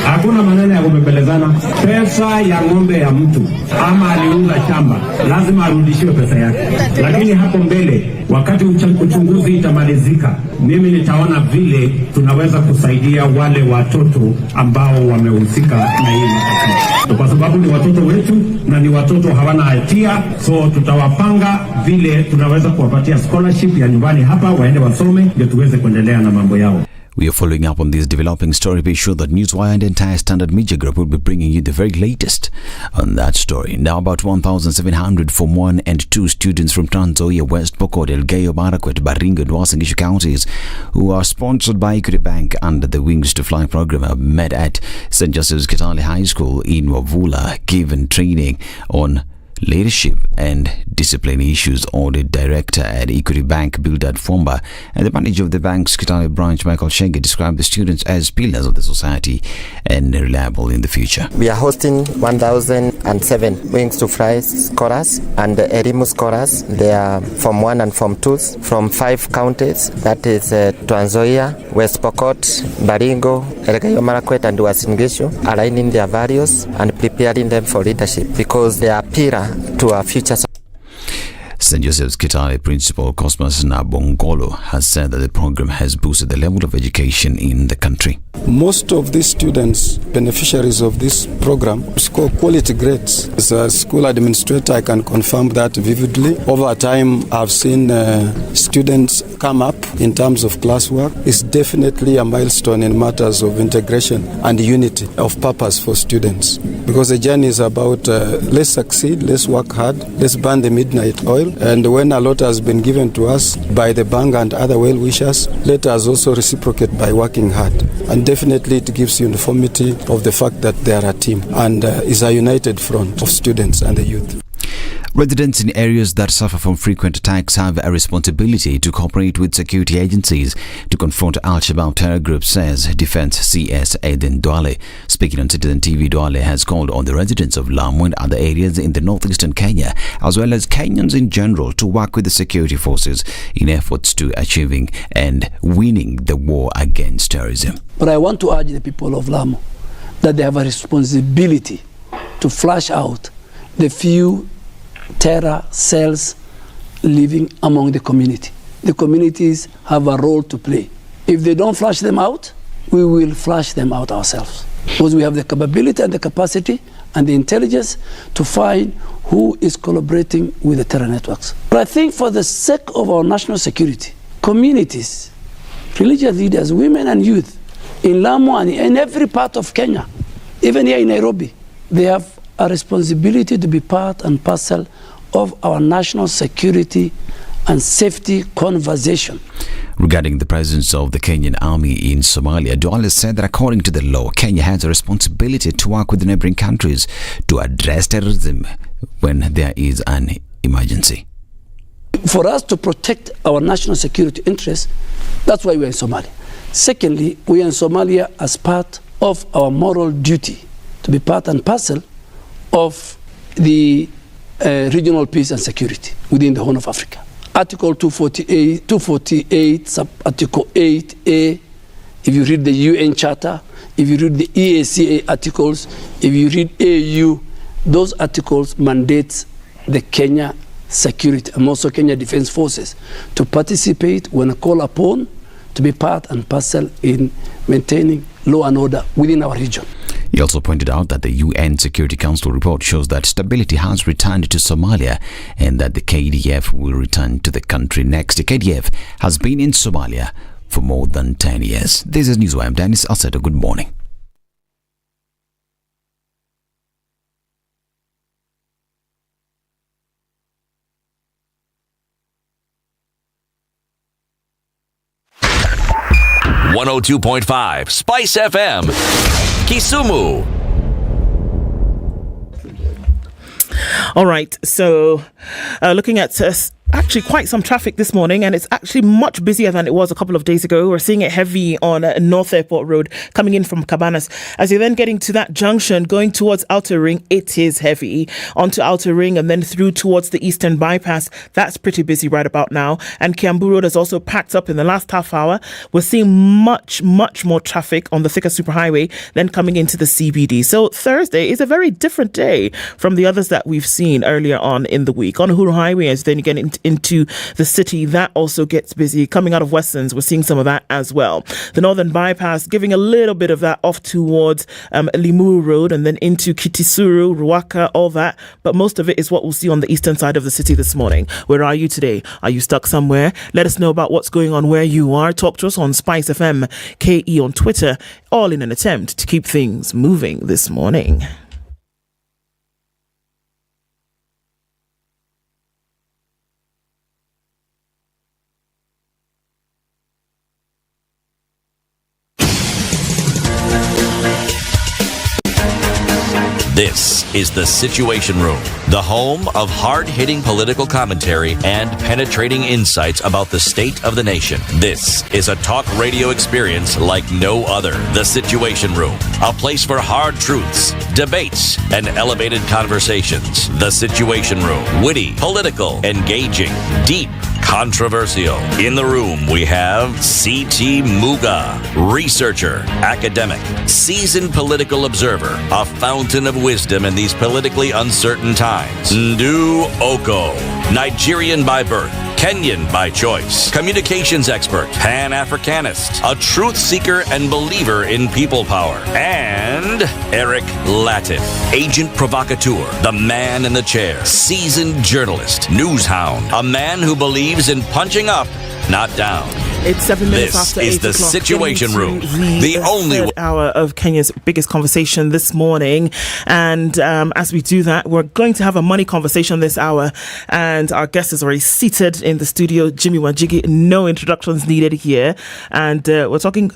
Hakuna maneno ya kubembelezana. Pesa ya ng'ombe ya mtu ama aliuza shamba, lazima arudishiwe pesa yake. Lakini hapo mbele wakati uchunguzi itamalizika, mimi nitaona vile tunaweza kusaidia wale watoto ambao wamehusika na hii matatizo. Kwa sababu ni watoto wetu na ni watoto hawana hatia, so tutawapanga vile tunaweza kuwapatia scholarship ya nyumbani hapa waende wasome ndio tuweze kuendelea na mambo yao. We are following up on this developing story. Be sure that Newswire and the entire Standard Media Group will be bringing you the very latest on that story. Now, about 1,700 Form 1 and 2 students from Trans Nzoia, West Pokot, Elgeyo Marakwet, Baringo and Wasingishu counties, who are sponsored by Equity Bank under the Wings to Fly program, have met at St. Joseph's Kitale High School in Wavula, given training on leadership and discipline issues. Audit Director at Equity Bank, Bildad Fomba, and the manager of the bank's Kitale branch, Michael Shenge, described the students as pillars of the society and reliable in the future. We are hosting 1,007 Wings to Fly scorers and Erimu scorers. They are Form 1 and Form 2s from 5 counties, that is Trans Nzoia, West Pokot, Baringo, Elgeyo Marakwet and Wasingishu, aligning their values and preparing them for leadership because they are pillars to our future. St. Joseph's Kitale Principal Cosmas Nabongolo has said that the program has boosted the level of education in the country. Most of these students, beneficiaries of this program, score quality grades. As a school administrator, I can confirm that vividly. Over time, I've seen students come up in terms of classwork. It's definitely a milestone in matters of integration and unity of purpose for students. Because the journey is about let's succeed, let's work hard, let's burn the midnight oil. And when a lot has been given to us by the bank and other well-wishers, let us also reciprocate by working hard. And definitely it gives uniformity of the fact that they are a team and is a united front of students and the youth. Residents in areas that suffer from frequent attacks have a responsibility to cooperate with security agencies to confront Al-Shabaab terror group, says Defense CS Aden Duale. Speaking on Citizen TV, Duale has called on the residents of Lamu and other areas in the northeastern Kenya, as well as Kenyans in general, to work with the security forces in efforts to achieving and winning the war against terrorism. But I want to urge the people of Lamu that they have a responsibility to flush out the few terror cells living among the community. The communities have a role to play. If they don't flush them out, we will flush them out ourselves, because we have the capability and the capacity and the intelligence to find who is collaborating with the terror networks. But I think for the sake of our national security, communities, religious leaders, women and youth in Lamu and in every part of Kenya, even here in Nairobi, they have a responsibility to be part and parcel of our national security and safety conversation. Regarding the presence of the Kenyan army in Somalia, Duale said that according to the law, Kenya has a responsibility to work with the neighboring countries to address terrorism when there is an emergency. For us to protect our national security interests, that's why we are in Somalia. Secondly, we are in Somalia as part of our moral duty to be part and parcel of the regional peace and security within the Horn of Africa. Article 248, sub-article 8A, if you read the UN Charter, if you read the EACA articles, if you read AU, those articles mandate the Kenya security and also Kenya Defense Forces to participate when called upon to be part and parcel in maintaining law and order within our region. He also pointed out that the UN Security Council report shows that stability has returned to Somalia and that the KDF will return to the country next. The KDF has been in Somalia for more than 10 years. This is Newswire. I'm Dennis Aseto. Good morning. .5 Spice FM, Kisumu. All right, so looking at actually quite some traffic this morning, and it's actually much busier than it was a couple of days ago. We're seeing it heavy on North Airport Road coming in from Cabanas. As you're then getting to that junction going towards Outer Ring, it is heavy onto Outer Ring and then through towards the Eastern Bypass. That's pretty busy right about now. And Kiambu Road is also packed up in the last half hour. We're seeing much more traffic on the Thika Superhighway than coming into the CBD. So Thursday is a very different day from the others that we've seen earlier on in the week. On Uhuru Highway, as then you get into the city, that also gets busy. Coming out of Westlands, we're seeing some of that as well. The Northern Bypass giving a little bit of that off towards Limuru Road and then into Kitisuru, Ruaka, all that. But most of it is what we'll see on the eastern side of the city this morning. Where are you today? Are you stuck somewhere? Let us know about what's going on where you are. Talk to us on Spice FM KE on Twitter, all in an attempt to keep things moving this morning. This is The Situation Room, the home of hard-hitting political commentary and penetrating insights about the state of the nation. This is a talk radio experience like no other. The Situation Room, a place for hard truths, debates, and elevated conversations. The Situation Room, witty, political, engaging, deep, controversial. In the room, we have C.T. Muga, researcher, academic, seasoned political observer, a fountain of wisdom in these politically uncertain times. Ndu Okoh, Nigerian by birth, Kenyan by choice, communications expert, Pan-Africanist, a truth seeker and believer in people power, and Eric Latiff, agent provocateur, the man in the chair, seasoned journalist, news hound, a man who believes in punching up, not down. It's 7 minutes this after 8 is the o'clock. Situation Room, the only third hour of Kenya's biggest conversation this morning. And as we do that, we're going to have a money conversation this hour. And our guest is already seated in the studio, Jimmy Wanjigi. No introductions needed here. And we're talking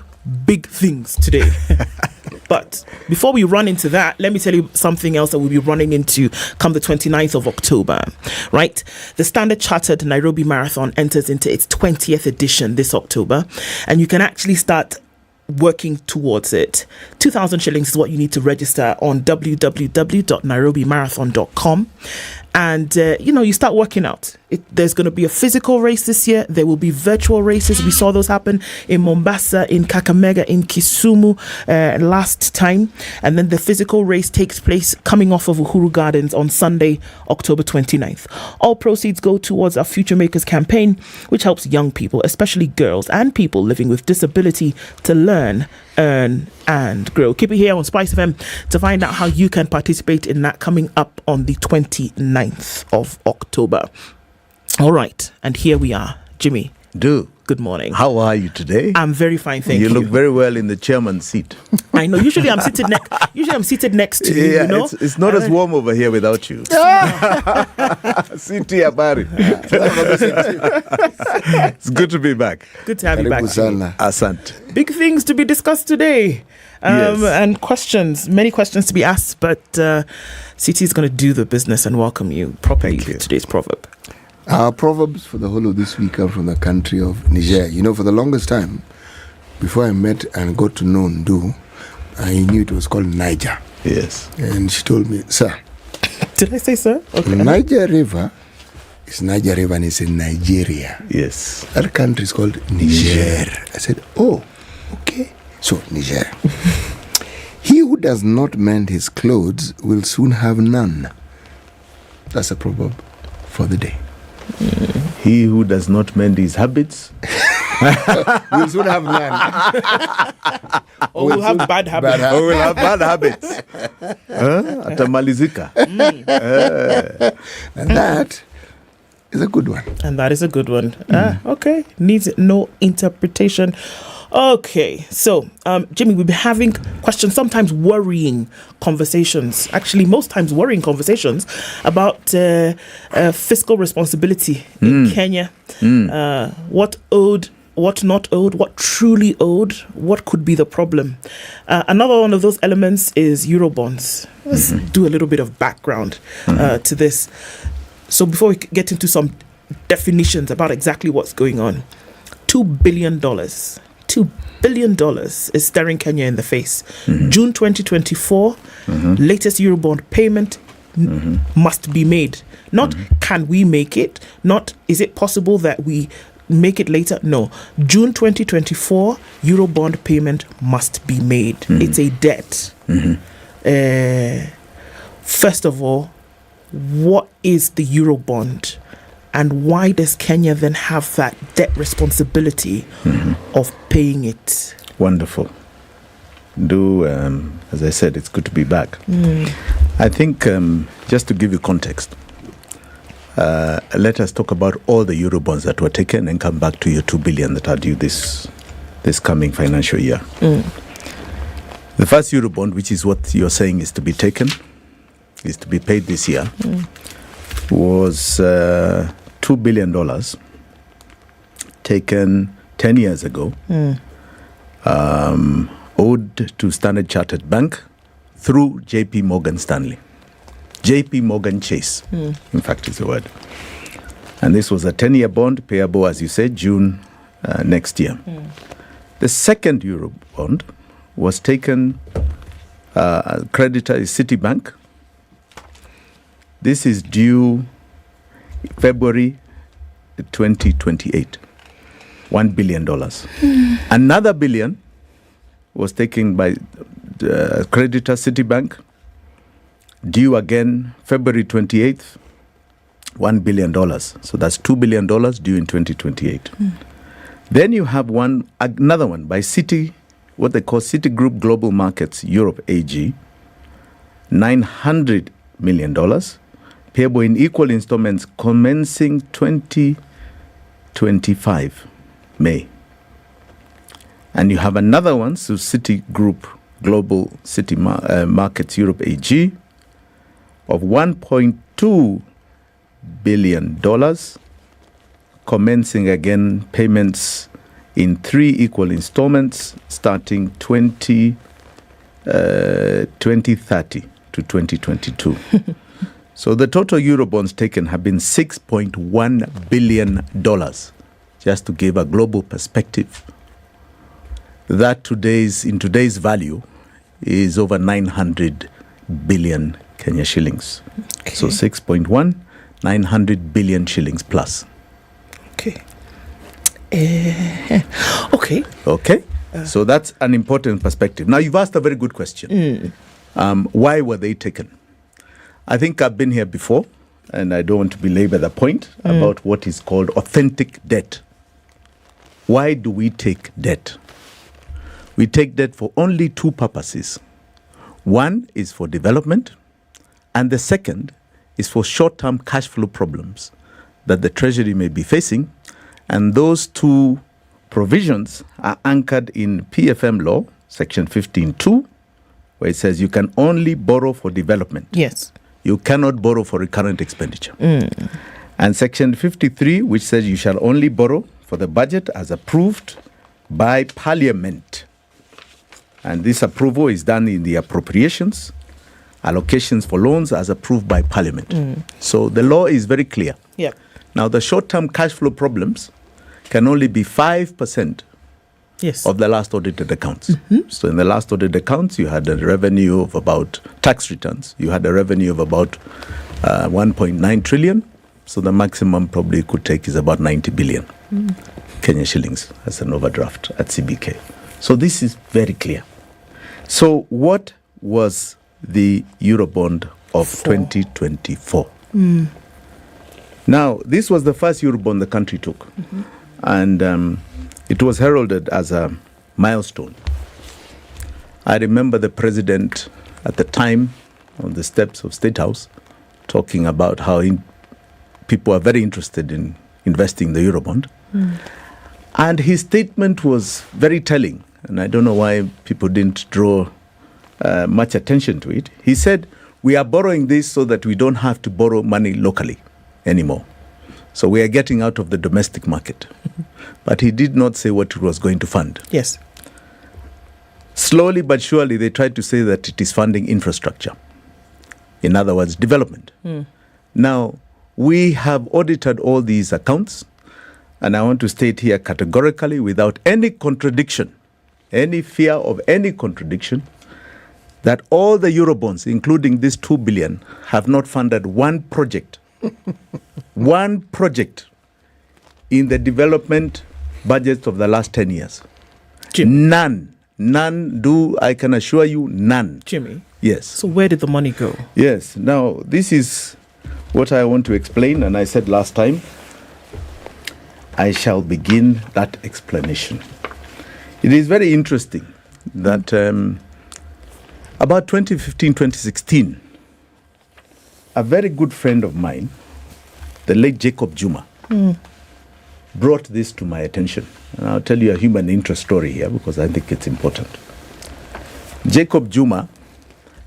big things today. But before we run into that, let me tell you something else that we'll be running into come the 29th of October, right? The Standard Chartered Nairobi Marathon enters into its 20th edition this October, and you can actually start working towards it. 2,000 shillings is what you need to register on www.nairobimarathon.com. And, you start working out. There's going to be a physical race this year. There will be virtual races. We saw those happen in Mombasa, in Kakamega, in Kisumu last time. And then the physical race takes place coming off of Uhuru Gardens on Sunday, October 29th. All proceeds go towards our Future Makers campaign, which helps young people, especially girls and people living with disability, to learn, earn and grow. Keep it here on Spice FM to find out how you can participate in that coming up on the 29th of October. All right, and here we are. Jimmy. Good morning. How are you today? I'm very fine, thank you. You look very well in the chairman's seat. I know. Usually I'm seated next to you, you know? It's not as warm over here without you. Siti habari. It's good to be back. Good to have you back. Asante. Big things to be discussed today. Yes. And many questions to be asked, but Siti is going to do the business and welcome you properly for today's proverb. Our proverbs for the whole of this week are from the country of Niger. For the longest time, before I met and got to know Ndu, I knew it was called Niger. Yes. And she told me, sir. Did I say sir? Okay. Niger River is Niger River and it's in Nigeria. Yes. That country is called Niger. I said, oh, okay. So, Niger. He who does not mend his clothes will soon have none. That's a proverb for the day. He who does not mend his habits will soon have none. Or will have bad habits. Or will have bad habits. Atamalizika. And that is a good one. And that is a good one. Okay. Needs no interpretation. Okay, so Jimmy, we'll be having questions, sometimes worrying conversations, actually most times worrying conversations about fiscal responsibility in Kenya. What owed, what not owed, what truly owed, what could be the problem. Another one of those elements is Eurobonds. Let's do a little bit of background to this. So before we get into some definitions about exactly what's going on, $2 billion is staring Kenya in the face. June 2024, latest Eurobond payment must be made. Not can we make it, not is it possible that we make it later. No, June 2024, Eurobond payment must be made. It's a debt. First of all, what is the Eurobond? And why does Kenya then have that debt responsibility of paying it? Wonderful. As I said, it's good to be back. I think just to give you context, let us talk about all the Eurobonds that were taken and come back to your 2 billion that are due this coming financial year. The first Eurobond, which is what you're saying is to be taken, is to be paid this year, was $2 billion taken 10 years ago, owed to Standard Chartered Bank through JP Morgan Stanley. JP Morgan Chase, in fact, is the word. And this was a 10-year bond payable, as you said, June next year. The second Eurobond was taken, creditor is Citibank. This is due February 2028, $1 billion. Another billion was taken by creditor Citibank, due again February 28th, $1 billion. So that's $2 billion due in 2028. Then you have another one by Citi, what they call Citi Group Global Markets Europe AG, $900 million. Payable in equal installments commencing 2025 May. And you have another one, so Citi Group Global City Markets Europe AG of $1.2 billion, commencing again payments in 3 equal installments starting 2026 2030 to 2022. So the total Eurobonds taken have been $6.1 billion, just to give a global perspective. That in today's value is over 900 billion Kenya shillings. Okay. So 6.1, 900 billion shillings plus. Okay. Okay. Okay. So that's an important perspective. Now, you've asked a very good question. Why were they taken? I think I've been here before, and I don't want to belabor the point about what is called authentic debt. Why do we take debt? We take debt for only two purposes. One is for development, and the second is for short-term cash flow problems that the Treasury may be facing. And those two provisions are anchored in PFM law, section 15.2, where it says you can only borrow for development. Yes. You cannot borrow for recurrent expenditure. And section 53, which says you shall only borrow for the budget as approved by Parliament. And this approval is done in the appropriations, allocations for loans as approved by Parliament. So the law is very clear. Yep. Now, the short-term cash flow problems can only be 5% of the last audited accounts. So in the last audited accounts, you had a revenue of about, tax returns, you had a revenue of about 1.9 trillion. So the maximum probably could take is about 90 billion Kenya shillings as an overdraft at CBK. So this is very clear. So what was the Eurobond of 2024? Now, this was the first Eurobond the country took. And it was heralded as a milestone. I remember the president at the time on the steps of State House talking about how people are very interested in investing in the Eurobond. And his statement was very telling. And I don't know why people didn't draw much attention to it. He said, we are borrowing this so that we don't have to borrow money locally anymore. So we are getting out of the domestic market. But he did not say what it was going to fund. Yes. Slowly but surely, they tried to say that it is funding infrastructure. In other words, development. Now, we have audited all these accounts, and I want to state here categorically, without any contradiction, any fear of any contradiction, that all the Eurobonds, including this 2 billion, have not funded one project. One project in the development budgets of the last 10 years. None. I can assure you, none. Jimmy. Yes. So where did the money go? Yes. Now, this is what I want to explain, and I said last time, I shall begin that explanation. It is very interesting that about 2015, 2016, a very good friend of mine, the late Jacob Juma, brought this to my attention. And I'll tell you a human interest story here because I think it's important. Jacob Juma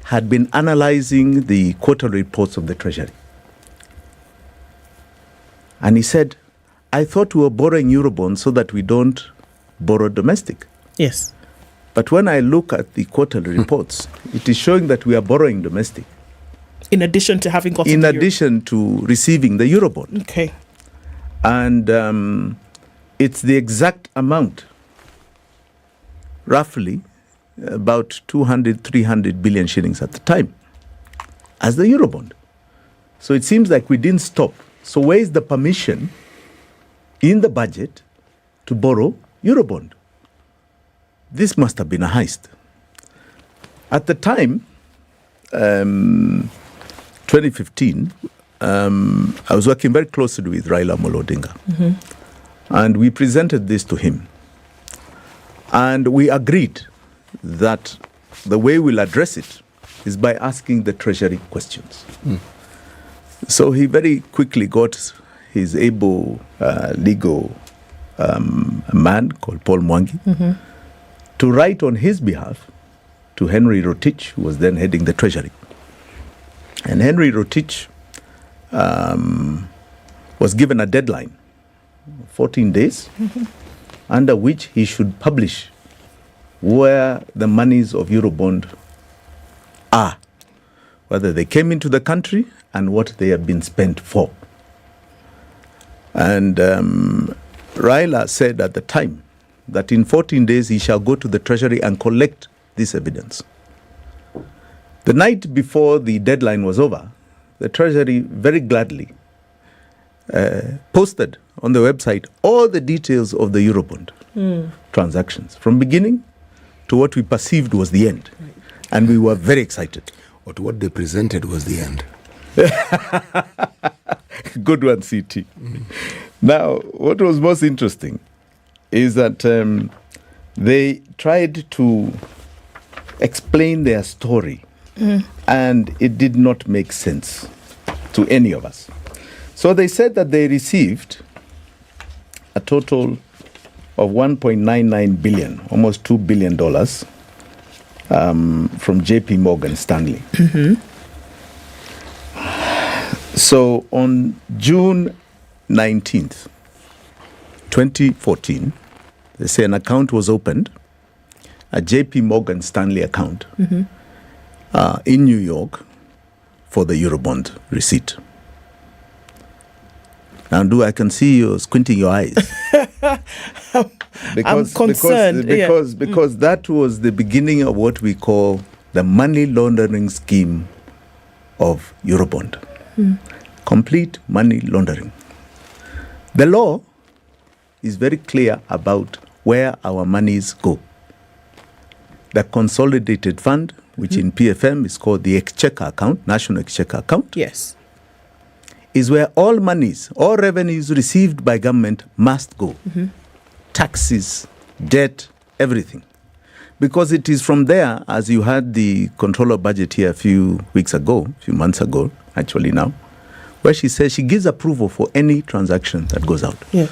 had been analyzing the quarterly reports of the Treasury. And he said, I thought we were borrowing Eurobonds so that we don't borrow domestic. Yes. But when I look at the quarterly reports, it is showing that we are borrowing domestic. In addition to having got in addition to receiving the Eurobond. Okay. And it's the exact amount, roughly about 200, 300 billion shillings at the time, as the Eurobond. So it seems like we didn't stop. So where is the permission in the budget to borrow Eurobond? This must have been a heist. At the time, 2015, I was working very closely with Raila Amolo Odinga. And we presented this to him. And we agreed that the way we'll address it is by asking the Treasury questions. So he very quickly got his able legal man called Paul Mwangi to write on his behalf to Henry Rotich, who was then heading the Treasury. And Henry Rotich was given a deadline, 14 days, under which he should publish where the monies of Eurobond are, whether they came into the country and what they have been spent for. And Raila said at the time that in 14 days he shall go to the Treasury and collect this evidence. The night before the deadline was over, the Treasury very gladly posted on the website all the details of the Eurobond transactions, from beginning to what we perceived was the end. Right. And we were very excited. But what they presented was the end. Good one, CT. Now, what was most interesting is that they tried to explain their story, and it did not make sense to any of us. So they said that they received a total of $1.99 billion, almost $2 billion, from JP Morgan Stanley. So on June 19th, 2014, they say an account was opened, a JP Morgan Stanley account in New York for the Eurobond receipt. Now, I can see you squinting your eyes. I'm concerned. Because that was the beginning of what we call the money laundering scheme of Eurobond. Complete money laundering. The law is very clear about where our monies go. The consolidated fund, which in PFM is called the Exchequer account, National Exchequer account. Yes. Is where all monies, all revenues received by government must go. Taxes, debt, everything. Because it is from there, as you had the controller budget here a few months ago, actually now, where she says she gives approval for any transaction that goes out. Yeah.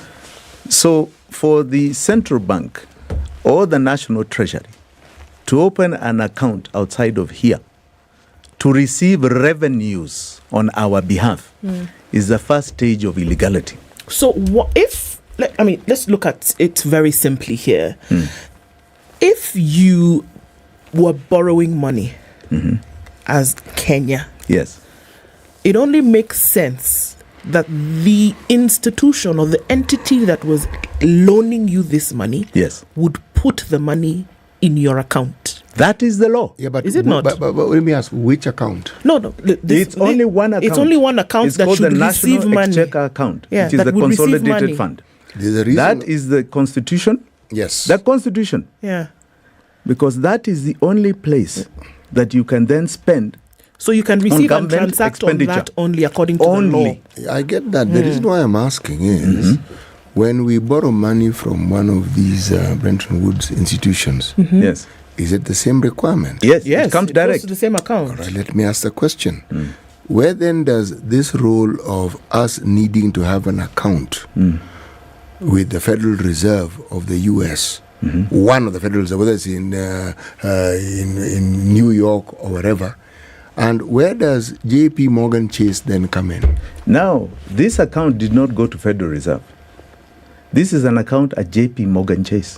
So for the central bank or the national treasury to open an account outside of here to receive revenues on our behalf is the first stage of illegality. So what if, let's look at it very simply here. If you were borrowing money as Kenya, yes, it only makes sense that the institution or the entity that was loaning you this money would put the money in your account. That is the law. Yeah, but is it not? But let me ask, which account? No. It's only one account. It's only one account it's that called should the receive National money. Exchequer account, Yeah, which is that the would receive consolidated money. fund. There's a reason. That is the constitution. Yes. The constitution. Yeah. Because that is the only place that you can then spend. So you can receive and transact on that only according to the law. I get that. The reason why I'm asking is when we borrow money from one of these Bretton Woods institutions, yes, is it the same requirement? Yes, it comes direct. Goes to the same account. All right, let me ask the question. Where then does this role of us needing to have an account with the Federal Reserve of the U.S., one of the Federal Reserve, whether it's in New York or wherever, and where does JP Morgan Chase then come in? Now, this account did not go to Federal Reserve. This is an account at JP Morgan Chase,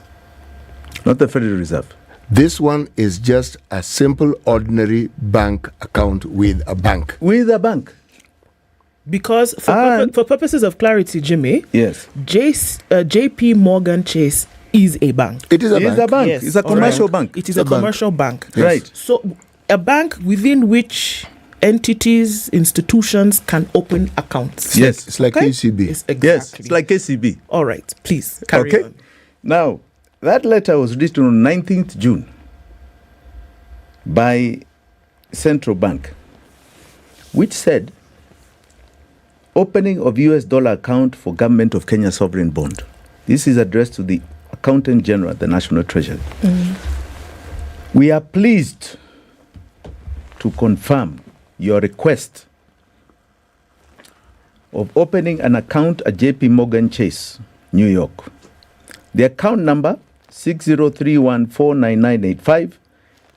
not the Federal Reserve. This one is just a simple, ordinary bank account with a bank. With a bank. Because for purposes of clarity, Jimmy, yes, JP Morgan Chase is a bank. It is a bank. Yes. It's a commercial bank. It is a commercial bank. Yes. Right. So a bank within which entities, institutions can open accounts. Yes. It's like KCB. Exactly. Yes, it's like KCB. All right, please carry on. Now, that letter was written on 19th June by Central Bank, which said, opening of US dollar account for Government of Kenya sovereign bond. This is addressed to the Accountant General, the National Treasury. We are pleased to confirm your request of opening an account at JP Morgan Chase, New York. The account number 6031499985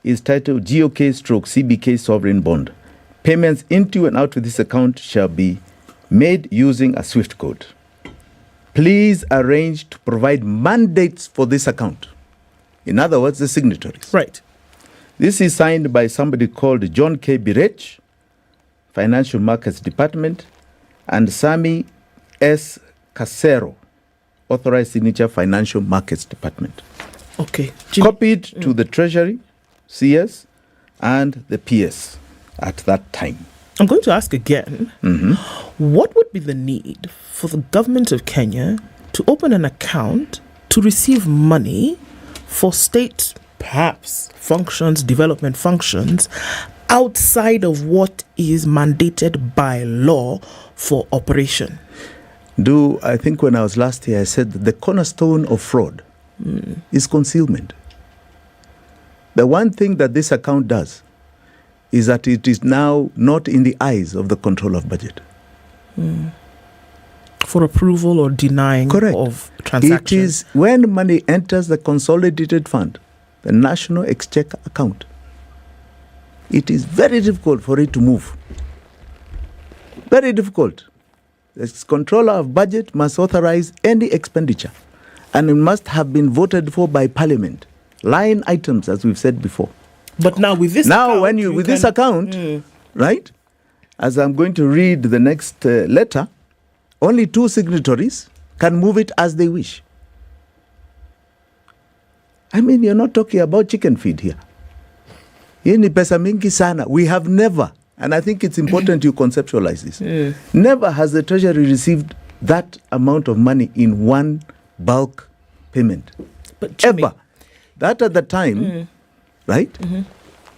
is titled GOK/CBK Sovereign Bond. Payments into and out of this account shall be made using a SWIFT code. Please arrange to provide mandates for this account. In other words, the signatories. Right. This is signed by somebody called John K. Birech, Financial Markets Department, and Sami S. Casero, Authorized Signature, Financial Markets Department. Okay. Copied to the Treasury, CS, and the PS at that time. I'm going to ask again, what would be the need for the government of Kenya to open an account to receive money for state, perhaps, functions, development functions, outside of what is mandated by law for operation? I think when I was last here, I said that the cornerstone of fraud is concealment. The one thing that this account does is that it is now not in the eyes of the control of budget. For approval or denying of transactions. It is when money enters the consolidated fund, the National Exchequer account, it is very difficult for it to move. Very difficult. The controller of budget must authorize any expenditure, and it must have been voted for by Parliament. Line items, as we've said before. But now with this account, this account, right, as I'm going to read the next letter, only 2 signatories can move it as they wish. I mean, you're not talking about chicken feed here. Hii ni pesa mingi sana. We have never, and I think it's important you conceptualize this, never has the Treasury received that amount of money in one bulk payment. But Jimmy, ever. That at the time, right?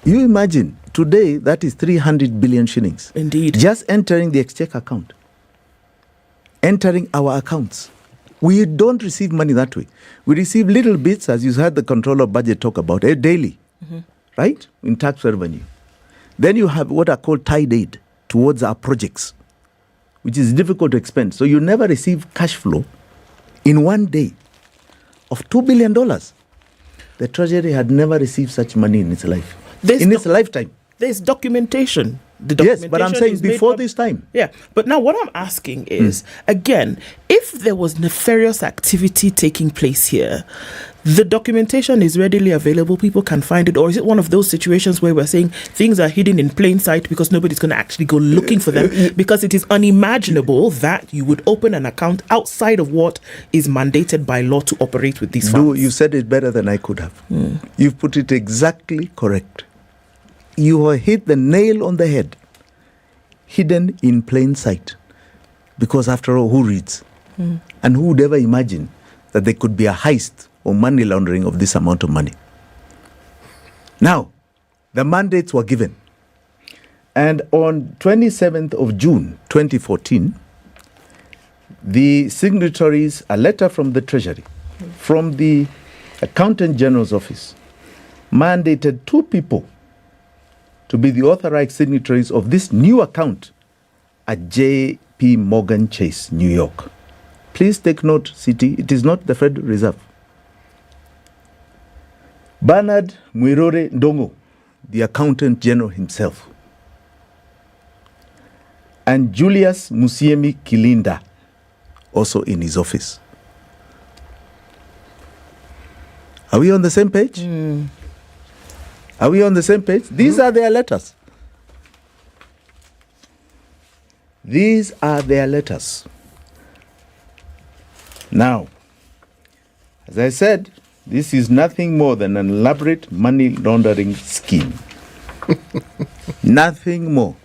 You imagine, today that is 300 billion shillings. Indeed. Just entering the Exchequer account. Entering our accounts. We don't receive money that way. We receive little bits, as you heard the controller of budget talk about, daily, right? In tax revenue. Then you have what are called tied aid towards our projects, which is difficult to expend. So you never receive cash flow in one day of $2 billion. The Treasury had never received such money in its life. In its lifetime. There's documentation. Yes, but I'm saying before this time. Yeah, but now what I'm asking is, again, if there was nefarious activity taking place here, the documentation is readily available, people can find it, or is it one of those situations where we're saying things are hidden in plain sight because nobody's going to actually go looking for them, because it is unimaginable that you would open an account outside of what is mandated by law to operate with these funds? You said it better than I could have. You've put it exactly correct. You have hit the nail on the head. Hidden in plain sight. Because after all, who reads? And who would ever imagine that there could be a heist or money laundering of this amount of money? Now, the mandates were given. And on 27th of June 2014, the signatories, a letter from the Treasury, from the Accountant General's office, mandated 2 people to be the authorized signatories of this new account at J.P. Morgan Chase, New York. Please take note, City, it is not the Federal Reserve. Bernard Mwirore Ndongo, the Accountant General himself. And Julius Musiemi Kilinda, also in his office. Are we on the same page? Are we on the same page? These are their letters. These are their letters. Now, as I said, this is nothing more than an elaborate money laundering scheme. Nothing more.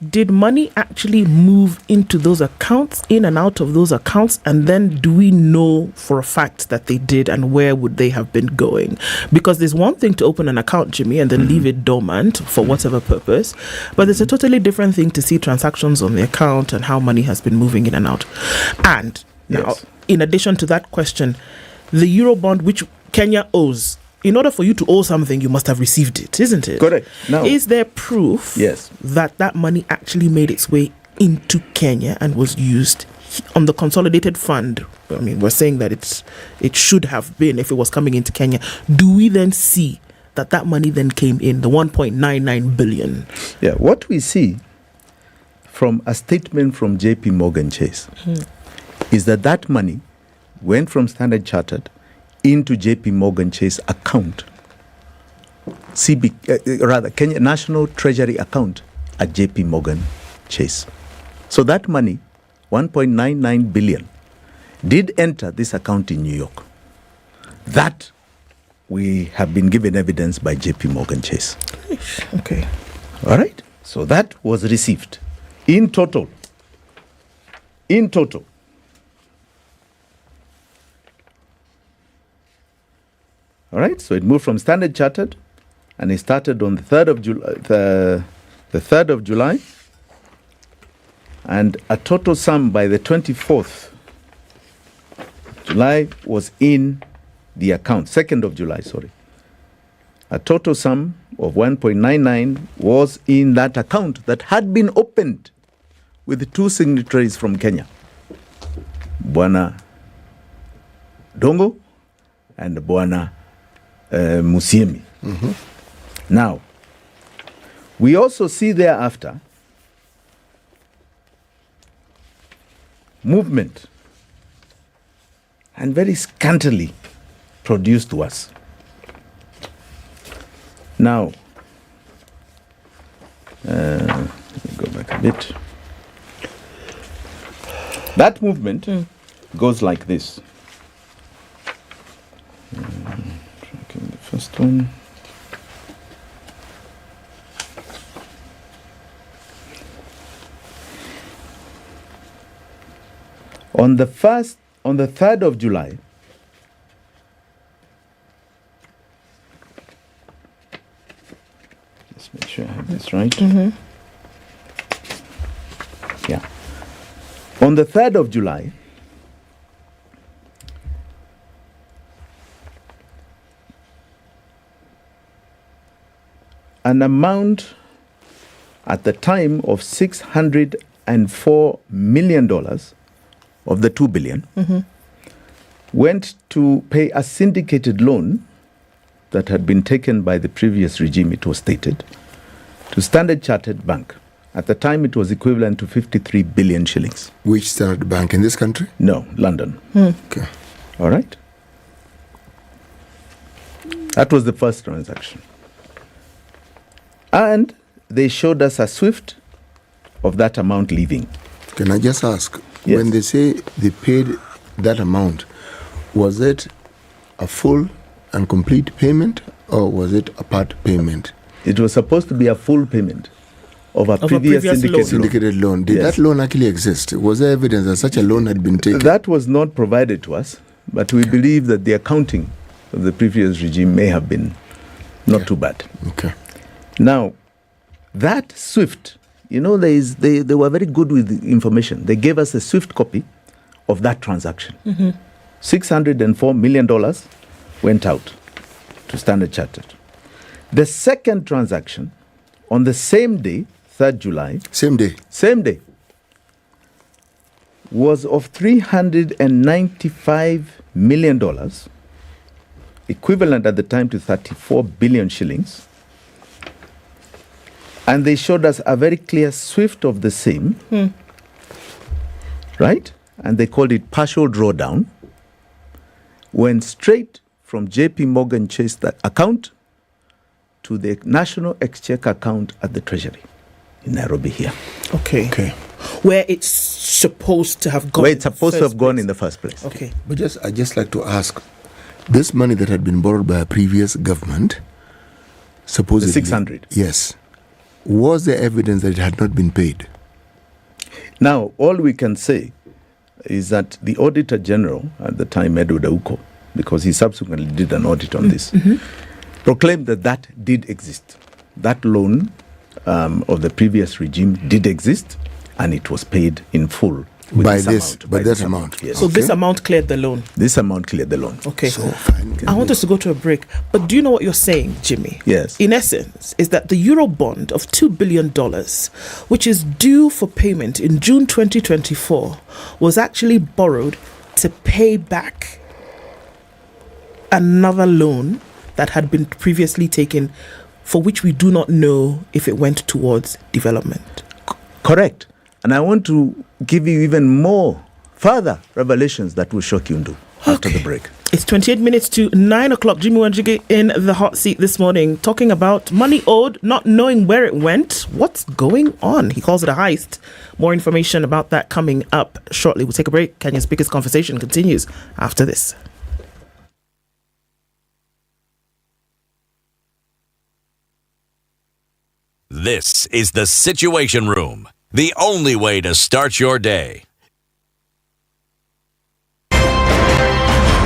Did money actually move into those accounts, in and out of those accounts? And then do we know for a fact that they did, and where would they have been going? Because there's one thing to open an account, Jimmy, and then leave it dormant for whatever purpose. But there's a totally different thing to see transactions on the account and how money has been moving in and out. And now, in addition to that question, the Eurobond, which Kenya owes, in order for you to owe something, you must have received it, isn't it? Correct. Now, is there proof that money actually made its way into Kenya and was used on the consolidated fund? I mean, we're saying that it should have been if it was coming into Kenya. Do we then see that money then came in, the 1.99 billion? Yeah, what we see from a statement from J.P. Morgan Chase is that money went from Standard Chartered into J.P. Morgan Chase account Kenya National Treasury account at JP Morgan Chase. So that money, 1.99 billion, did enter this account in New York. That we have been given evidence by JP Morgan Chase. Okay. All right. So that was received in total. All right. So it moved from Standard Chartered, and it started on the 3rd of July. The 3rd of July, and a total sum by the 24th July was in the account. 2nd of July, sorry. A total sum of 1.99 was in that account that had been opened with 2 signatories from Kenya, Bwana Dongo and Bwana Musiemi. Now, we also see thereafter movement, and very scantily produced to us. Now, let me go back a bit. That movement goes like this. Tracking the first one. On the 3rd of July, let's make sure I have this right. Yeah. On the 3rd of July, an amount at the time of $604 million of the 2 billion went to pay a syndicated loan that had been taken by the previous regime, it was stated, to Standard Chartered Bank. At the time, it was equivalent to 53 billion shillings. Which Standard Bank in this country? No, London. Okay. All right. That was the first transaction. And they showed us a SWIFT of that amount leaving. Can I just ask, Yes. when they say they paid that amount, was it a full and complete payment, or was it a part payment? It was supposed to be a full payment of a previous syndicated loan. Did Yes. that loan actually exist? Was there evidence that such a loan had been taken? That was not provided to us, but we believe that the accounting of the previous regime may have been not too bad. Okay. Now, that SWIFT, you know, they were very good with the information. They gave us a SWIFT copy of that transaction. $604 million went out to Standard Chartered. The second transaction, on the same day, 3rd July. Same day? Same day. Was of $395 million, equivalent at the time to 34 billion shillings. And they showed us a very clear SWIFT of the same, right? And they called it partial drawdown. Went straight from JP Morgan Chase account to the National Exchequer account at the Treasury in Nairobi here. Okay. Where it's supposed to have gone. Where it's supposed to have gone in the first place. Okay. But I'd just like to ask, this money that had been borrowed by a previous government, supposedly... The 600. Yes. Was there evidence that it had not been paid? Now, all we can say is that the Auditor General at the time, Edward Okoh, because he subsequently did an audit on this, proclaimed that that did exist. That loan of the previous regime did exist, and it was paid in full. By that amount. Yes. So this amount cleared the loan. This amount cleared the loan. Okay. So fine. I want us to go to a break. But do you know what you're saying, Jimmy? Yes. In essence, is that the Eurobond of $2 billion, which is due for payment in June 2024, was actually borrowed to pay back another loan that had been previously taken, for which we do not know if it went towards development. Correct. And I want to give you even more further revelations that will shock you after the break. It's It's 28 minutes to 9 o'clock. Jimmy Wanjigi in the hot seat this morning, talking about money owed, not knowing where it went. What's going on? He calls it a heist. More information about that coming up shortly. We'll take a break. Kenya's biggest conversation continues after this. This is the Situation Room, the only way to start your day.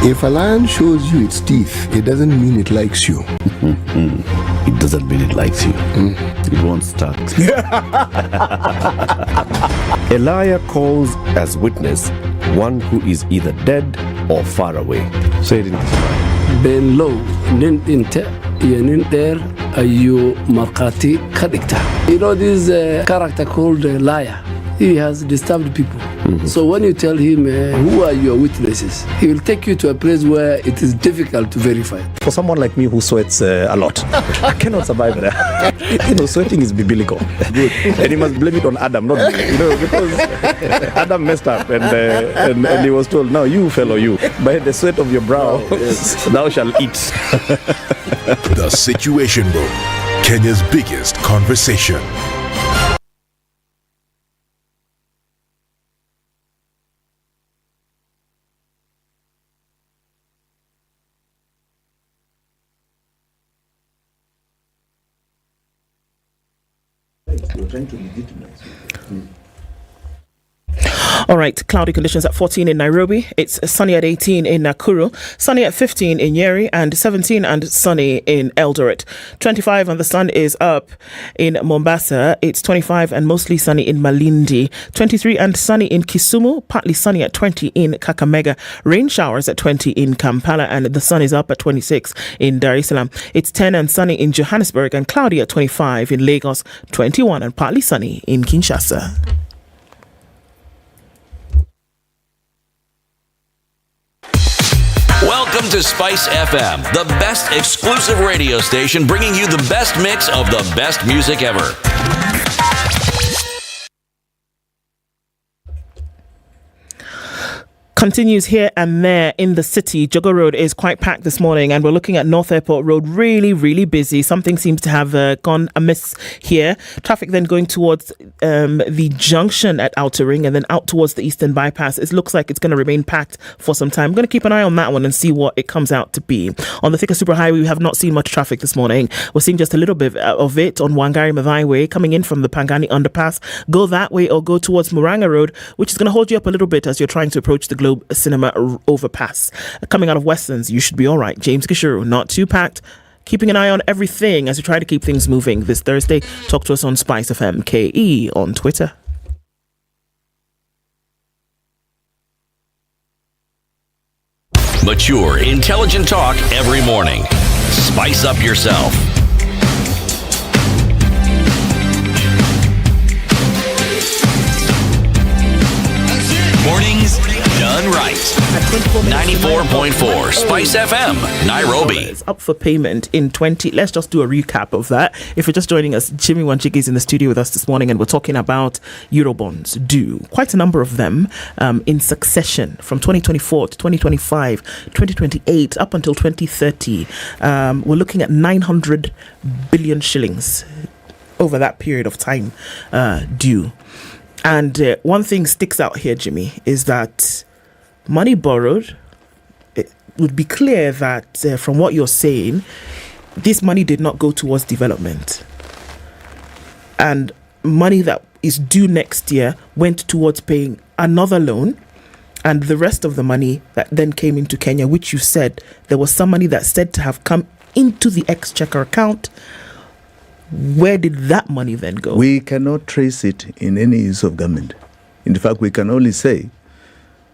If a lion shows you its teeth, it doesn't mean it likes you. It doesn't mean it likes you. It won't start. A liar calls as witness one who is either dead or far away. Say it in Kiswahili. Ben low, nin inte, yenin der, ayu markati kadikta. You know this character called liar. He has disturbed people. So when you tell him, who are your witnesses, he will take you to a place where it is difficult to verify. For someone like me who sweats a lot, I cannot survive there. Sweating is biblical. Good. And you must blame it on Adam, not me. Because Adam messed up and he was told, now you fellow you, by the sweat of your brow, thou shalt eat. The Situation Room, Kenya's biggest conversation. You're trying to legitimize it. All right, cloudy conditions at 14 in Nairobi. It's sunny at 18 in Nakuru, sunny at 15 in Nyeri, and 17 and sunny in Eldoret. 25 and the sun is up in Mombasa. It's 25 and mostly sunny in Malindi. 23 and sunny in Kisumu, partly sunny at 20 in Kakamega. Rain showers at 20 in Kampala, and the sun is up at 26 in Dar es Salaam. It's 10 and sunny in Johannesburg, and cloudy at 25 in Lagos. 21 and partly sunny in Kinshasa. Welcome to Spice FM, the best exclusive radio station bringing you the best mix of the best music ever. Continues here and there in the city. Jogo Road is quite packed this morning, and we're looking at North Airport Road, really busy. Something seems to have gone amiss here. Traffic then going towards the junction at Outer Ring and then out towards the Eastern Bypass. It looks like it's going to remain packed for some time. I'm going to keep an eye on that one and see what it comes out to be. On the Thika Superhighway, we have not seen much traffic this morning. We're seeing just a little bit of it on Wangari Maathai Way, coming in from the Pangani Underpass. Go that way or go towards Muranga Road, which is going to hold you up a little bit as you're trying to approach the Globe Cinema overpass. Coming out of Westlands, you should be all right. James Kishuru, not too packed. Keeping an eye on everything as we try to keep things moving this Thursday. Talk to us on Spice FM KE on Twitter. Mature, intelligent talk every morning. Spice up yourself. Mornings done right. 94.4 Spice FM, Nairobi. It's up for payment in 20. Let's just do a recap of that. If you're just joining us, Jimmy Wanjigi is in the studio with us this morning, and we're talking about Eurobonds due. Quite a number of them in succession from 2024 to 2025, 2028, up until 2030. We're looking at 900 billion shillings over that period of time due. And one thing sticks out here, Jimmy, is that money borrowed, it would be clear that from what you're saying, this money did not go towards development. And money that is due next year went towards paying another loan. And the rest of the money that then came into Kenya, which you said, there was some money that's said to have come into the Exchequer account. Where did that money then go? We cannot trace it in any use of government. In fact, we can only say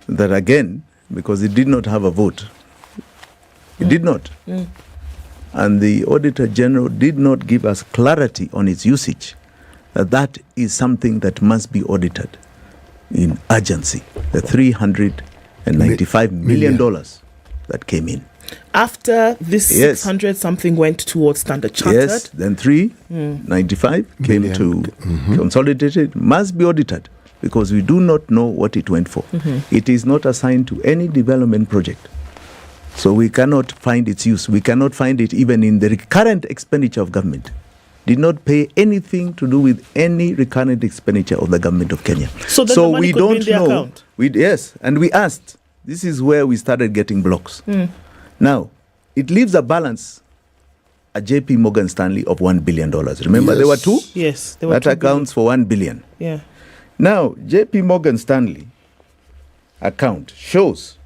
that again, because it did not have a vote. It did not. And the Auditor General did not give us clarity on its usage, that is something that must be audited in urgency. The $395 million that came in. After this 600 something went towards Standard Chartered. Yes, then 395 came to consolidated, must be audited because we do not know what it went for. It is not assigned to any development project. So we cannot find its use. We cannot find it even in the current expenditure of government. Did not pay anything to do with any recurrent expenditure of the government of Kenya. So then the money we could don't be in the know. account? Yes, and we asked. This is where we started getting blocks. Mm. Now, it leaves a balance at JP Morgan Stanley of $1 billion. Remember, there were two? Yes, there were That 2 accounts for $1 billion. Yeah. Now, JP Morgan Stanley account shows,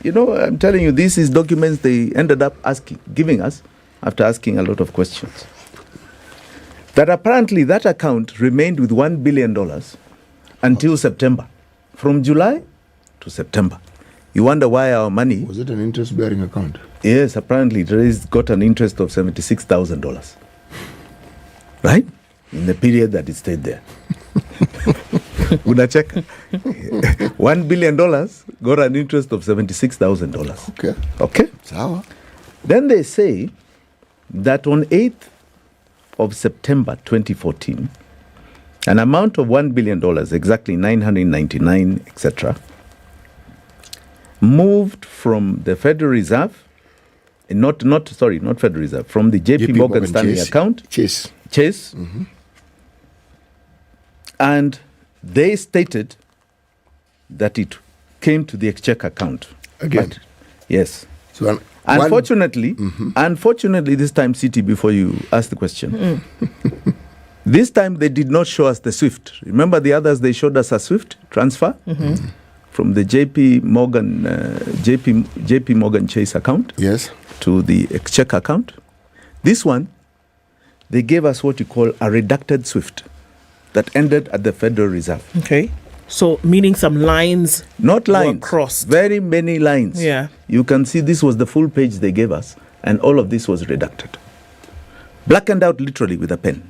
I'm telling you, this is documents they ended up giving us after asking a lot of questions. That apparently that account remained with $1 billion until September. From July to September. You wonder why our money... Was it an interest-bearing account? Yes, apparently it got an interest of $76,000. Right? In the period that it stayed there. Una check. $1 billion got an interest of $76,000. Okay. Sour. Then they say that on 8th of September 2014, an amount of $1 billion, exactly 999, etc., moved from the Federal Reserve, not Federal Reserve, from the JP Morgan Stanley account. Chase. Mm-hmm. And they stated that it came to the Exchequer account. Again? But, yes. So unfortunately, this time, City, before you ask the question, this time they did not show us the SWIFT. Remember the others, they showed us a SWIFT transfer from the JP Morgan Chase account to the Exchequer account. This one, they gave us what you call a redacted SWIFT that ended at the Federal Reserve. Okay. So meaning some lines Not lines. were crossed. Very many lines. Yeah. You can see this was the full page they gave us, and all of this was redacted. Blackened out literally with a pen.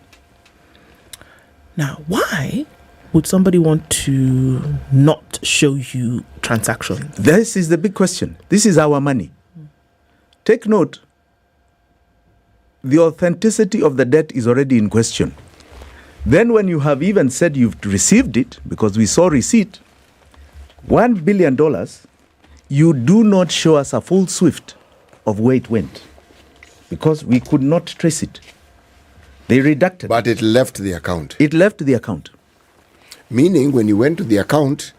Now, why would somebody want to not show you transactions? This is the big question. This is our money. Take note, the authenticity of the debt is already in question. Then when you have even said you've received it, because we saw receipt, $1 billion, you do not show us a full SWIFT of where it went, because we could not trace it. They redacted. But it left the account. It left the account. Meaning, when you went to the account,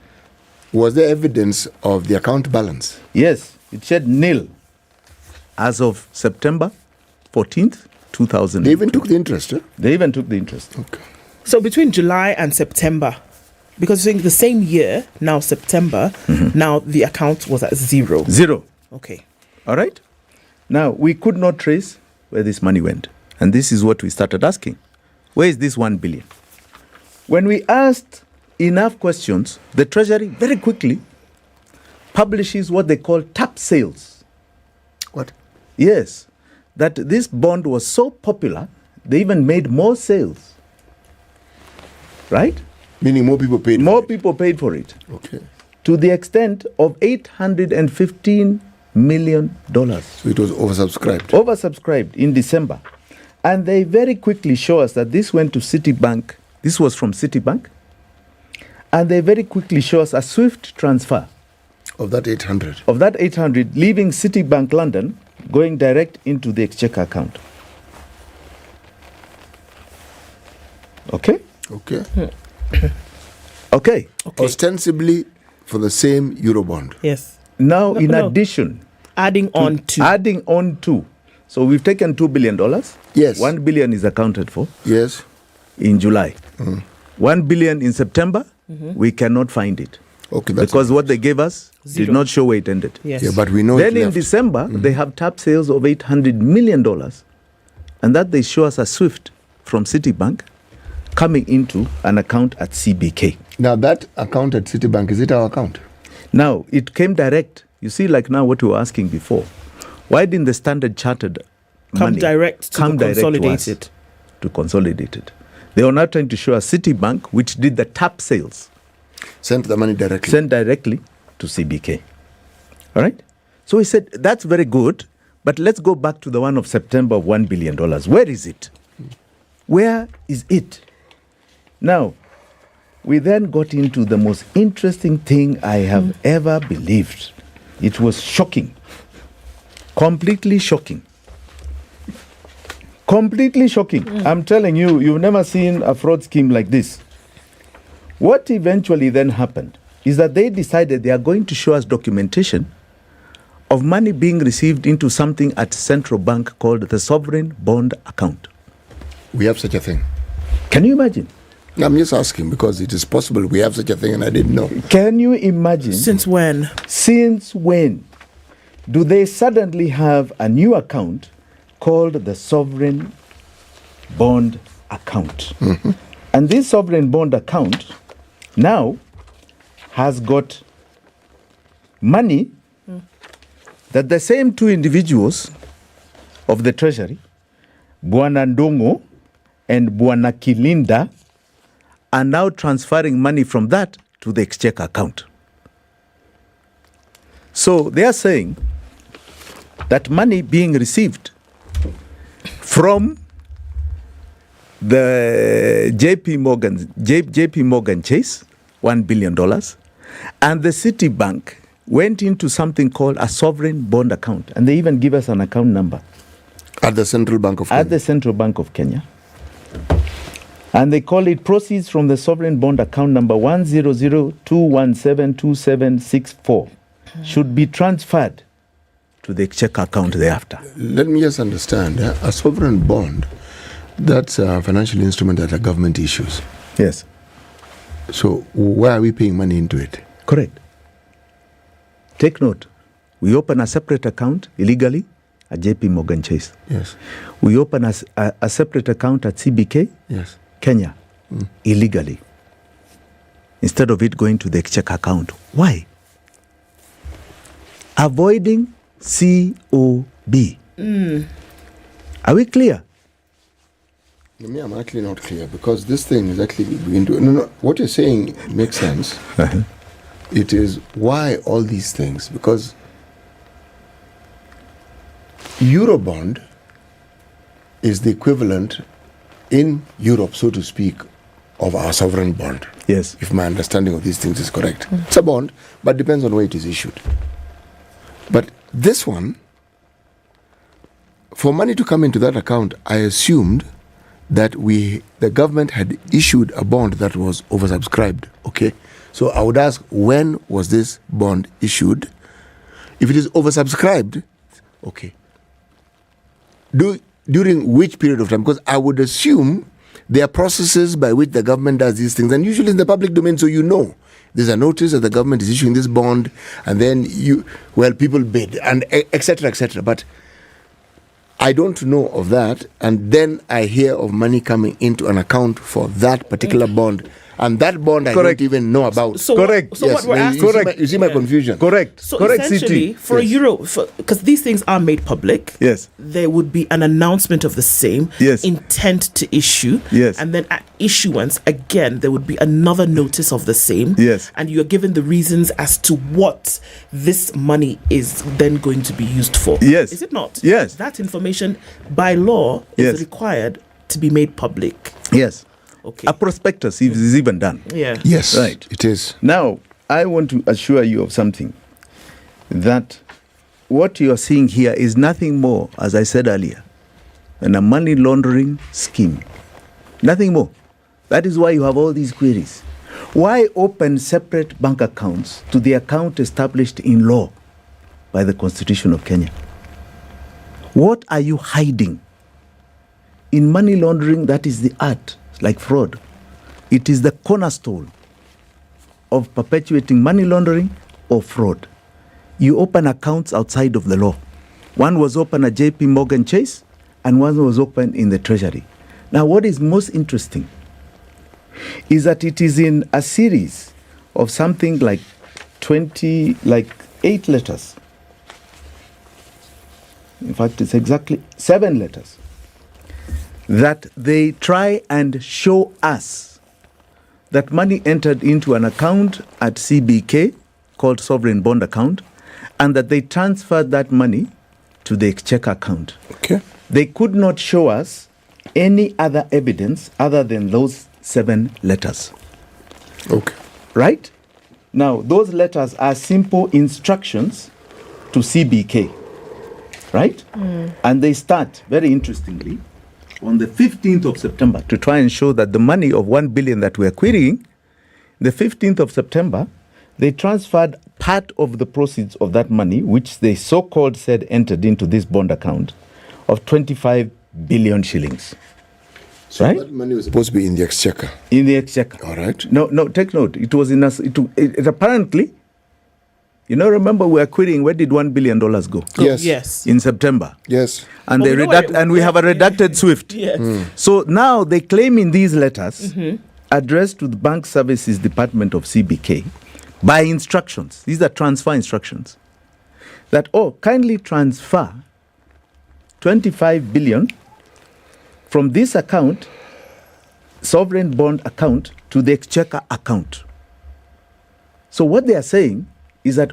was there evidence of the account balance? Yes, it said nil as of September 14th, 2000. They even took the interest, They even took the interest. Okay. So between July and September, because you're saying the same year, now September, now the account was at zero. Zero. Okay. All right. Now, we could not trace where this money went. And this is what we started asking. Where is this 1 billion? When we asked enough questions, the Treasury very quickly publishes what they call tap sales. What? Yes. That this bond was so popular, they even made more sales. Right? Meaning more people paid More people paid for it. Okay. To the extent of $815 million. So it was oversubscribed. Oversubscribed in December. And they very quickly show us that this went to Citibank. This was from Citibank. And they very quickly show us a SWIFT transfer. Of that 800. Of that 800, leaving Citibank London, going direct into the Exchequer account. Okay? Okay. Okay. Ostensibly for the same Eurobond. Yes. Now, in addition, adding on to. So we've taken $2 billion. Yes. 1 billion is accounted for. Yes. In July. 1 billion in September, we cannot find it. Okay, that's because what they gave us did not show where it ended. Yes. Yeah, but we know Then it in left. December, they have tap sales of $800 million. And that they show us a SWIFT from Citibank coming into an account at CBK. Now that account at Citibank, is it our account? Now, it came direct. You see, like now what we were asking before. Why didn't the Standard Chartered come direct to consolidate it? To consolidate it. They were now trying to show us Citibank, which did the tap sales. Sent the money directly. Sent directly to CBK. All right? So he said, that's very good, but let's go back to the one of September of $1 billion. Where is it? Where is it? Now, we then got into the most interesting thing I have ever believed. It was shocking. Completely shocking. Completely shocking. I'm telling you, you've never seen a fraud scheme like this. What eventually then happened is that they decided they are going to show us documentation of money being received into something at central bank called the sovereign bond account. We have such a thing. Can you imagine? I'm just asking because it is possible we have such a thing and I didn't know. Can you imagine? Since when? Since when do they suddenly have a new account called the sovereign bond account? Mm-hmm. And this sovereign bond account now has got money that the same two individuals of the treasury, Bwana Ndongo and Bwana Kilinda, are now transferring money from that to the exchequer account. So they are saying that money being received from the JP Morgan Chase, $1 billion, and the Citibank went into something called a sovereign bond account. And they even give us an account number. At the Central Bank of Kenya. At the Central Bank of Kenya. And they call it proceeds from the sovereign bond account number 10021727764 should be transferred to the exchequer account thereafter. Let me just understand. A sovereign bond, that's a financial instrument that a government issues. Yes. So why are we paying money into it? Correct. Take note. We open a separate account illegally at JP Morgan Chase. Yes. We open a separate account at CBK. Yes. Kenya, illegally, instead of it going to the exchequer account. Why? Avoiding COB. Are we clear? Me, I'm actually not clear because this thing is actually beginning to... No, what you're saying makes sense. It is why all these things, because Eurobond is the equivalent in Europe, so to speak, of our sovereign bond. Yes. If my understanding of these things is correct. It's a bond, but depends on where it is issued. But this one, for money to come into that account, I assumed that the government had issued a bond that was oversubscribed. Okay? So I would ask, when was this bond issued? If it is oversubscribed, okay. During which period of time? Because I would assume there are processes by which the government does these things, and usually in the public domain, so you know. There's a notice that the government is issuing this bond, and then people bid, and et cetera, But I don't know of that, and then I hear of money coming into an account for that particular bond. And that bond I don't even know about. Correct. So what we're asking... You see my confusion? Correct. So correct, essentially, CT. for a euro, because these things are made public, yes, there would be an announcement of the same, yes, intent to issue, yes, and then at issuance, again, there would be another notice of the same, yes, and you're given the reasons as to what this money is then going to be used for. Yes. Is it not? Yes. That information, by law, is required to be made public. Yes. Okay. A prospectus is even done. Yeah. Yes. Right. It is. Now, I want to assure you of something. That what you are seeing here is nothing more, as I said earlier, than a money laundering scheme. Nothing more. That is why you have all these queries. Why open separate bank accounts to the account established in law by the Constitution of Kenya? What are you hiding? In money laundering, that is the art. Like fraud, it is the cornerstone of perpetuating money laundering or fraud. You open accounts outside of the law. One was open at JP Morgan Chase and one was open in the Treasury. Now, what is most interesting is that it is in a series of something like 8 letters. In fact, it's exactly 7 letters. That they try and show us that money entered into an account at CBK called Sovereign Bond Account, and that they transferred that money to the exchequer account. Okay. They could not show us any other evidence other than those 7 letters. Okay. Right? Now, those letters are simple instructions to CBK. right? And they start, very interestingly, on the 15th of September to try and show that the money of 1 billion that we're querying, the 15th of September, they transferred part of the proceeds of that money, which they so-called said entered into this bond account, of 25 billion shillings. So right? that money was supposed to be in the exchequer. In the exchequer. All right. No, take note. It was in us. It apparently, remember we are querying, where did $1 billion go? Yes. Yes. In September. Yes. And they we have a redacted SWIFT. Yes. So now they claim in these letters addressed to the Bank Services Department of CBK by instructions. These are transfer instructions. That, kindly transfer 25 billion from this account, sovereign bond account, to the exchequer account. So what they are saying is that,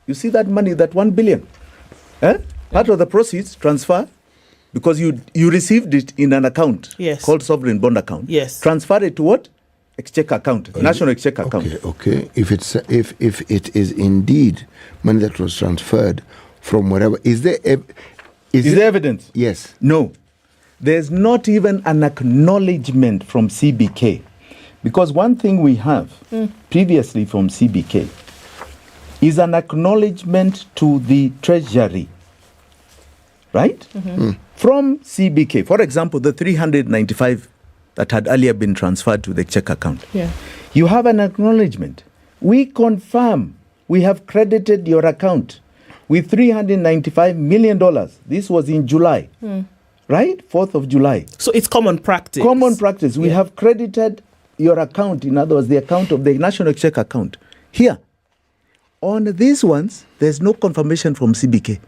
you see that money, that 1 billion, part of the proceeds transfer, because you received it in an account called sovereign bond account. Yes. Transfer it to what? Exchequer account, national exchequer account. Okay. If it is indeed money that was transferred from wherever, is there evidence? Yes. No. There's not even an acknowledgement from CBK. Because one thing we have previously from CBK is an acknowledgement to the Treasury, right? From CBK. For example, the 395 that had earlier been transferred to the check account. Yeah. You have an acknowledgement. We confirm we have credited your account with $395 million. This was in July, right? 4th of July. So it's common practice. Common practice. We have credited your account, in other words, the account of the National Exchequer account. Here, on these ones, there's no confirmation from CBK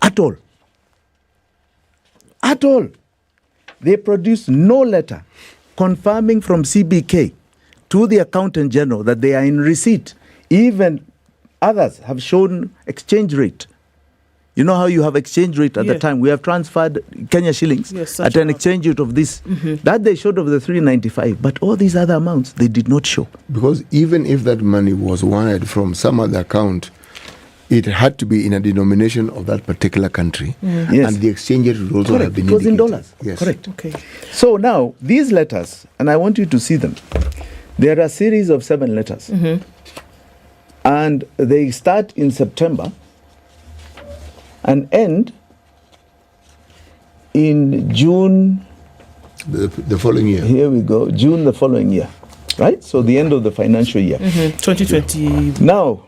at all. At all. They produced no letter confirming from CBK to the Accountant General that they are in receipt. Even others have shown exchange rate. You know how you have exchange rate at the time? We have transferred Kenya shillings at an exchange rate of this. That they showed of the 395. But all these other amounts, they did not show. Because even if that money was wired from some other account, it had to be in a denomination of that particular country. Yes. And the exchange rate would also have been It was in indicated. dollars. Yes. Correct. Okay. So now, these letters, and I want you to see them. There are a series of 7 letters. And they start in September and end in June. The following year. Here we go. June the following year. Right? So the end of the financial year. 2020. Now,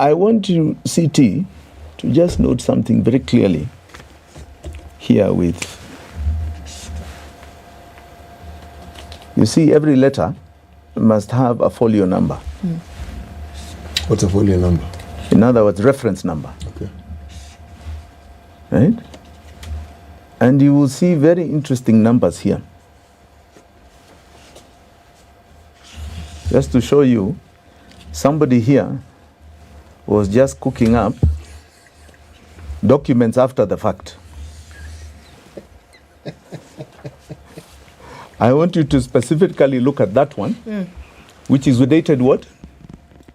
I want you, CT, to just note something very clearly here with, you see, every letter must have a folio number. What's a folio number? In other words, reference number. Okay. Right? And you will see very interesting numbers here. Just to show you, somebody here was just cooking up documents after the fact. I want you to specifically look at that one, which is dated what?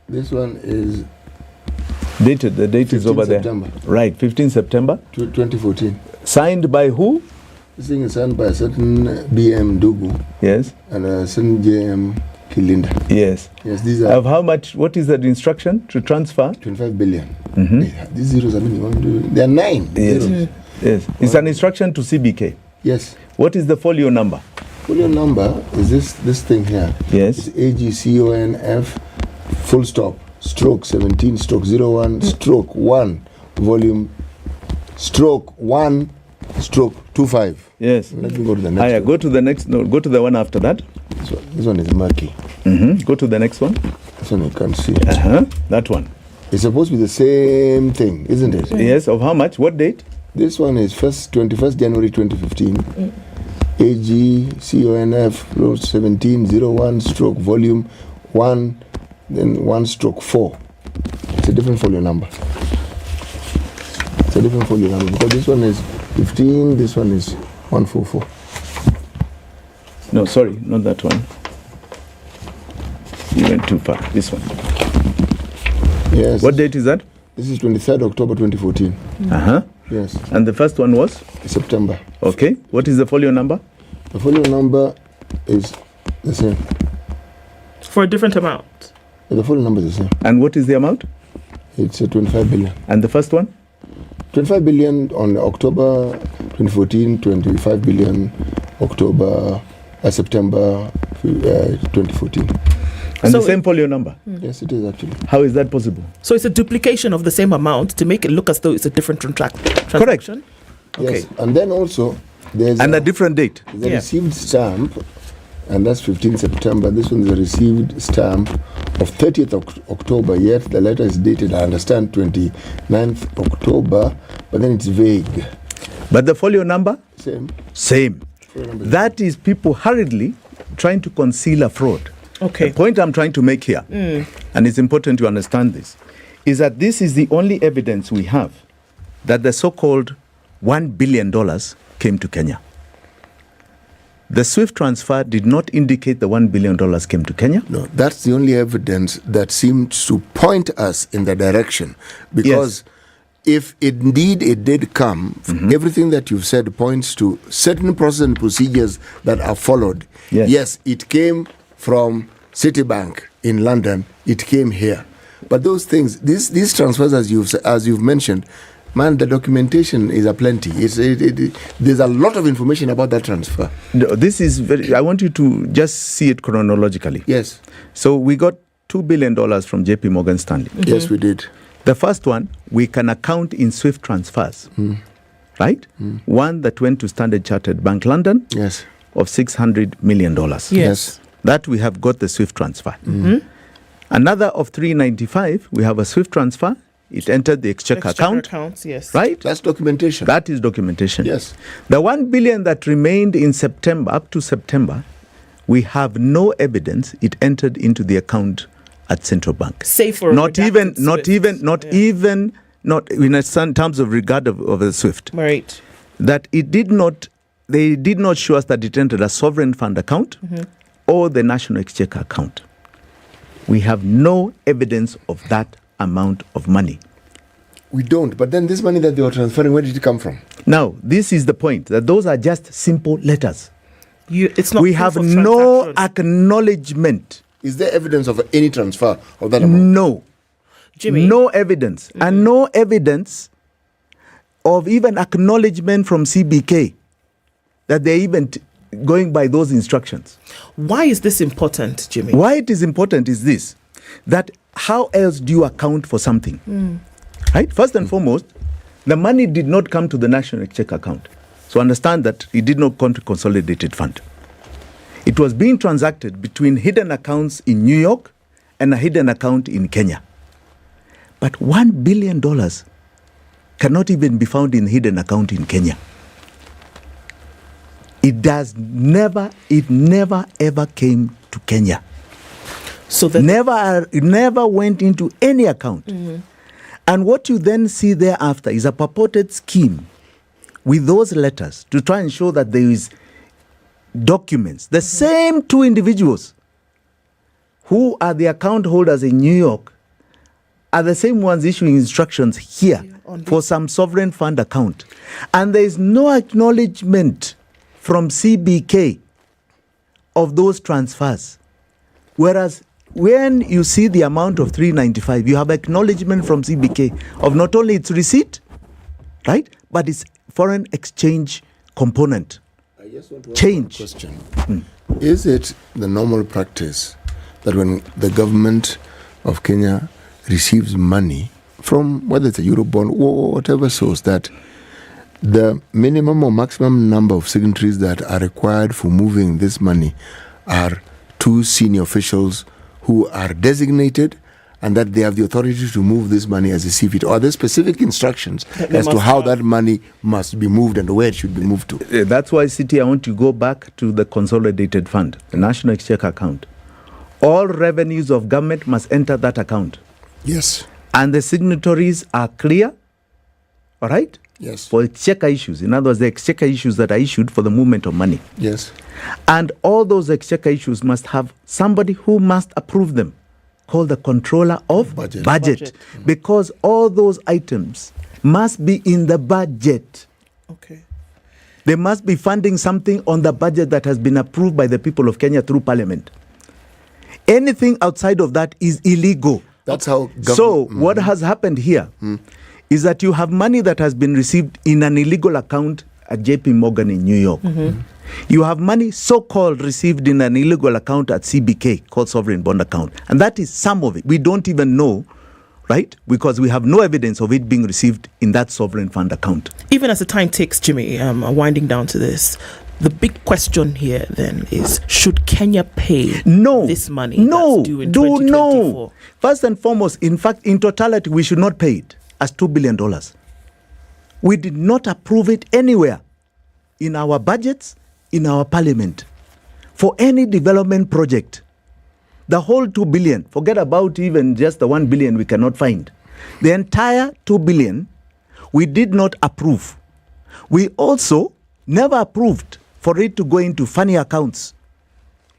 This one is dated, the date is over September. there. Right, 15 September. 2014. Signed by who? This thing is signed by a certain BM Dugu. Yes. And a certain JM Kilinda. Yes. Yes, these are. Of how much, what is that instruction to transfer? 25 billion. These zeros, I mean, they are 9. Yes. Zeros. Yes. It's an instruction to CBK. Yes. What is the folio number? Folio number is this thing here. Yes. It's AGCONF full stop stroke 17 stroke 01 stroke 1 volume stroke 1 stroke 25. Yes. Let me go to the next one. Go to the next, no, go to the one after that. This one is murky. Go to the next one. This one you can't see. That one. It's supposed to be the same thing, isn't it? Yes, of how much? What date? This one is 21st January 2015. AGCONF 1701 stroke volume 1 then 1 stroke 4. It's a different folio number. It's a different folio number because this one is 15, this one is 144. No, sorry, not that one. You went too far. This one. Yes. What date is that? This is 23rd October 2014. Yes. And the first one was? September. Okay. What is the folio number? The folio number is the same. For a different amount? The folio number is the same. And what is the amount? It's 25 billion. And the first one? 25 billion on October 2014, 25 billion September 2014. And so the same folio number? Yes, it is actually. How is that possible? So it's a duplication of the same amount to make it look as though it's a different transaction? Correct. Okay. Yes. And then also there's a different date. The received stamp, and that's 15 September. This one is a received stamp of 30th October, yet the letter is dated, I understand, 29th October, but then it's vague. But the folio number? Same. That is people hurriedly trying to conceal a fraud. Okay. The point I'm trying to make here, and it's important to understand this, is that this is the only evidence we have that the so-called $1 billion came to Kenya. The SWIFT transfer did not indicate the $1 billion came to Kenya. No, that's the only evidence that seems to point us in the direction. Because if indeed it did come, everything that you've said points to certain processes and procedures that are followed. Yes, it came from Citibank in London, it came here. But those things, these transfers, as you've mentioned, man, the documentation is aplenty. There's a lot of information about that transfer. No, this is I want you to just see it chronologically. Yes. So we got $2 billion from JP Morgan Stanley. Yes, we did. The first one, we can account in SWIFT transfers, right? One that went to Standard Chartered Bank London of $600 million. Yes. That we have got the SWIFT transfer. Another of 395, we have a SWIFT transfer. It entered the exchequer account. Accounts, yes. Right? That's documentation. That is documentation. Yes. The 1 billion that remained in September, up to September, we have no evidence it entered into the account at Central Bank. Save for not even in terms of regard of the SWIFT. Right. That it did not, they did not show us that it entered a sovereign fund account or the National Exchequer account. We have no evidence of that amount of money. We don't. But then this money that they were transferring, where did it come from? Now, this is the point, that those are just simple letters. It's not. We have no acknowledgement. Is there evidence of any transfer of that amount? No. Jimmy? No evidence. And no evidence of even acknowledgement from CBK that they're even going by those instructions. Why is this important, Jimmy? Why it is important is this, that how else do you account for something? Right? First and foremost, the money did not come to the National Exchequer account. So understand that it did not come to consolidated fund. It was being transacted between hidden accounts in New York and a hidden account in Kenya. But $1 billion cannot even be found in hidden account in Kenya. It never ever came to Kenya. So that it never went into any account. And what you then see thereafter is a purported scheme with those letters to try and show that there is documents. The same two individuals who are the account holders in New York are the same ones issuing instructions here for some sovereign fund account. And there is no acknowledgement from CBK of those transfers. Whereas when you see the amount of 395, you have acknowledgement from CBK of not only its receipt, right, but its foreign exchange component. I just want to change. Ask one question. Is it the normal practice that when the government of Kenya receives money from whether it's a Eurobond or whatever source, that the minimum or maximum number of signatories that are required for moving this money are 2 senior officials who are designated, and that they have the authority to move this money as they see fit? Or are there specific instructions as to how that money must be moved and where it should be moved to? That's why, City, I want to go back to the consolidated fund, the National Exchequer account. All revenues of government must enter that account. Yes. And the signatories are clear, all right? Yes. For exchequer issues. In other words, the exchequer issues that are issued for the movement of money. Yes. And all those exchequer issues must have somebody who must approve them, called the controller of budget. Because all those items must be in the budget. Okay. They must be funding something on the budget that has been approved by the people of Kenya through Parliament. Anything outside of that is illegal. That's how. So what has happened here is that you have money that has been received in an illegal account at JP Morgan in New York. You have money so-called received in an illegal account at CBK called Sovereign Bond Account. And that is some of it. We don't even know, right? Because we have no evidence of it being received in that sovereign fund account. Even as the time ticks, Jimmy, winding down to this, the big question here then is, should Kenya pay this money that's due in 2024? No. First and foremost, in fact, in totality, we should not pay it as $2 billion. We did not approve it anywhere in our budgets, in our parliament, for any development project. The whole 2 billion, forget about even just the 1 billion we cannot find. The entire 2 billion, we did not approve. We also never approved for it to go into funny accounts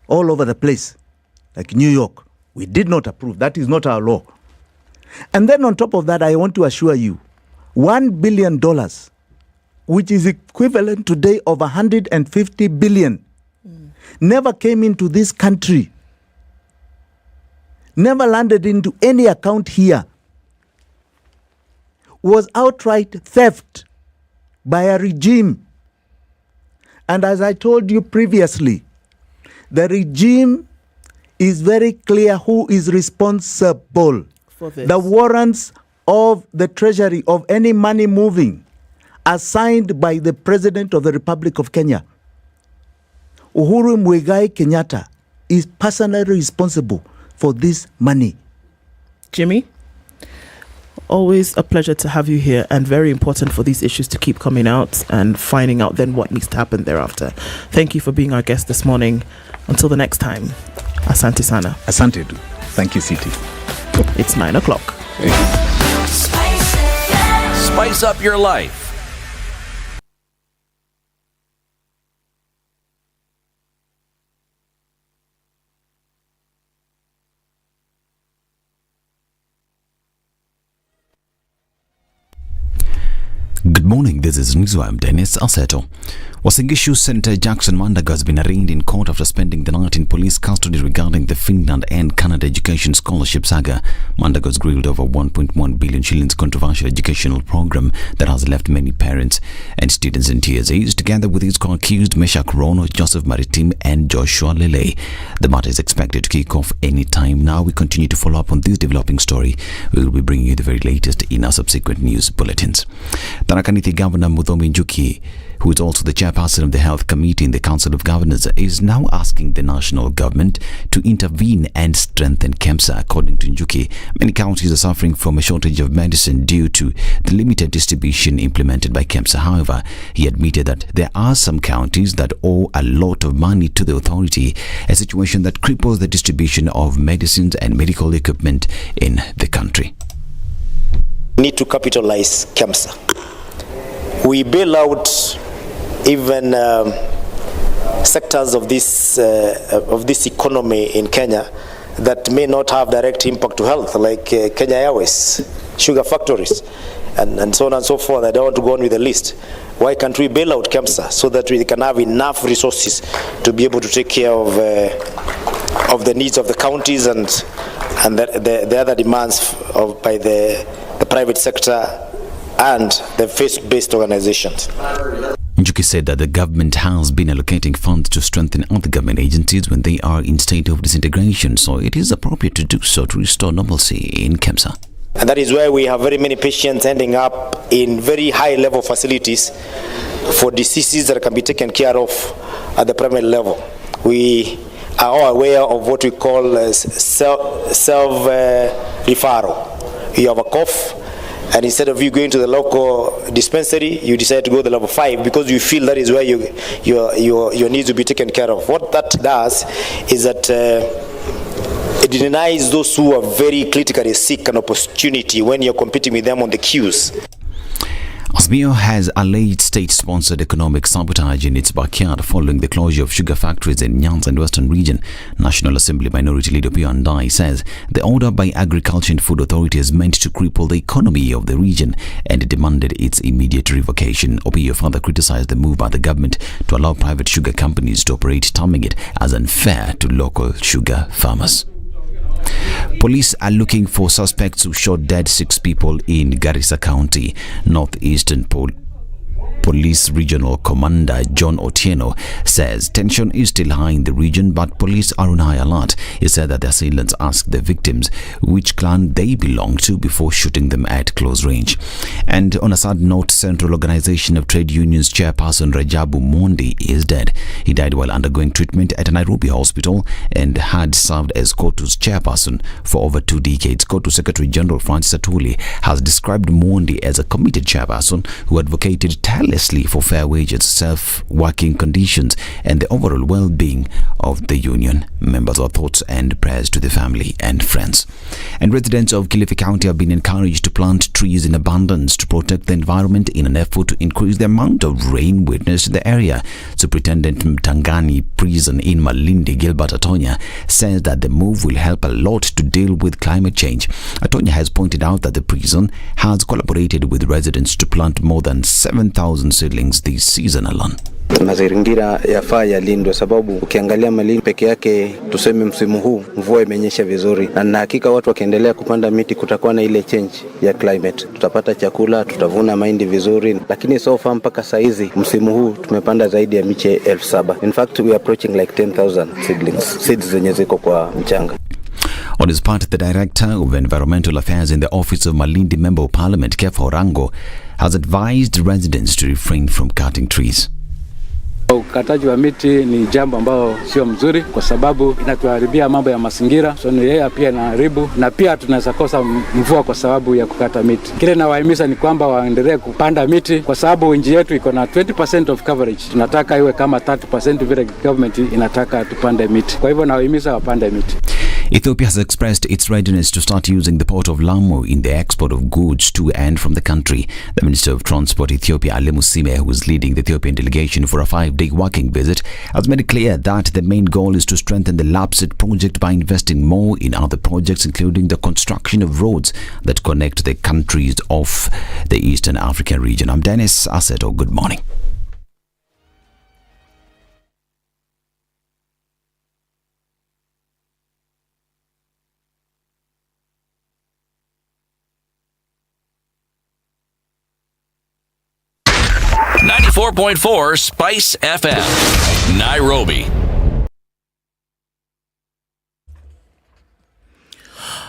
all over the place, like New York. We did not approve. That is not our law. And then on top of that, I want to assure you, $1 billion, which is equivalent today of 150 billion, never came into this country, never landed into any account here, was outright theft by a regime. And as I told you previously, the regime is very clear who is responsible for this. The warrants of the treasury of any money moving are signed by the President of the Republic of Kenya. Uhuru Muigai Kenyatta is personally responsible for this money. Jimmy, always a pleasure to have you here, and very important for these issues to keep coming out and finding out then what needs to happen thereafter. Thank you for being our guest this morning. Until the next time, Asante Sana. Asante. Thank you, City. It's 9 o'clock. Spice up your life. Good morning, this is News. I'm Dennis Aseto. Uasin Gishu Senator Jackson Mandago has been arraigned in court after spending the night in police custody regarding the Finland and Canada education scholarship saga. Mandago is grilled over 1.1 billion shillings controversial educational program that has left many parents and students in tears. He is together with his co-accused Meshach Rono, Joseph Maritim and Joshua Lele. The matter is expected to kick off any time now. We continue to follow up on this developing story. We will be bringing you the very latest in our subsequent news bulletins. Tharaka-Nithi Governor Muthomi Njuki, who is also the chairperson of the Health Committee in the Council of Governors, is now asking the national government to intervene and strengthen KEMSA. According to Njuki, many counties are suffering from a shortage of medicine due to the limited distribution implemented by KEMSA. However, he admitted that there are some counties that owe a lot of money to the authority, a situation that cripples the distribution of medicines and medical equipment in the country. We need to capitalize KEMSA. We bail out even sectors of this economy in Kenya that may not have direct impact to health, like Kenya Airways, sugar factories, and so on and so forth. I don't want to go on with the list. Why can't we bail out KEMSA so that we can have enough resources to be able to take care of the needs of the counties and the other demands by the private sector and the faith-based organizations? Njuki said that the government has been allocating funds to strengthen other government agencies when they are in state of disintegration, so it is appropriate to do so to restore normalcy in KEMSA. And that is why we have very many patients ending up in very high-level facilities for diseases that can be taken care of at the primary level. We are all aware of what we call self-referral. You have a cough, and instead of you going to the local dispensary, you decide to go to level 5 because you feel that is where your needs will be taken care of. What that does is that it denies those who are very critically sick an opportunity when you're competing with them on the queues. Azimio has alleged state-sponsored economic sabotage in its backyard following the closure of sugar factories in Nyanza and Western Region. National Assembly Minority Leader Opiyo Ndai says the order by Agriculture and Food Authority is meant to cripple the economy of the region and demanded its immediate revocation. Opiyo further criticized the move by the government to allow private sugar companies to operate, terming it as unfair to local sugar farmers. Police are looking for suspects who shot dead 6 people in Garissa County. Northeastern Police Regional Commander John Otieno says tension is still high in the region, but police are on high alert. He said that the assailants asked the victims which clan they belong to before shooting them at close range. And on a sad note, Central Organization of Trade Unions chairperson Rajabu Mondi is dead. He died while undergoing treatment at a Nairobi hospital and had served as KOTU's chairperson for over 2 decades. KOTU Secretary General Francis Atuli has described Mondi as a committed chairperson who advocated tirelessly for fair wages, self-working conditions, and the overall well-being of the union. Members of thoughts and prayers to the family and friends. And residents of Kilifi County have been encouraged to plant trees in abundance to protect the environment in an effort to increase the amount of rain witnessed in the area. Superintendent Mtangani Prison in Malindi, Gilbert Atonya, says that the move will help a lot to deal with climate change. Atonya has pointed out that the prison has collaborated with residents to plant more than 7,000 seedlings this season alone. Mazingira yafaa yalindwe, sababu ukiangalia Malindi peke yake, tuseme msimu huu mvua imenyesha vizuri, na hakika watu wakiendelea kupanda miti kutakuwa na ile change ya climate. Tutapata chakula, tutavuna mahindi vizuri, lakini so far mpaka saizi msimu huu tumepanda zaidi ya miche 7,000. In fact, we are approaching like 10,000 seeds zenye ziko kwa mchanga. On his part, the Director of Environmental Affairs in the Office of Malindi Member of Parliament, Kefa Orango, has advised residents to refrain from cutting trees. Ukataji wa miti ni jambo ambalo sio mzuri kwa sababu inatuharibia mambo ya mazingira. So ni yeye pia inaharibu, na pia tunaweza kosa mvua kwa sababu ya kukata miti. Kile nawahimiza ni kwamba waendelee kupanda miti kwa sababu nchi yetu iko na 20% of coverage. Tunataka iwe kama 30% vile government inataka tupande miti. Kwa hivyo nawahimiza wapande miti. Ethiopia has expressed its readiness to start using the port of Lamu in the export of goods to and from the country. The Minister of Transport Ethiopia, Ale Musime, who is leading the Ethiopian delegation for a 5-day working visit, has made it clear that the main goal is to strengthen the LAPSIT project by investing more in other projects, including the construction of roads that connect the countries of the Eastern African region. I'm Dennis Aseto. Good morning. .4 Spice FM, Nairobi.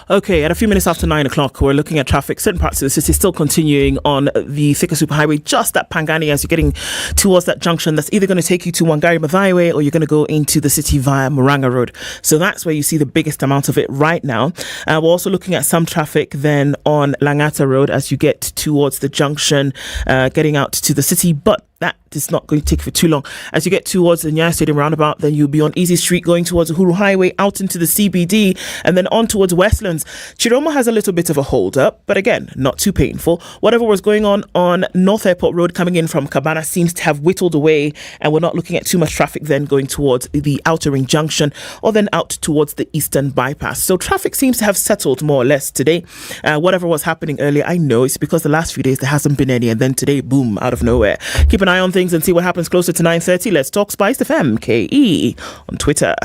Okay, at a few minutes after 9 o'clock, we're looking at traffic. Certain parts of the city still continuing on the Thika Superhighway, just at Pangani as you're getting towards that junction. That's either going to take you to Wangari Maathai Way or you're going to go into the city via Murang'a Road. So that's where you see the biggest amount of it right now. We're also looking at some traffic then on Langata Road as you get towards the junction, getting out to the city. But that is not going to take for too long. As you get towards the Nyeri Stadium roundabout, then you'll be on Easy Street going towards Uhuru Highway out into the CBD and then on towards Westlands. Chiroma has a little bit of a hold up, but again, not too painful. Whatever was going on North Airport Road coming in from Cabana seems to have whittled away, and we're not looking at too much traffic then going towards the Outer Ring Junction or then out towards the Eastern Bypass. So traffic seems to have settled more or less today. Whatever was happening earlier, I know it's because the last few days there hasn't been any, and then today, boom, out of nowhere. Keep an eye on things and see what happens closer to 9:30. Let's talk Spice FM KE on Twitter.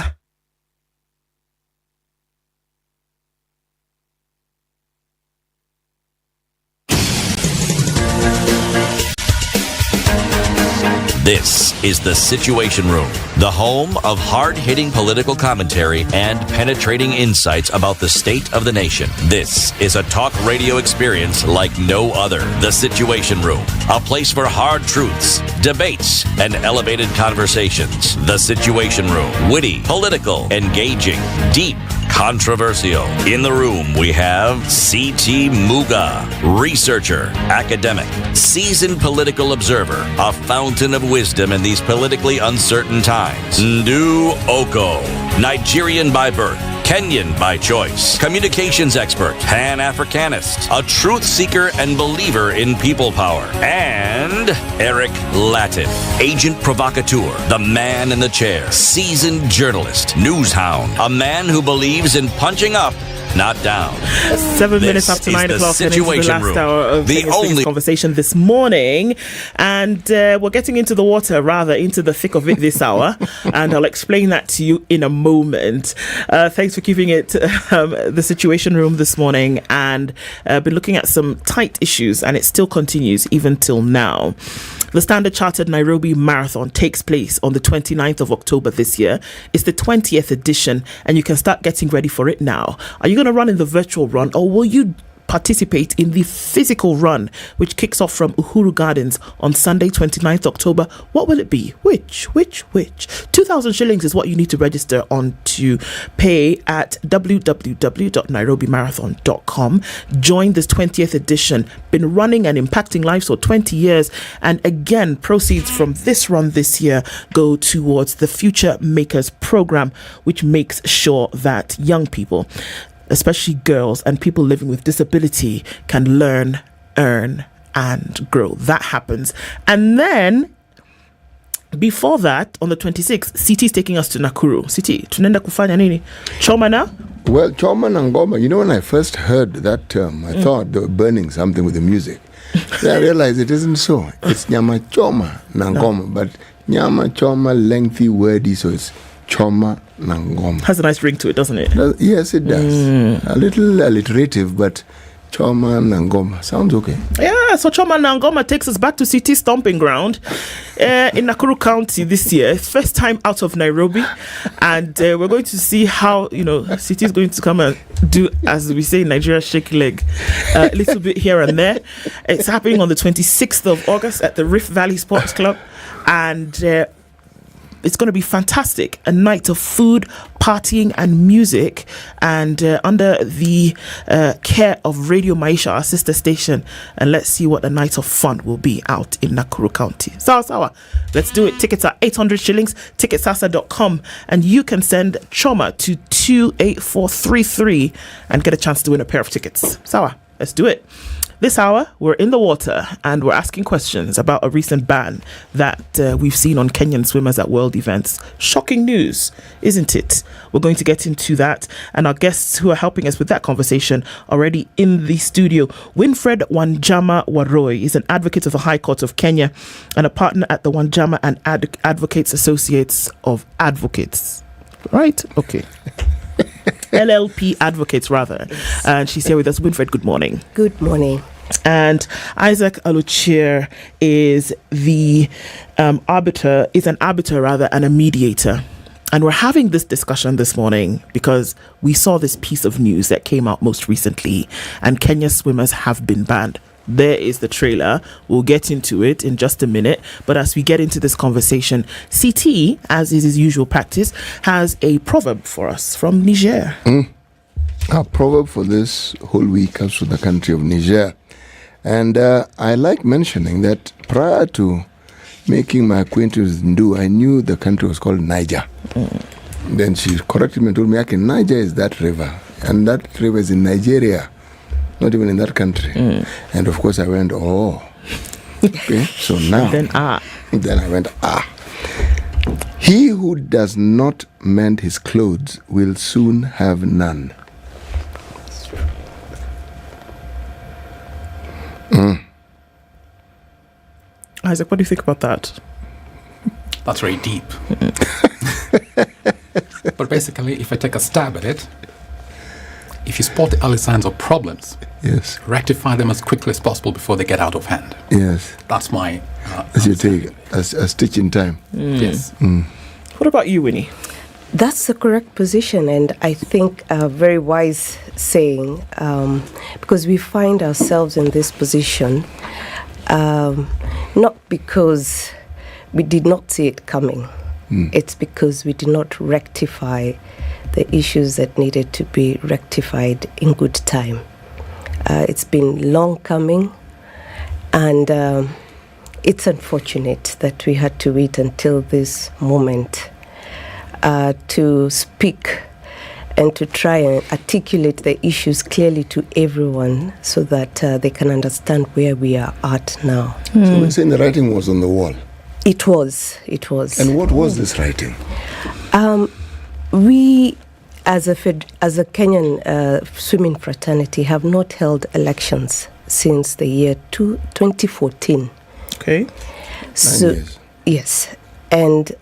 This is The Situation Room, the home of hard-hitting political commentary and penetrating insights about the state of the nation. This is a talk radio experience like no other. The Situation Room, a place for hard truths, debates, and elevated conversations. The Situation Room, witty, political, engaging, deep, controversial. In the room, we have C.T. Muga, researcher, academic, seasoned political observer, a fountain of wisdom in these politically uncertain times. Ndu Okoh, Nigerian by birth, Kenyan by choice, communications expert, Pan-Africanist, a truth seeker and believer in people power, and Eric Latiff, agent provocateur, the man in the chair, seasoned journalist, news hound, a man who believes in punching up, not down. 7 minutes after 9 o'clock, and into the last hour of the only conversation this morning, and we're getting into the water, rather into the thick of it this hour, and I'll explain that to you in a moment. Thanks for keeping it the Situation Room this morning, and been looking at some tight issues, and it still continues even till now. The Standard Chartered Nairobi Marathon takes place on the 29th of October this year. It's the 20th edition, and you can start getting ready for it now. Are you going to run in the virtual run, or will you participate in the physical run, which kicks off from Uhuru Gardens on Sunday, 29th October? What will it be? Which? 2,000 shillings is what you need to register on to pay at www.nairobimarathon.com. Join this 20th edition. Been running and impacting lives for 20 years. And again, proceeds from this run this year go towards the Future Makers program, which makes sure that young people, especially girls and people living with disability, can learn, earn, and grow. That happens. And then, before that, on the 26th, CT is taking us to Nakuru. CT, tunaenda kufanya nini? Choma na? Well, choma na ngoma. You know, when I first heard that term, I thought they were burning something with the music. Then I realized it isn't so. It's nyama choma na ngoma. But nyama choma, lengthy, wordy, so it's choma na ngoma. Has a nice ring to it, doesn't it? Yes, it does. A little alliterative, but choma na ngoma sounds okay. Yeah, so choma na ngoma takes us back to CT stomping ground in Nakuru County this year. First time out of Nairobi, and we're going to see how, CT is going to come and do, as we say in Nigeria, shake leg a little bit here and there. It's happening on the 26th of August at the Rift Valley Sports Club, and it's going to be fantastic. A night of food, partying, and music, and under the care of Radio Maisha, our sister station. And let's see what the night of fun will be out in Nakuru County. Sawa. Let's do it. Tickets are 800 shillings, ticketsasa.com, and you can send Choma to 28433 and get a chance to win a pair of tickets. Sawa, let's do it. This hour, we're in the water and we're asking questions about a recent ban that we've seen on Kenyan swimmers at world events. Shocking news, isn't it? We're going to get into that, and our guests who are helping us with that conversation already in the studio. Winfred Wanjama Waroi is an advocate of the High Court of Kenya and a partner at the Wanjama and Advocates Associates of Advocates. Right? Okay. LLP Advocates, rather. And she's here with us. Winfred, good morning. Good morning. And Isaac Aluchir is an arbiter, and a mediator. And we're having this discussion this morning because we saw this piece of news that came out most recently, and Kenya swimmers have been banned. There is the trailer. We'll get into it in just a minute. But as we get into this conversation, CT, as is his usual practice, has a proverb for us from Niger. Our proverb for this whole week comes from the country of Niger. And I like mentioning that prior to making my acquaintance with Ndu, I knew the country was called Niger. Then she corrected me and told me, okay, Niger is that river. And that river is in Nigeria. Not even in that country. And of course I went, oh. Okay, so now. Then I went, He who does not mend his clothes will soon have none. Isaac, what do you think about that? That's very deep. But basically, if I take a stab at it, if you spot the early signs of problems, yes, rectify them as quickly as possible before they get out of hand. Yes. That's my... as you take a stitch in time. Yes. What about you, Winnie? That's the correct position, and I think a very wise saying, because we find ourselves in this position not because we did not see it coming. It's because we did not rectify the issues that needed to be rectified in good time. It's been long coming, and it's unfortunate that we had to wait until this moment to speak and to try and articulate the issues clearly to everyone so that they can understand where we are at now. So we're saying the writing was on the wall? It was. And what was this writing? We, as a Kenyan swimming fraternity, have not held elections since the year 2014. Okay. So, 9 years. Yes. And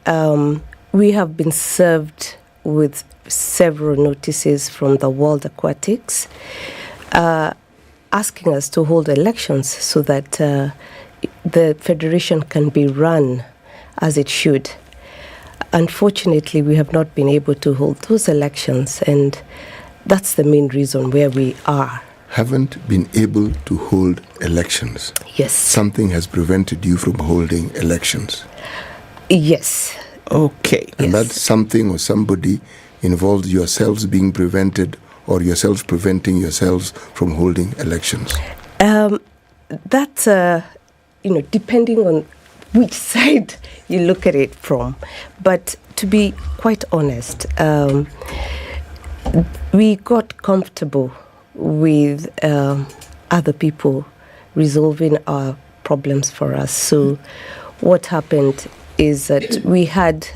we have been served with several notices from the World Aquatics asking us to hold elections so that the federation can be run as it should. Unfortunately, we have not been able to hold those elections, and that's the main reason where we are. Haven't been able to hold elections? Yes. Something has prevented you from holding elections? Yes. Okay. And that something or somebody involves yourselves being prevented or yourselves preventing yourselves from holding elections? That's, depending on which side you look at it from. But to be quite honest, we got comfortable with other people resolving our problems for us. So what happened is that we had,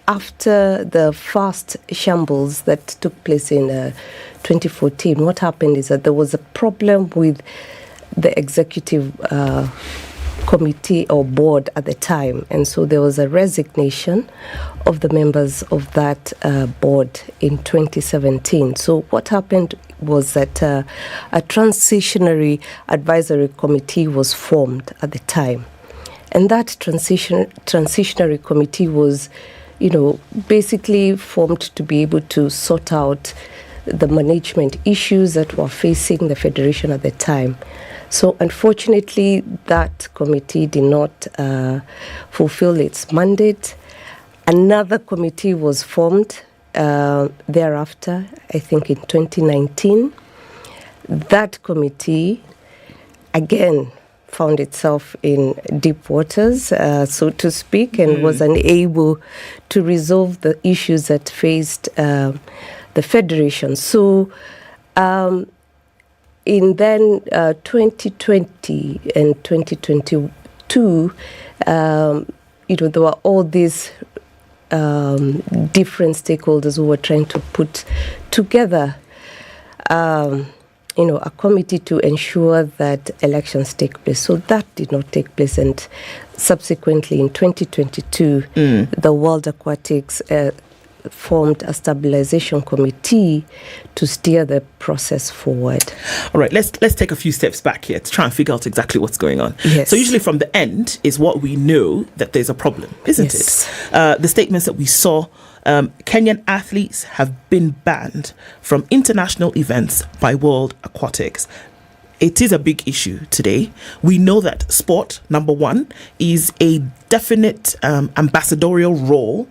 after the first shambles that took place in 2014, what happened is that there was a problem with the executive committee or board at the time, and so there was a resignation of the members of that board in 2017. So what happened was that a transitionary advisory committee was formed at the time, and that transitionary committee was, basically formed to be able to sort out the management issues that were facing the federation at the time. So unfortunately, that committee did not fulfill its mandate. Another committee was formed thereafter, I think in 2019. That committee, again, found itself in deep waters, so to speak, and was unable to resolve the issues that faced the federation. So in then 2020 and 2022, there were all these different stakeholders who were trying to put together a committee to ensure that elections take place. So that did not take place, and subsequently in 2022, the World Aquatics formed a stabilization committee to steer the process forward. All right, let's take a few steps back here to try and figure out exactly what's going on. Yes. So usually from the end is what we know that there's a problem, isn't it? The statements that we saw, Kenyan athletes have been banned from international events by World Aquatics. It is a big issue today. We know that sport, number one, is a definite ambassadorial role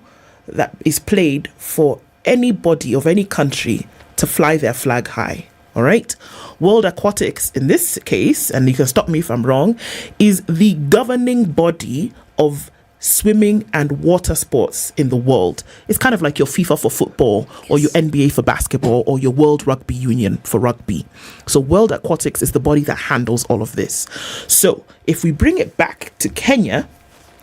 that is played for anybody of any country to fly their flag high. All right. World Aquatics, in this case, and you can stop me if I'm wrong, is the governing body of swimming and water sports in the world. It's kind of like your FIFA for football, or your NBA for basketball, or your World Rugby Union for rugby. So World Aquatics is the body that handles all of this. So if we bring it back to Kenya,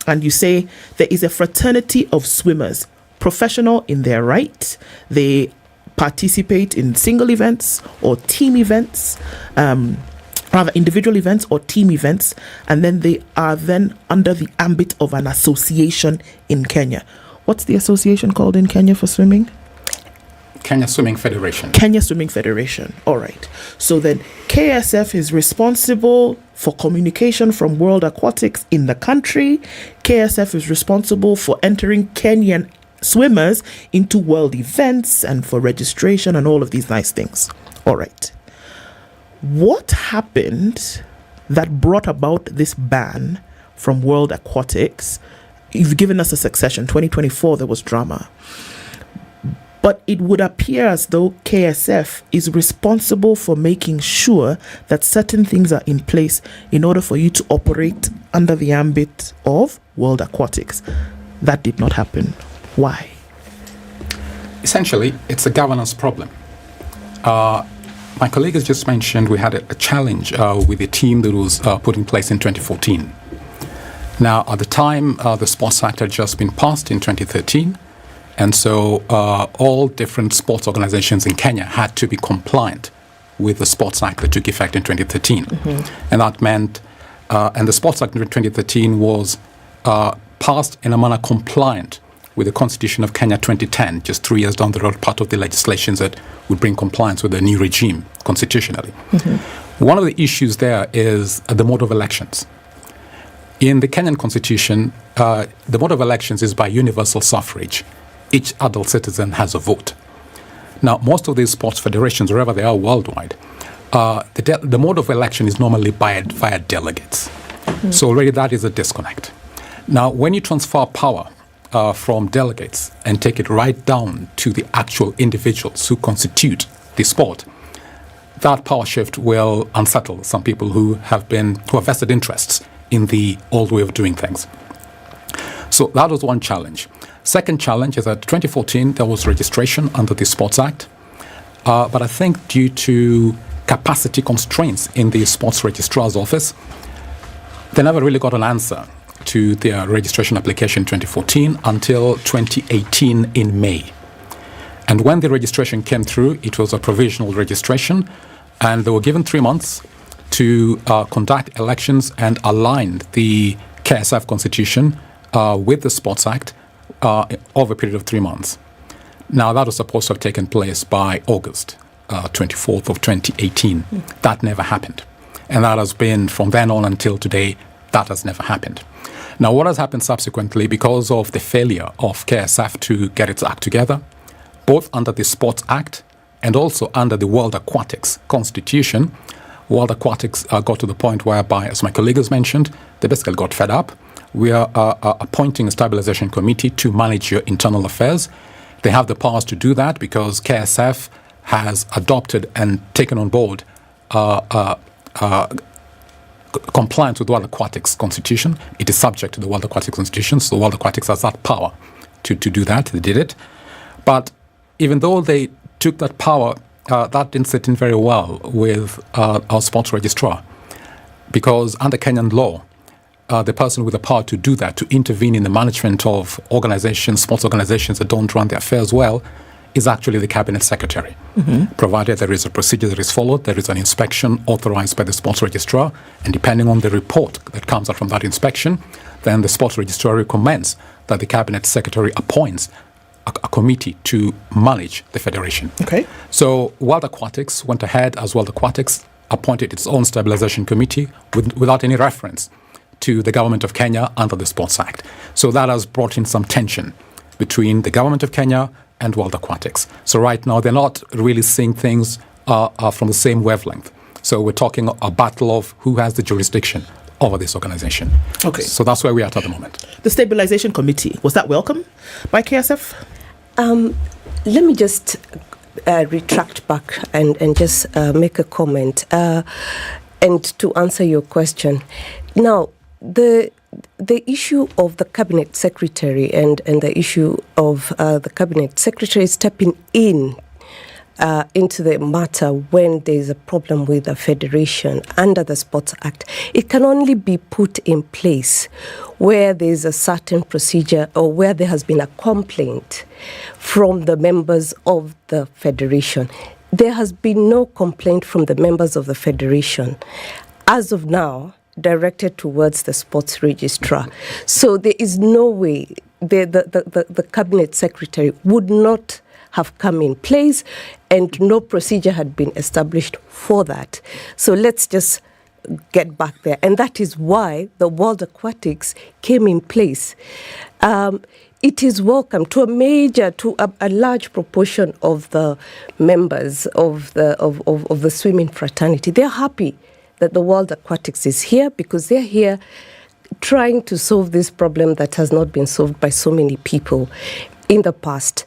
and you say there is a fraternity of swimmers, professional in their right, they participate in single events or team events, rather individual events or team events, and then they are then under the ambit of an association in Kenya. What's the association called in Kenya for swimming? Kenya Swimming Federation. Kenya Swimming Federation. All right. So then KSF is responsible for communication from World Aquatics in the country. KSF is responsible for entering Kenyan swimmers into world events and for registration and all of these nice things. All right. What happened that brought about this ban from World Aquatics? You've given us a succession. 2024, there was drama. But it would appear as though KSF is responsible for making sure that certain things are in place in order for you to operate under the ambit of World Aquatics. That did not happen. Why? Essentially, it's a governance problem. My colleague has just mentioned we had a challenge with the team that was put in place in 2014. Now, at the time, the Sports Act had just been passed in 2013, and so all different sports organizations in Kenya had to be compliant with the Sports Act that took effect in 2013. And that meant, and the Sports Act in 2013 was passed in a manner compliant with the Constitution of Kenya 2010, just 3 years down the road, part of the legislation that would bring compliance with the new regime constitutionally. One of the issues there is the mode of elections. In the Kenyan Constitution, the mode of elections is by universal suffrage. Each adult citizen has a vote. Now, most of these sports federations, wherever they are worldwide, the mode of election is normally via delegates. So already that is a disconnect. Now, when you transfer power from delegates and take it right down to the actual individuals who constitute the sport, that power shift will unsettle some people who have vested interests in the old way of doing things. So that was one challenge. Second challenge is that 2014 there was registration under the Sports Act, but I think due to capacity constraints in the Sports Registrar's office, they never really got an answer to their registration application in 2014 until 2018 in May. And when the registration came through, it was a provisional registration, and they were given 3 months to conduct elections and align the KSF Constitution with the Sports Act over a period of 3 months. Now, that was supposed to have taken place by August 24th of 2018. That never happened. And that has been, from then on until today, that has never happened. Now, what has happened subsequently, because of the failure of KSF to get its act together, both under the Sports Act and also under the World Aquatics Constitution, World Aquatics got to the point whereby, as my colleague has mentioned, they basically got fed up. We are appointing a stabilization committee to manage your internal affairs. They have the powers to do that because KSF has adopted and taken on board compliance with the World Aquatics Constitution. It is subject to the World Aquatics Constitution, so the World Aquatics has that power to do that. They did it. But even though they took that power, that didn't sit in very well with our sports registrar, because under Kenyan law, the person with the power to do that, to intervene in the management of organizations, sports organizations that don't run their affairs well, is actually the cabinet secretary. Provided there is a procedure that is followed, there is an inspection authorized by the sports registrar, and depending on the report that comes out from that inspection, then the sports registrar recommends that the cabinet secretary appoints a committee to manage the federation. Okay. So World Aquatics went ahead as World Aquatics, appointed its own stabilization committee without any reference to the government of Kenya under the Sports Act. So that has brought in some tension between the government of Kenya and World Aquatics. So right now they're not really seeing things from the same wavelength. So we're talking a battle of who has the jurisdiction over this organization. Okay. So that's where we are at the moment. The Stabilization Committee, was that welcome by KSF? Let me just retract back and just make a comment and to answer your question. Now, the issue of the cabinet secretary and the issue of the cabinet secretary stepping into the matter when there is a problem with the federation under the Sports Act, it can only be put in place where there is a certain procedure or where there has been a complaint from the members of the federation. There has been no complaint from the members of the federation as of now directed towards the sports registrar. So there is no way the cabinet secretary would not have come in place and no procedure had been established for that. So let's just get back there. And that is why the World Aquatics came in place. It is welcome to a large proportion of the members of the swimming fraternity. They're happy that the World Aquatics is here because they're here trying to solve this problem that has not been solved by so many people in the past.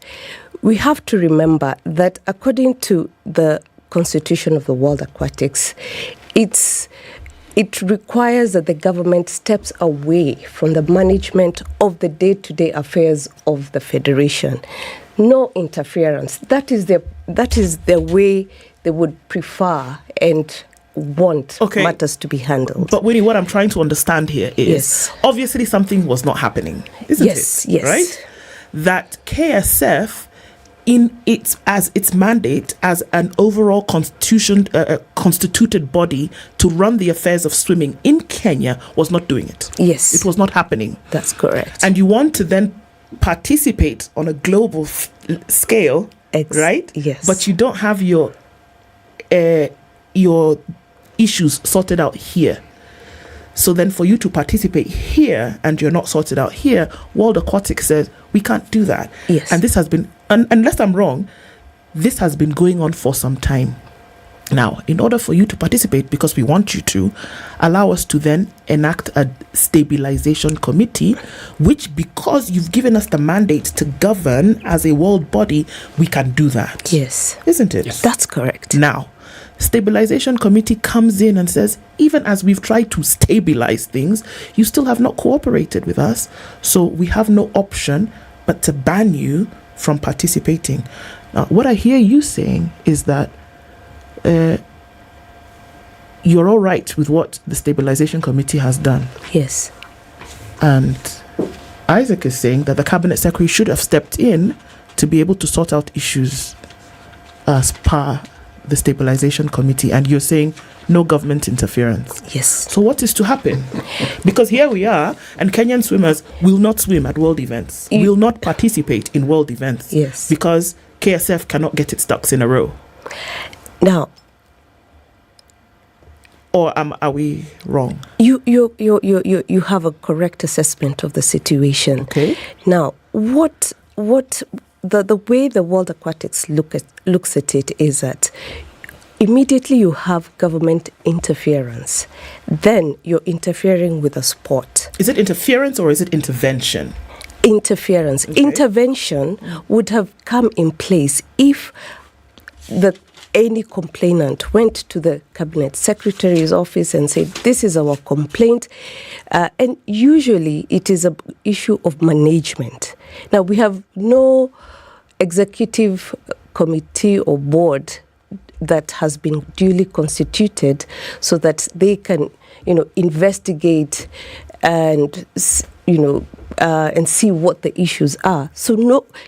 We have to remember that according to the Constitution of the World Aquatics, it requires that the government steps away from the management of the day-to-day affairs of the federation. no interference. That is the way they would prefer and want matters to be handled. But Winnie, what I'm trying to understand here is obviously something was not happening, isn't it? Yes. Right? That KSF, in its mandate as an overall constituted body to run the affairs of swimming in Kenya, was not doing it. Yes. It was not happening. That's correct. And you want to then participate on a global scale, right? Yes. But you don't have your issues sorted out here. So then for you to participate here and you're not sorted out here, World Aquatics says we can't do that. Yes. And this has been, unless I'm wrong, this has been going on for some time. Now, in order for you to participate, because we want you to, allow us to then enact a stabilization committee, which, because you've given us the mandate to govern as a world body, we can do that. Yes. Isn't it? Yes. That's correct. Now, stabilization committee comes in and says, even as we've tried to stabilize things, you still have not cooperated with us. So we have no option but to ban you from participating. Now, what I hear you saying is that you're all right with what the stabilization committee has done. Yes. And Isaac is saying that the cabinet secretary should have stepped in to be able to sort out issues as per the stabilization committee, and you're saying no government interference. Yes. So what is to happen? Because here we are, and Kenyan swimmers will not swim at world events, will not participate in world events. Yes. Because KSF cannot get its ducks in a row. Now, or are we wrong? You have a correct assessment of the situation. Okay. Now, what the way the World Aquatics looks at it is that immediately you have government interference, then you're interfering with the sport. Is it interference or is it intervention? Interference. Okay. Intervention would have come in place if any complainant went to the cabinet secretary's office and said, this is our complaint. And usually it is an issue of management. Now, we have no executive committee or board that has been duly constituted so that they can, investigate and, and see what the issues are. So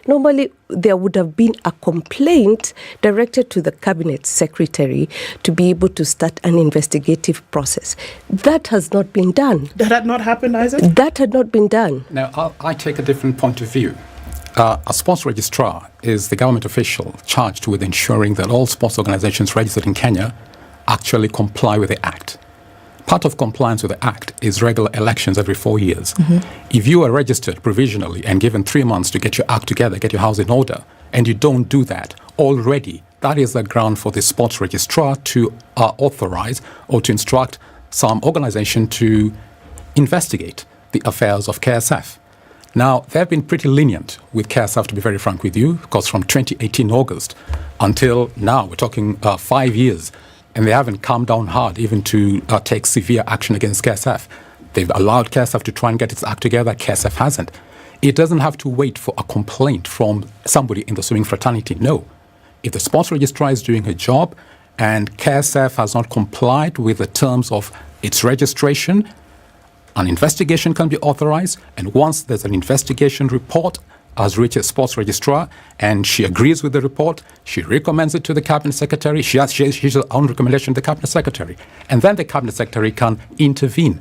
normally there would have been a complaint directed to the cabinet secretary to be able to start an investigative process. That has not been done. That had not happened, Isaac? That had not been done. Now, I take a different point of view. A sports registrar is the government official charged with ensuring that all sports organizations registered in Kenya actually comply with the Act. Part of compliance with the Act is regular elections every 4 years. Mm-hmm. If you are registered provisionally and given 3 months to get your act together, get your house in order, and you don't do that already, that is the ground for the sports registrar to authorize or to instruct some organization to investigate the affairs of KSF. Now, they've been pretty lenient with KSF, to be very frank with you, because from 2018 August until now, we're talking 5 years, and they haven't come down hard even to take severe action against KSF. They've allowed KSF to try and get its act together. KSF hasn't. It doesn't have to wait for a complaint from somebody in the swimming fraternity. No. If the sports registrar is doing her job and KSF has not complied with the terms of its registration, an investigation can be authorized. And once there's an investigation report has reached a sports registrar and she agrees with the report, she recommends it to the cabinet secretary. She has her own recommendation to the cabinet secretary. And then the cabinet secretary can intervene.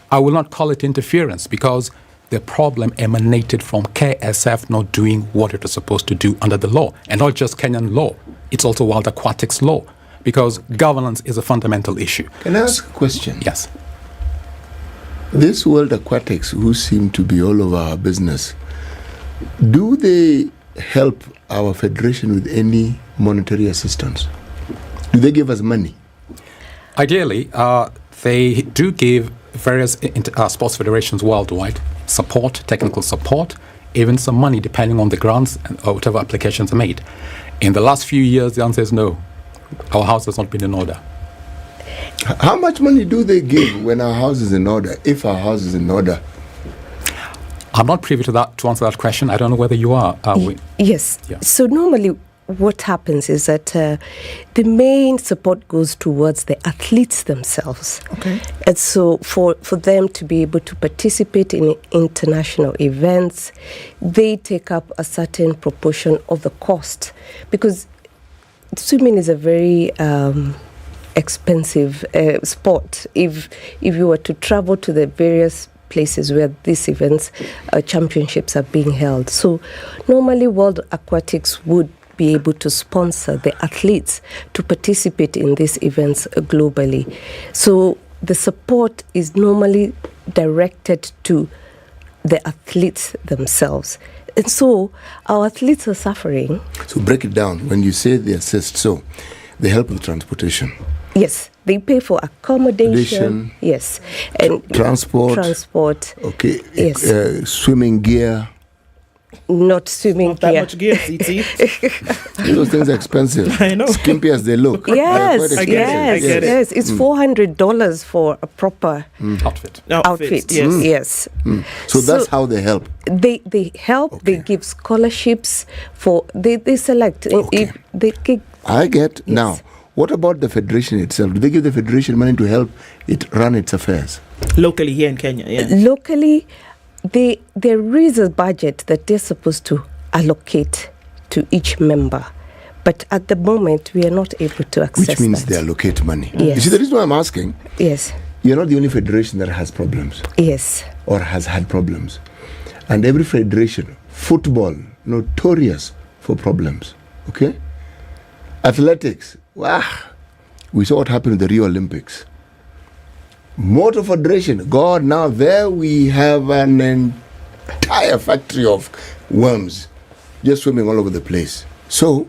I will not call it interference because the problem emanated from KSF not doing what it was supposed to do under the law. And not just Kenyan law. It's also World Aquatics law, because governance is a fundamental issue. Can I ask a question? Yes. This World Aquatics, who seem to be all over our business, do they help our federation with any monetary assistance? Do they give us money? Ideally, they do give various sports federations worldwide support, technical support, even some money depending on the grants or whatever applications are made. In the last few years, the answer is no. Our house has not been in order. How much money do they give when our house is in order, if our house is in order? I'm not privy to that to answer that question. I don't know whether you are. Yes. Yeah. So normally what happens is that the main support goes towards the athletes themselves. Okay. And so for them to be able to participate in international events, they take up a certain proportion of the cost, because swimming is a very expensive sport. If you were to travel to the various places where these events, championships are being held. So normally World Aquatics would be able to sponsor the athletes to participate in these events globally. So the support is normally directed to the athletes themselves. And so our athletes are suffering. So break it down. When you say they assist, so they help with transportation. Yes, they pay for accommodation. Yes, and transport. Okay. Yes. Swimming gear. Not swimming That gear. much gear, CT. Those things are expensive. I know. Skimpy as they look. Yes, I get it. yes. It's $400 for a proper outfit. Yes. So that's how they help. They help. Okay. They give scholarships for. They select. Okay. I get now. What about the federation itself? Do they give the federation money to help it run its affairs? Locally here in Kenya, yeah. Locally, there is a budget that they're supposed to allocate to each member. But at the moment, we are not able to access Which means that. they allocate money. Yes. You see, the reason why I'm asking, yes, you're not the only federation that has problems. Yes. Or has had problems. And every federation, football, notorious for problems. Okay? Athletics, wow. We saw what happened in the Rio Olympics. Motor Federation, God, now there we have an entire factory of worms just swimming all over the place. So,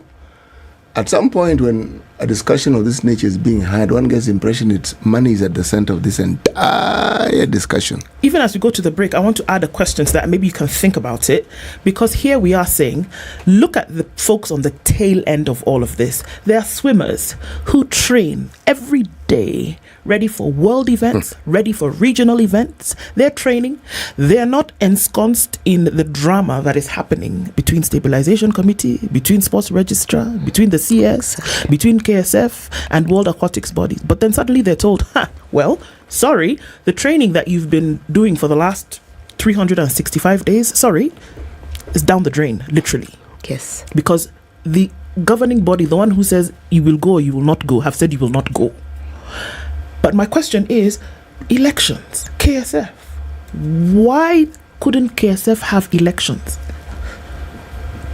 at some point when a discussion of this nature is being had, one gets the impression it's money is at the center of this entire discussion. Even as we go to the break, I want to add a question so that maybe you can think about it, because here we are saying, look at the folks on the tail end of all of this. There are swimmers who train every day, ready for world events, ready for regional events. They're training. They're not ensconced in the drama that is happening between Stabilization Committee, between Sports Registrar, between the CS, between KSF and World Aquatics bodies. But then suddenly they're told, well, sorry, the training that you've been doing for the last 365 days, is down the drain, literally. Yes. Because the governing body, the one who says you will go or you will not go, have said you will not go. But my question is, elections, KSF. Why couldn't KSF have elections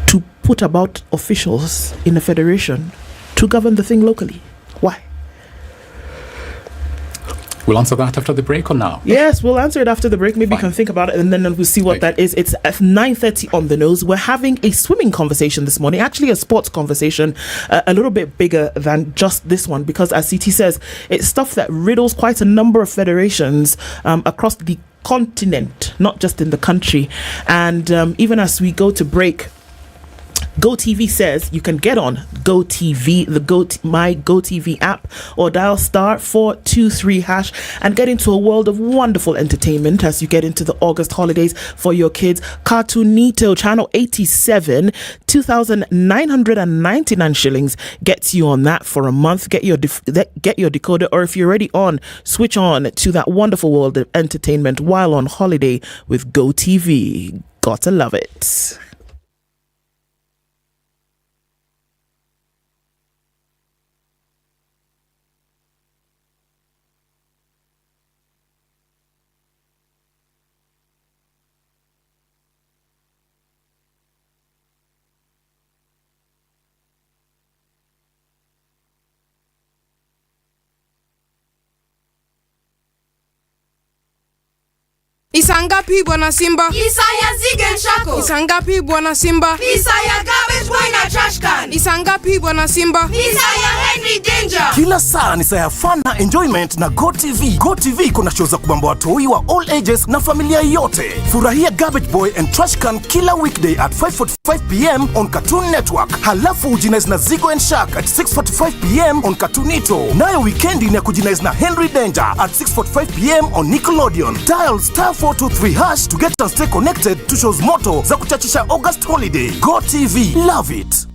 to put about officials in a federation to govern the thing locally? Why? We'll answer that after the break or now? Yes, we'll answer it after the break. Maybe you can think about it and then we'll see what that is. It's at 9:30 on the nose. We're having a swimming conversation this morning, actually a sports conversation, a little bit bigger than just this one, because as CT says, it's stuff that riddles quite a number of federations across the continent, not just in the country. And even as we go to break, GoTV says you can get on GoTV, my GoTV app, or dial *423# and get into a world of wonderful entertainment as you get into the August holidays for your kids. Cartoonito channel 87, 2,999 shillings gets you on that for a month. Get your decoder, or if you're already on, switch on to that wonderful world of entertainment while on holiday with GoTV. Gotta love it. Isangapi bwana Simba? Isaya Zigen Shako. Isangapi bwana Simba? Isaya garbage boy na trash can. saa ngapi bwana Simba? Ni saa ya Henry Danger. Kila saa ni saa ya fun na enjoyment na GoTV. GoTV kuna show za kubamba watoi wa all ages na familia yote. Furahia Garbage Boy and Trash Can kila weekday at 5:45 p.m. on Cartoon Network. Halafu ujinaize na Zigo and Shark at 6:45 p.m. on Cartoon Ito. Nayo weekendi ni ya kujinaize na Henry Danger at 6:45 p.m. on Nickelodeon. Dial *423# to get and stay connected to shows moto za kuchachisha August holiday. GoTV, love it.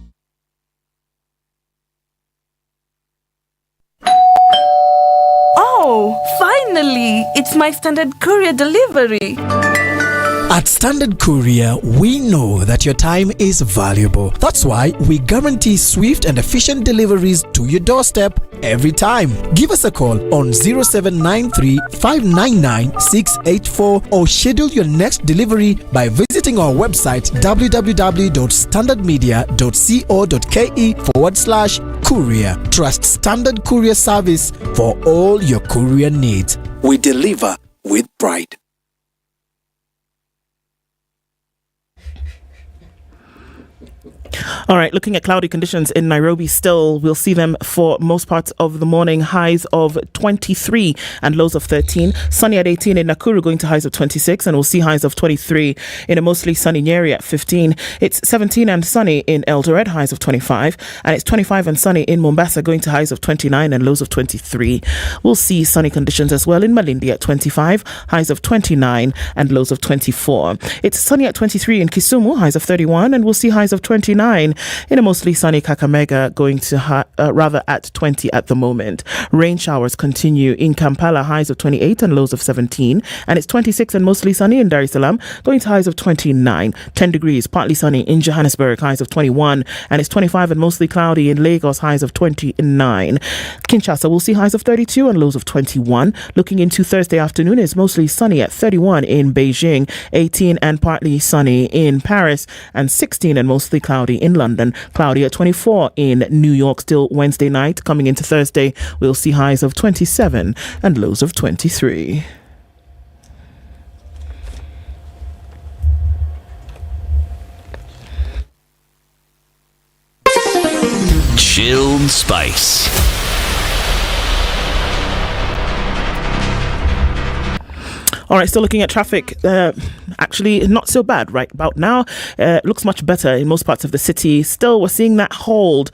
Oh, finally! It's my Standard Courier delivery. At Standard Courier, we know that your time is valuable. That's why we guarantee swift and efficient deliveries to your doorstep every time. Give us a call on 0793 599 684 or schedule your next delivery by visiting our website www.standardmedia.co.ke/courier. Trust Standard Courier service for all your courier needs. We deliver with pride. All right, looking at cloudy conditions in Nairobi still, we'll see them for most parts of the morning. Highs of 23 and lows of 13. Sunny at 18 in Nakuru, going to highs of 26, and we'll see highs of 23 in a mostly sunny Nyeri at 15. It's 17 and sunny in Eldoret, highs of 25, and it's 25 and sunny in Mombasa, going to highs of 29 and lows of 23. We'll see sunny conditions as well in Malindi at 25, highs of 29 and lows of 24. It's sunny at 23 in Kisumu, highs of 31, and we'll see highs of 29 in a mostly sunny Kakamega, going to rather at 20 at the moment. Rain showers continue in Kampala, highs of 28 and lows of 17, and it's 26 and mostly sunny in Dar es Salaam, going to highs of 29. 10 degrees, partly sunny in Johannesburg, highs of 21, and it's 25 and mostly cloudy in Lagos, highs of 29. Kinshasa will see highs of 32 and lows of 21. Looking into Thursday afternoon, it's mostly sunny at 31 in Beijing, 18 and partly sunny in Paris, and 16 and mostly cloudy in London. Cloudy at 24 in New York. Still Wednesday night. Coming into Thursday, we'll see highs of 27 and lows of 23. Chilled Spice. All right, still looking at traffic. Actually, not so bad right about now. Looks much better in most parts of the city. Still, we're seeing that hold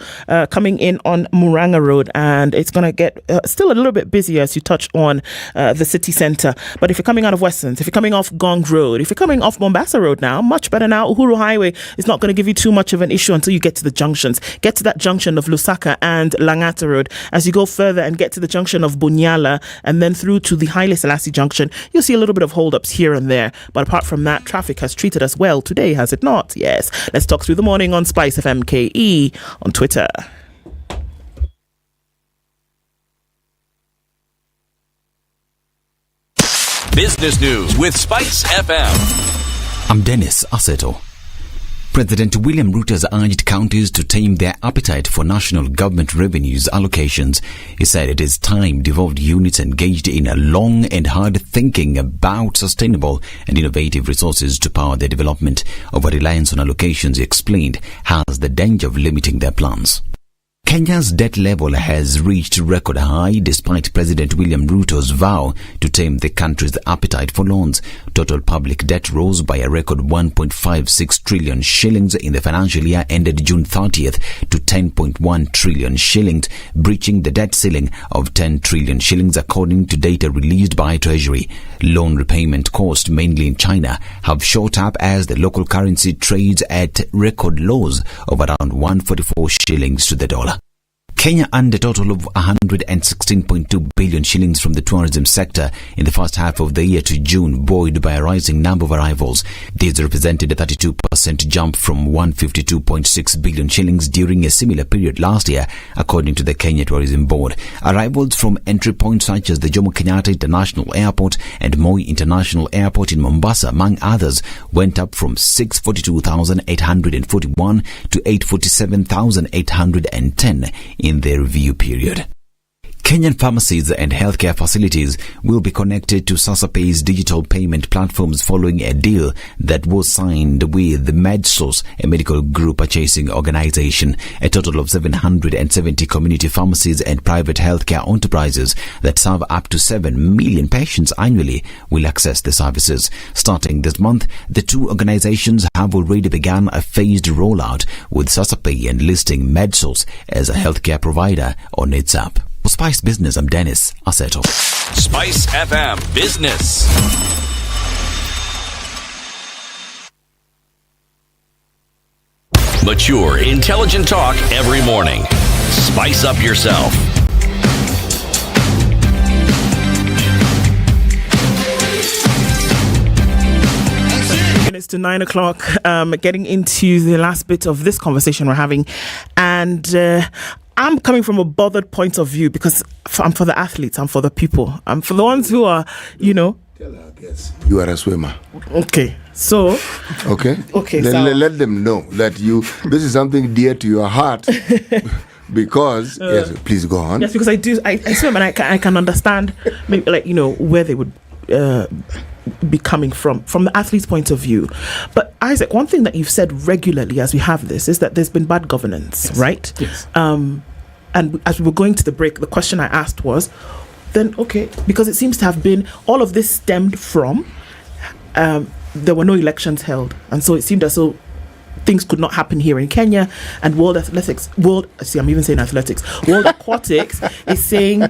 coming in on Muranga Road, and it's going to get still a little bit busier as you touch on the city centre. But if you're coming out of Westlands, if you're coming off Gong Road, if you're coming off Mombasa Road now, much better now. Uhuru Highway is not going to give you too much of an issue until you get to the junctions. Get to that junction of Lusaka and Langata Road. As you go further and get to the junction of Bunyala and then through to the Haile Selassie junction, you'll see a little bit of hold-ups here and there. But apart from that, traffic has treated us well today, has it not? Yes. Let's talk through the morning on Spice FM KE on Twitter. Business News with Spice FM. I'm Dennis Aseto. President William Ruto has urged counties to tame their appetite for national government revenues allocations. He said it is time devolved units engaged in a long and hard thinking about sustainable and innovative resources to power their development. Over-reliance on allocations, he explained, has the danger of limiting their plans. Kenya's debt level has reached record high despite President William Ruto's vow to tame the country's appetite for loans. Total public debt rose by a record 1.56 trillion shillings in the financial year ended June 30th to 10.1 trillion shillings, breaching the debt ceiling of 10 trillion shillings according to data released by Treasury. Loan repayment costs, mainly in China, have shot up as the local currency trades at record lows of around 144 shillings to the dollar. Kenya earned a total of 116.2 billion shillings from the tourism sector in the first half of the year to June, buoyed by a rising number of arrivals. These represented a 32% jump from 152.6 billion shillings during a similar period last year, according to the Kenya Tourism Board. Arrivals from entry points such as the Jomo Kenyatta International Airport and Moi International Airport in Mombasa, among others, went up from 642,841 to 847,810 in their review period. Kenyan pharmacies and healthcare facilities will be connected to SasaPay's digital payment platforms following a deal that was signed with MedSource, a medical group purchasing organization. A total of 770 community pharmacies and private healthcare enterprises that serve up to 7 million patients annually will access the services. Starting this month, the two organizations have already begun a phased rollout, with SasaPay enlisting MedSource as a healthcare provider on its app. For Spice Business, I'm Dennis Aseto. Spice FM Business. Mature, intelligent talk every morning. Spice up yourself. Minutes to 9 o'clock, getting into the last bit of this conversation we're having, and I'm coming from a bothered point of view because I'm for the athletes, I'm for the people, I'm for the ones who are, Tell her, yes, you are a swimmer. Okay, so okay, then let them know that this is something dear to your heart. Because yes, please go on. Yes, because I swim, and I can understand maybe where they would be coming from the athlete's point of view. But Isaac, one thing that you've said regularly as we have this is that there's been bad governance, yes. Right? Yes. And as we were going to the break, the question I asked was, then okay, because it seems to have been all of this stemmed from there were no elections held, and so it seemed as though things could not happen here in Kenya. And World Aquatics is saying,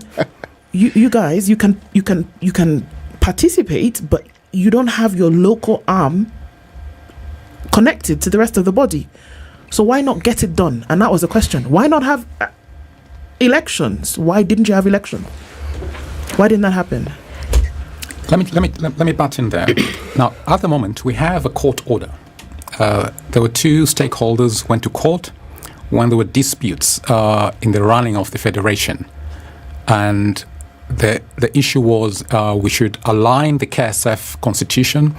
you guys, you can participate, but you don't have your local arm connected to the rest of the body. So why not get it done? And that was the question. Why not have elections? Why didn't you have elections? Why didn't that happen? Let me butt in there. Now, at the moment, we have a court order. There were two stakeholders went to court when there were disputes in the running of the federation, and the issue was we should align the KSF constitution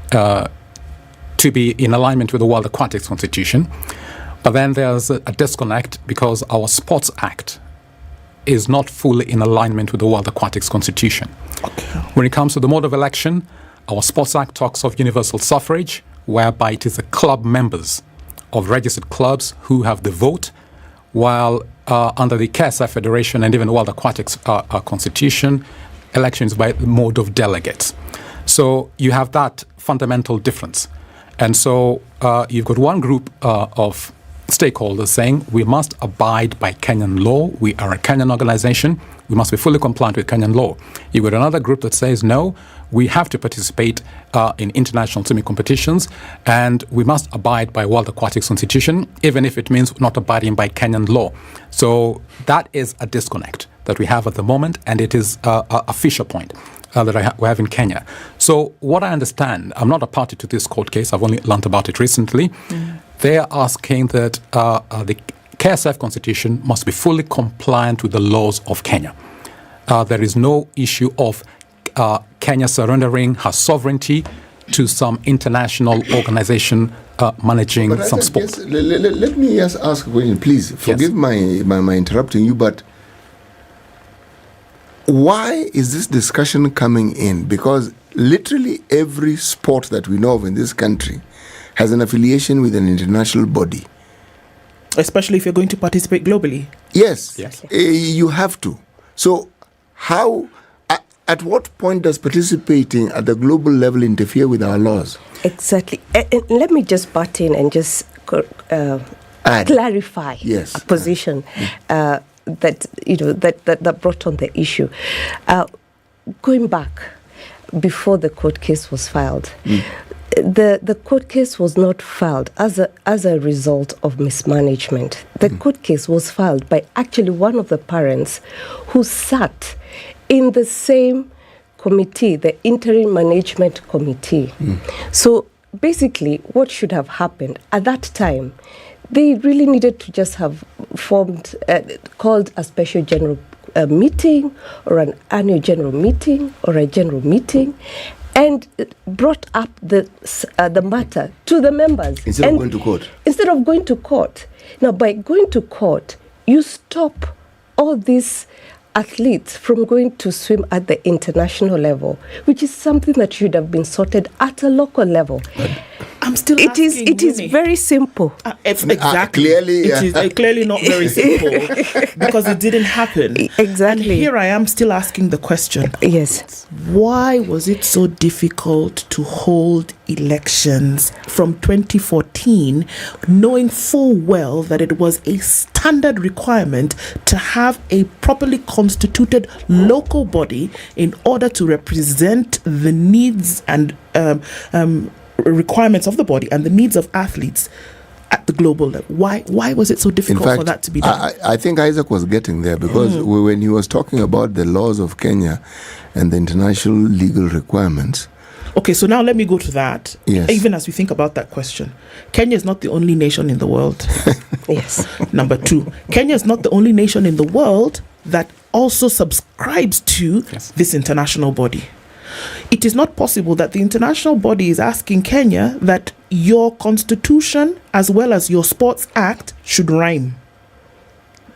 to be in alignment with the World Aquatics Constitution. But then there's a disconnect because our Sports Act is not fully in alignment with the World Aquatics Constitution. Okay. When it comes to the mode of election, our Sports Act talks of universal suffrage, whereby it is the club members of registered clubs who have the vote, while under the KSF Federation and even the World Aquatics Constitution, elections by the mode of delegates. So you have that fundamental difference. And so you've got one group of stakeholders saying we must abide by Kenyan law. We are a Kenyan organization. We must be fully compliant with Kenyan law. You've got another group that says, no, we have to participate in international swimming competitions, and we must abide by World Aquatics Constitution, even if it means not abiding by Kenyan law. So that is a disconnect that we have at the moment, and it is a fissure point that we have in Kenya. So what I understand, I'm not a party to this court case, I've only learned about it recently. They are asking that the KSF Constitution must be fully compliant with the laws of Kenya. There is no issue of Kenya surrendering her sovereignty to some international organization managing some sport. Yes, let me just ask a question, please. Forgive my interrupting you, but why is this discussion coming in? Because literally every sport that we know of in this country has an affiliation with an international body. Especially if you're going to participate globally. Yes. You have to. So how, at what point does participating at the global level interfere with our laws? Exactly. Let me just butt in and just clarify a position that brought on the issue. Going back before the court case was filed, the court case was not filed as a result of mismanagement. The court case was filed by actually one of the parents who sat in the same committee, the interim management committee. So basically what should have happened at that time, they really needed to just have called a special general meeting or an annual general meeting or a general meeting and brought up the matter to the members. Instead of going to court. Instead of going to court. Now, by going to court, you stop all these athletes from going to swim at the international level, which is something that should have been sorted at a local level. I'm still It is very simple. Exactly. Clearly, it is clearly not very simple because it didn't happen. Exactly. And here I am still asking the question. Yes. Why was it so difficult to hold elections from 2014, knowing full well that it was a standard requirement to have a properly constituted local body in order to represent the needs and requirements of the body and the needs of athletes at the global level? Why was it so difficult for that to be done? I think Isaac was getting there because when he was talking about the laws of Kenya and the international legal requirements. Okay, so now let me go to that. Yes. Even as we think about that question, Kenya is not the only nation in the world. Yes. Number 2, Kenya is not the only nation in the world that also subscribes to this international body. It is not possible that the international body is asking Kenya that your constitution as well as your sports act should rhyme.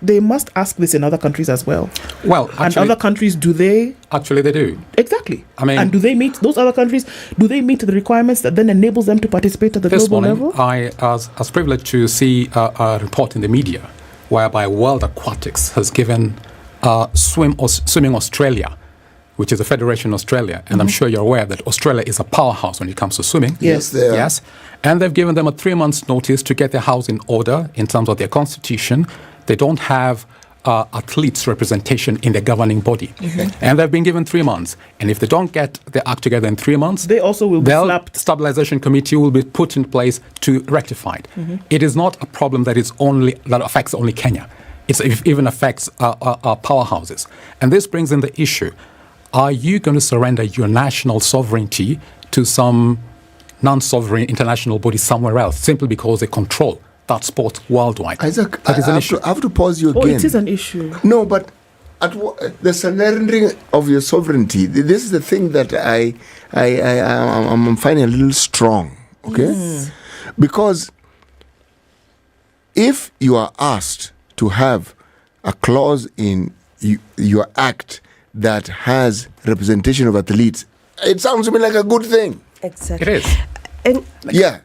They must ask this in other countries as well. Well, actually, and other countries, do they? Actually, they do. Exactly. I mean, and do they meet those other countries? Do they meet the requirements that then enables them to participate at the global level? I was privileged to see a report in the media whereby World Aquatics has given Swimming Australia, which is a federation in Australia, and I'm sure you're aware that Australia is a powerhouse when it comes to swimming. Yes, they are. Yes, and they've given them a 3 months notice to get their house in order in terms of their constitution. They don't have athletes representation in the governing body, and they've been given 3 months. And if they don't get their act together in 3 months, they also will be slapped. Stabilization committee will be put in place to rectify it. It is not a problem that affects only Kenya. It even affects our powerhouses, and this brings in the issue. Are you going to surrender your national sovereignty to some non-sovereign international body somewhere else simply because they control that sport worldwide? Isaac, that is an I issue. have to pause you again. It is an issue. No, but the surrendering of your sovereignty, this is the thing that I'm finding a little strong, okay? Because if you are asked to have a clause in your act that has representation of athletes, it sounds to me like a good thing. Exactly. It is. And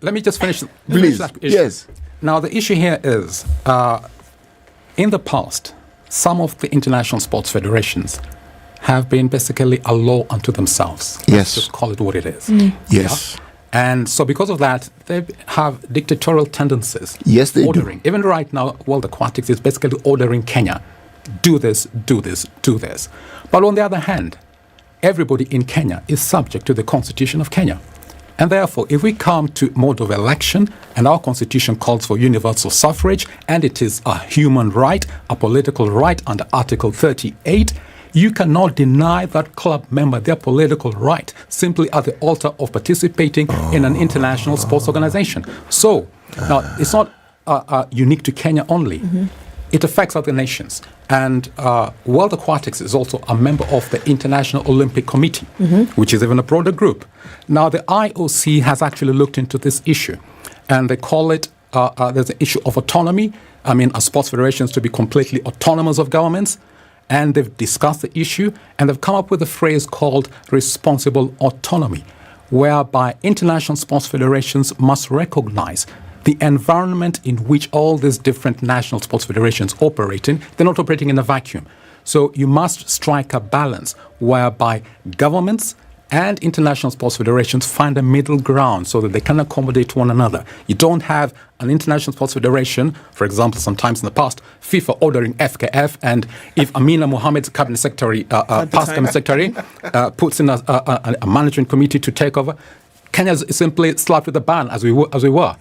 let me just finish. Please. That issue. Yes. Now, the issue here is, in the past, some of the international sports federations have been basically a law unto themselves. Yes. Let's just call it what it is. Yes. Yeah? And so because of that, they have dictatorial tendencies. Yes, they do. Even right now, World Aquatics is basically ordering Kenya, do this, do this, do this. But on the other hand, everybody in Kenya is subject to the Constitution of Kenya. And therefore, if we come to mode of election, and our Constitution calls for universal suffrage, and it is a human right, a political right under Article 38, you cannot deny that club member their political right simply at the altar of participating in an international sports organization. So, now, it's not unique to Kenya only. It affects other nations. And World Aquatics is also a member of the International Olympic Committee, which is even a broader group. Now, the IOC has actually looked into this issue, and they call it, there's an issue of autonomy. I mean, are sports federations to be completely autonomous of governments? And they've discussed the issue, and they've come up with a phrase called responsible autonomy, whereby international sports federations must recognize the environment in which all these different national sports federations operate in. They're not operating in a vacuum. So you must strike a balance whereby governments and international sports federations find a middle ground so that they can accommodate one another. You don't have an international sports federation, for example, sometimes in the past, FIFA ordering FKF, and if Amina Mohammed's cabinet secretary, past cabinet secretary, puts in a management committee to take over, Kenya is simply slapped with a ban, as we were.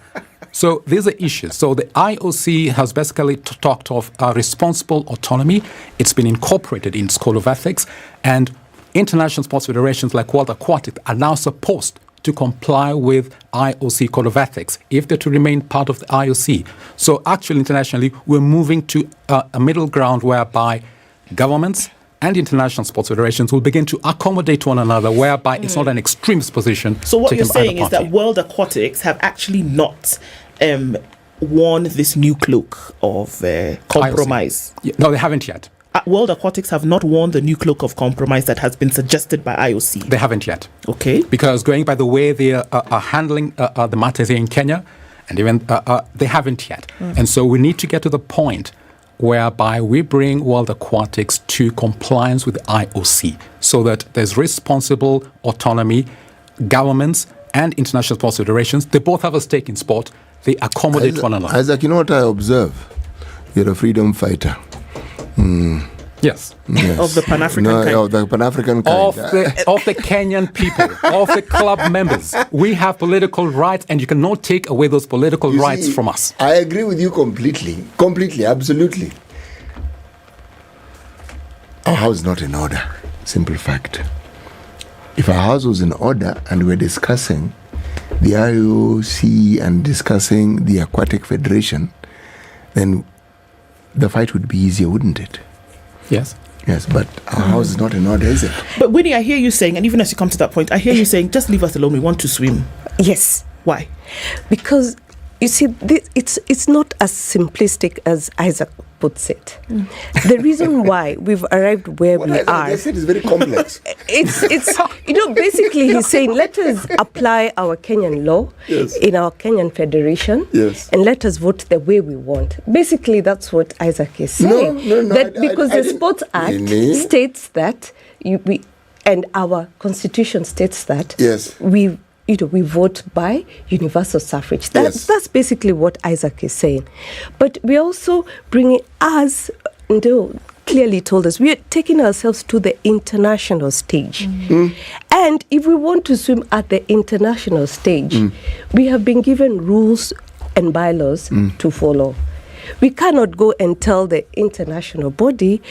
So these are issues. So the IOC has basically talked of responsible autonomy. It's been incorporated in its code of ethics, and international sports federations like World Aquatics are now supposed to comply with IOC code of ethics if they're to remain part of the IOC. So actually, internationally, we're moving to a middle ground whereby governments and international sports federations will begin to accommodate one another, whereby it's not an extremist position. So what you're saying is party. that World Aquatics have actually not worn this new cloak of compromise. No, they haven't yet. World Aquatics have not worn the new cloak of compromise that has been suggested by IOC? They haven't yet. Okay. Because going by the way they are handling the matters here in Kenya, and even they haven't yet. And so we need to get to the point whereby we bring World Aquatics to compliance with the IOC so that there's responsible autonomy, governments and international sports federations. They both have a stake in sport. They accommodate one another. Isaac, you know what I observe? You're a freedom fighter. Yes. Of the Pan-African kind. Of the Pan-African kind. Of the Kenyan people, of the club members. We have political rights, and you cannot take away those political rights from us. I agree with you completely. Completely, absolutely. Our house is not in order. Simple fact. If our house was in order and we're discussing the IOC and discussing the Aquatic Federation, then the fight would be easier, wouldn't it? Yes. Yes, but our house is not in order, is it? But Winnie, I hear you saying, and even as you come to that point, I hear you saying, just leave us alone, we want to swim. Yes. Why? Because, you see, it's not as simplistic as Isaac puts it. The reason why we've arrived where we are... I said it's very complex. It's basically he's saying, let us apply our Kenyan law in our Kenyan federation and let us vote the way we want. Basically, that's what Isaac is saying. Because the Sports Act states that, and our constitution states that we vote by universal suffrage. That's basically what Isaac is saying. But we're also bringing us, clearly told us, we are taking ourselves to the international stage. And if we want to swim at the international stage, we have been given rules and bylaws to follow. We cannot go and tell the international body,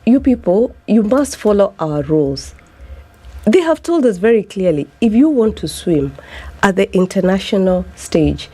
you people, you must follow our rules. They have told us very clearly, if you want to swim at the international stage,